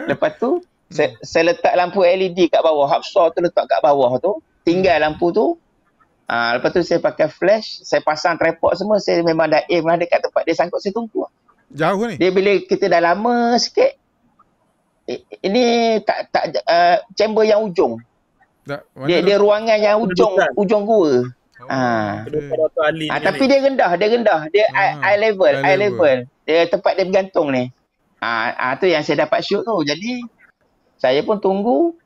Lepas tu saya letak lampu LED kat bawah. Hapsar tu letak kat bawah tu. Tinggal lampu tu. Lepas tu saya pakai flash. Saya pasang tripod semua. Saya memang dah aim lah dekat tempat dia sangkut. Saya tunggu. Jauh ni? Dia bila kita dah lama sikit. Ini chamber yang ujung. Dia ruangan yang ujung gua. Tapi dia rendah. Dia eye level. Dia tempat dia bergantung ni. Tu yang saya dapat shoot tu. Jadi saya pun tunggu.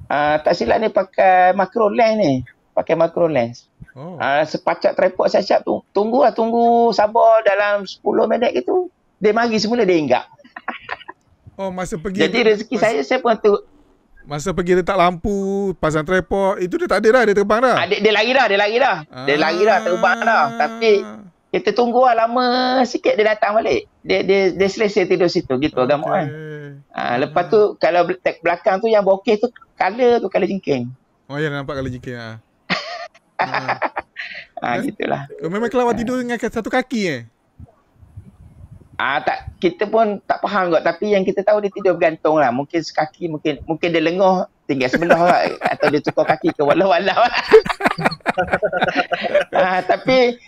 Tak silap ni pakai macro lens ni. Sepacak tripod saya siap tu. Tunggu sabar dalam 10 minit gitu. Dia mari semula dia hinggap. Masa pergi. Jadi rezeki saya pun tu. Masa pergi letak lampu, pasang tripod, itu dia tak ada dah, dia terbang dah. Dia lari dah. Dia lari dah, terbang dah. Tapi kita tunggu lah lama sikit dia datang balik. Dia selesai tidur situ gitu agama kan. Lepas tu kalau belakang tu yang bokeh tu color jengking. Ya, nampak color jengking Gitulah. Memang kelawar tidur dengan satu kaki tak, kita pun tak faham kot. Tapi yang kita tahu dia tidur bergantung lah. Mungkin sekaki, mungkin dia lengoh tinggal sebelah lah. Atau dia tukar kaki ke walau-walau. Tapi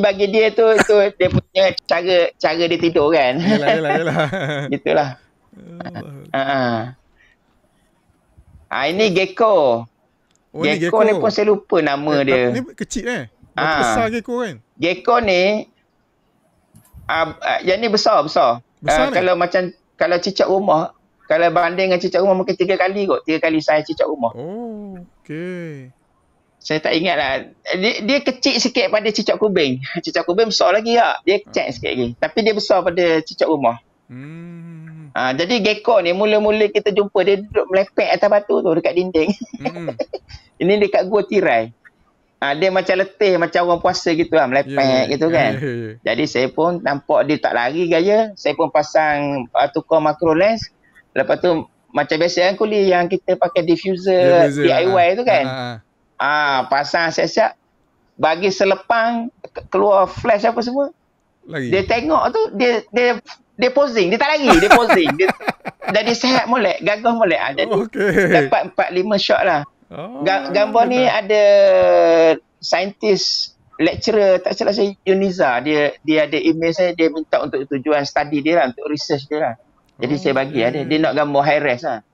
bagi dia tu dia punya cara dia tidur kan. Yalah. Gitulah. Ini gecko. Gecko ni pun saya lupa nama dia. Ni kecil besar gecko kan? Gecko ni yang ni besar. Kalau cicak rumah, kalau banding dengan cicak rumah mungkin 3 kali kot. 3 kali saiz cicak rumah. Okey. Saya tak ingat lah. Dia kecil sikit pada cicak kubing. Cicak kubing besar lagi tak? Dia kecil sikit lagi. Tapi dia besar pada cicak rumah. Jadi gecko ni mula-mula kita jumpa dia duduk melepek atas batu tu dekat dinding. Ini dekat gua tirai. Dia macam letih, macam orang puasa gitu lah, melepek gitu kan. Jadi saya pun nampak dia tak lari gaya. Saya pun pasang tukar macro lens. Lepas tu macam biasa kan kuli yang kita pakai diffuser DIY tu kan. Pasang siap-siap. Bagi selepang keluar flash apa semua. Dia tengok tu dia posing, dia tak lari, dia posing. Jadi sehat molek, gagah molek. Jadi dapat 4-5 shot lah. Gambar ni ada saintis lecturer tak salah saya Yuniza, dia ada email saya, dia minta untuk tujuan study dia lah, untuk research dia lah. Jadi saya bagi dia nak gambar high res lah.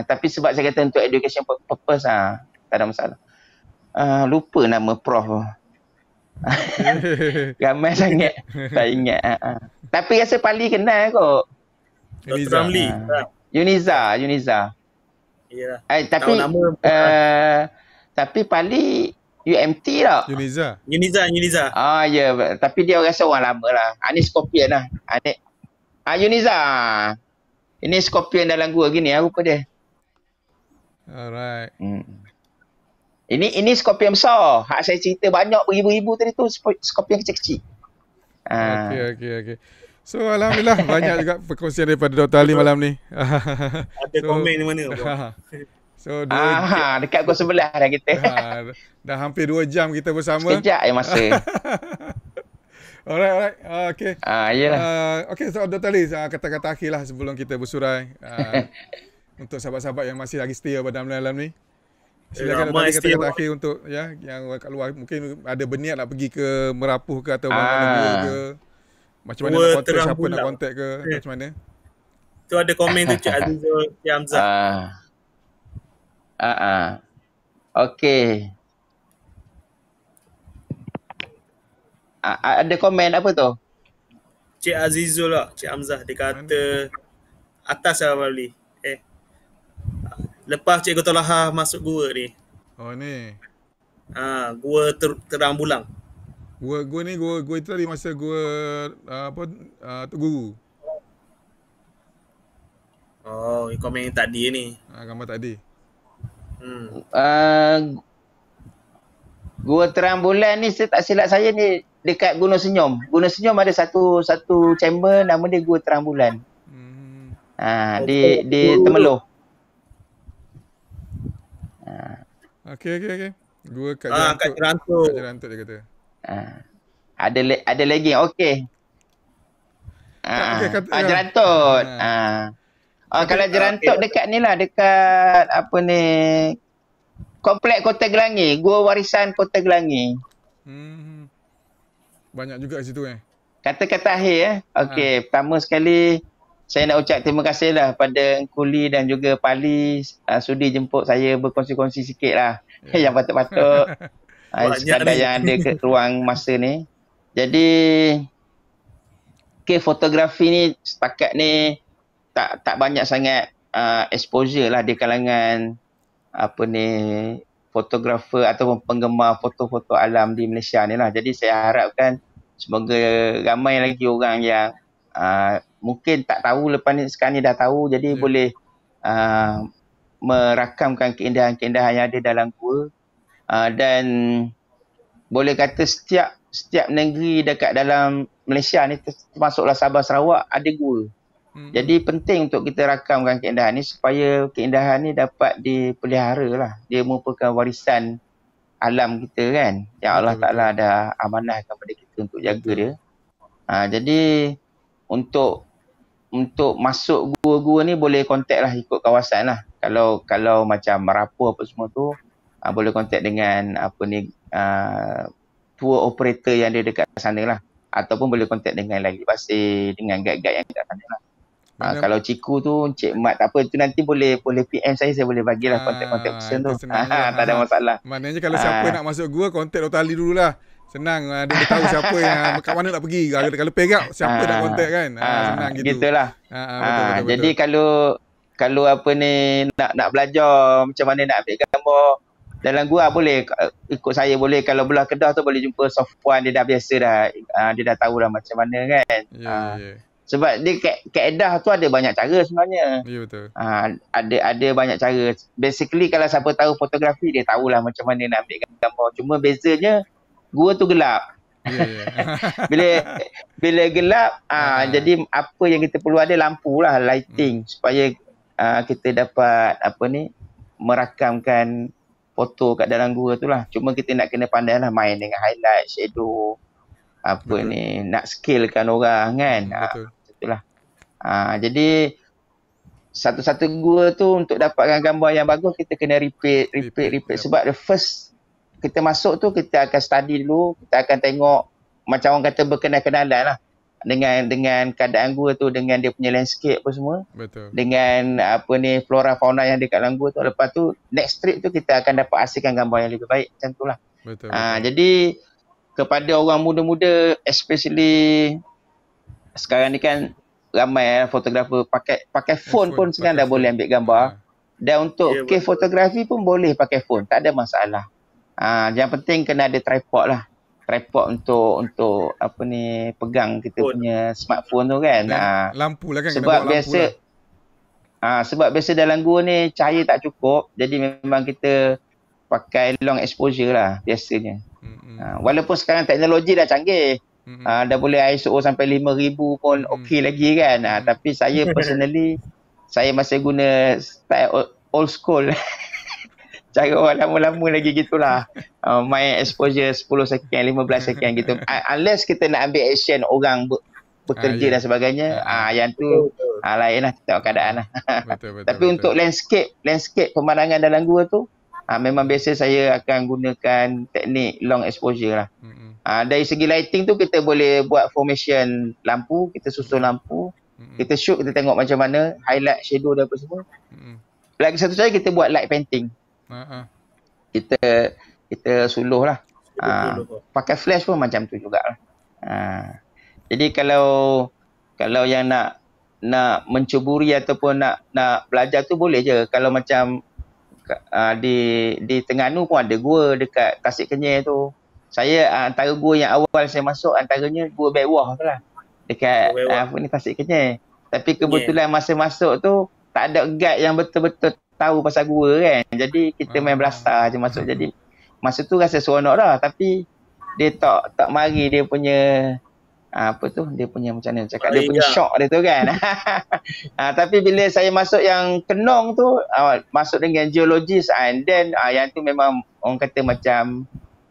Tapi sebab saya kata untuk education purpose tak ada masalah. Lupa nama prof. Ramai sangat tak ingat. Tapi rasa Pali kenal kot. Dr. Ramli. Yuniza. Yalah. Tapi Pali UMT tak? Yuniza. Ya. Tapi dia rasa orang lama lah. Ini Scorpion lah. Yuniza. Ini Scorpion dalam gua gini rupa dia. Alright. Ini Scorpion besar. Hak saya cerita banyak beribu-ribu tadi tu Scorpion kecil-kecil. Okey. So alhamdulillah banyak juga perkongsian daripada Dr. Ali malam ni. Ada komen di mana? So dekat gua sebelah dah kita. Dah hampir 2 jam kita bersama. Sekejap masa. Alright. Okay. Yalah. Okay, so Dr. Ali, kata-kata akhir lah sebelum kita bersurai. Untuk sahabat-sahabat yang masih lagi stay pada malam ni. Silakan Dr. Ali kata-kata akhir untuk yang kat luar. Mungkin ada berniat nak pergi ke Merapuh ke atau mana ke. Macam mana nak kontak, siapa nak kontak ke, macam mana? Tu ada komen tu Cik Azizul Hamzah. Okey. Ada komen apa tu? Cik Azizul lah, Cik Hamzah. Dia kata atas lah Mali. Lepas Cik Gotolaha masuk gua ni. Ni. Gua terang bulang. Gua itu tadi masa gua Tok Guru. Komen yang tadi ni. Gambar tadi. Gua terang bulan ni tak silap saya ni dekat Gunung Senyum. Gunung Senyum ada satu chamber nama dia Gua Terang Bulan. Di Temeloh. Okey. Gua kat Jerantuk. Kat Jerantuk dia kata. Ada lagi. Okey. Jerantuk. Kalau Jerantuk dekat ni lah, dekat apa ni, Komplek Kota Gelangi, Gua Warisan Kota Gelangi. Banyak juga kat situ Kata-kata akhir Okey, pertama sekali saya nak ucap terima kasih lah pada Engkuli dan juga Pali sudi jemput saya berkongsi-kongsi sikit lah. Yang patut-patut sekadar yang ada ke ruang masa ni. Jadi fotografi ni setakat ni tak banyak sangat exposure lah di kalangan apa ni, fotografer ataupun penggemar foto-foto alam di Malaysia ni lah. Jadi saya harapkan semoga ramai lagi orang yang mungkin tak tahu, lepas ni sekarang ni dah tahu, jadi boleh merakamkan keindahan-keindahan yang ada dalam gua. Dan boleh kata setiap negeri dekat dalam Malaysia ni, termasuklah Sabah Sarawak, ada gua. Jadi penting untuk kita rakamkan keindahan ni supaya keindahan ni dapat dipelihara lah. Dia merupakan warisan alam kita kan, yang Allah Ta'ala dah amanahkan kepada kita untuk jaga dia. Jadi untuk masuk gua-gua ni boleh kontak lah, ikut kawasan lah. Kalau macam Merapu apa semua tu, boleh kontak dengan apa ni, tour operator yang ada dekat sana lah. Ataupun boleh kontak dengan Lagi Pasir, dengan guide-guide yang dekat sana lah. Kalau Ciku tu, Encik Mat tak apa, tu nanti boleh PM saya boleh bagilah kontak-kontak person tu. Tak ada masalah. Maknanya kalau siapa nak masuk gua, kontak Dr. Ali dululah. Senang, dia tahu siapa yang kat mana nak pergi. Kalau perak, siapa nak kontak kan. Senang gitu. Gitulah. Betul. Jadi kalau apa ni, nak belajar macam mana nak ambil gambar dalam gua, boleh ikut saya, boleh. Kalau belah Kedah tu boleh jumpa Sofwan, dia dah biasa dah. Dia dah tahu dah macam mana kan. Sebab dia kaedah tu ada banyak cara sebenarnya. Ya, betul. Ada banyak cara. Basically kalau siapa tahu fotografi, dia tahulah macam mana nak ambil gambar. Cuma bezanya gua tu gelap. Bila gelap, jadi apa yang kita perlu ada lampu lah, lighting, supaya kita dapat apa ni, merakamkan foto kat dalam gua tu lah. Cuma kita nak kena pandai lah main dengan highlight, shadow, apa ni, nak scalekan orang kan. Itulah. Jadi satu-satu gua tu untuk dapatkan gambar yang bagus, kita kena repeat. Sebab the first kita masuk tu, kita akan study dulu, kita akan tengok, macam orang kata berkenal-kenalan lah dengan keadaan gua tu, dengan dia punya landscape apa semua. Betul. Dengan apa ni, flora fauna yang dekat dalam gua tu. Lepas tu next trip tu kita akan dapat hasilkan gambar yang lebih baik, macam tu lah. Betul. Jadi kepada orang muda-muda, especially sekarang ni kan ramai fotografer pakai phone pun sekarang dah boleh ambil gambar. Dan untuk fotografi pun boleh pakai phone, tak ada masalah. Yang penting kena ada tripod lah. Tripod untuk apa ni, pegang kita punya smartphone tu kan. Lampu lah kan. Sebab biasa dalam gua ni cahaya tak cukup, jadi memang kita pakai long exposure lah biasanya. Walaupun sekarang teknologi dah canggih. Dah boleh ISO sampai 5,000 pun okey lagi kan. Tapi saya personally, saya masih guna style old school. Cara orang lama-lama lagi gitulah. Main exposure 10 second, 15 second gitu. Unless kita nak ambil action orang bekerja dan sebagainya, yang tu lain lah, kita keadaan lah. Betul. Tapi untuk landscape pemandangan dalam gua tu, memang biasa saya akan gunakan teknik long exposure lah. Dari segi lighting tu, kita boleh buat formation lampu, kita susun lampu, kita shoot, kita tengok macam mana highlight, shadow dan apa semua. Lagi satu cara, kita buat light painting. Kita suluh lah. Pakai flash pun macam tu jugalah. Jadi kalau yang nak mencuburi ataupun nak belajar tu boleh je. Kalau macam di Terengganu pun ada gua dekat Tasik Kenyir tu. Saya antara gua yang awal saya masuk, antaranya gua Bewah tu lah, dekat apa ni, Tasik Kenyir. Tapi kebetulan masa masuk tu tak ada guide yang betul-betul tahu pasal gua kan. Jadi kita main belasah je masuk. Jadi masa tu rasa seronok dah. Tapi dia tak mari dia punya apa tu, dia punya macam mana cakap, dia punya shock dia tu kan. Tapi bila saya masuk yang Kenong tu, masuk dengan geologis, and then yang tu memang orang kata macam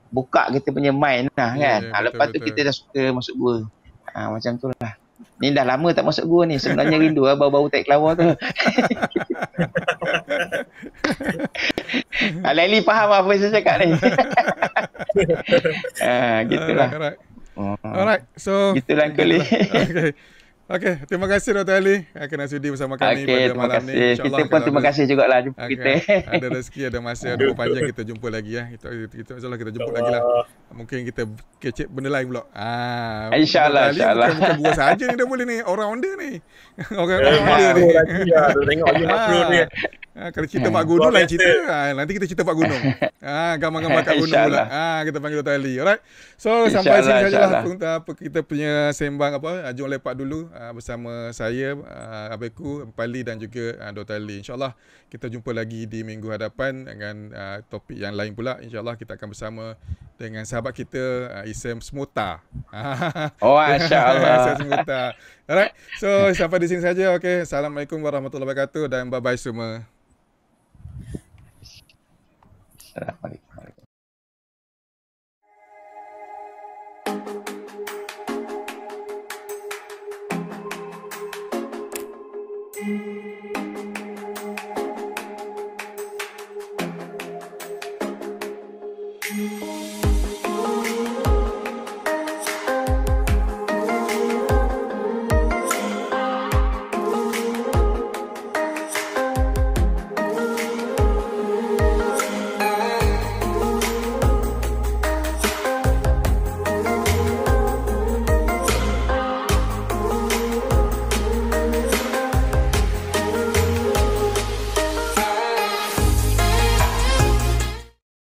buka kita punya mind lah kan. Lepas tu kita dah suka masuk gua. Macam tu lah. Ni dah lama tak masuk gua ni, sebenarnya rindu bau-bau taik kelawar tu. Laili faham apa saya cakap ni. Gitulah. Alright, so gitulah Kuli. Okay, terima kasih Dr. Ali kerana sudi bersama kami pada malam ni. Kita pun terima kasih jugalah jumpa kita. Ada rezeki, ada masa, ada umur panjang, kita jumpa lagi ya. Kita insyaAllah kita jemput lagi lah. Mungkin kita kecek benda lain pula. InsyaAllah. Bukan buah saja ni dah boleh ni, all rounder ni. Orang-orang ni. Tengok lagi makro ni. Kalau cerita Pak Gunung lain cerita. Nanti kita cerita Pak Gunung. Gambar-gambar kat gunung pula. Kita panggil Dr. Ali. Alright. So sampai sini sajalah kita punya sembang Jom Lepak dulu bersama saya, Abeku, Pali dan juga Dr. Ali. InsyaAllah kita jumpa lagi di minggu hadapan dengan topik yang lain pula. InsyaAllah kita akan bersama dengan sahabat kita Isam Smuta. InsyaAllah. Isam Smuta. Alright. So sampai di sini saja. Okay. Assalamualaikum warahmatullahi wabarakatuh dan bye-bye semua. Assalamualaikum. Thank you.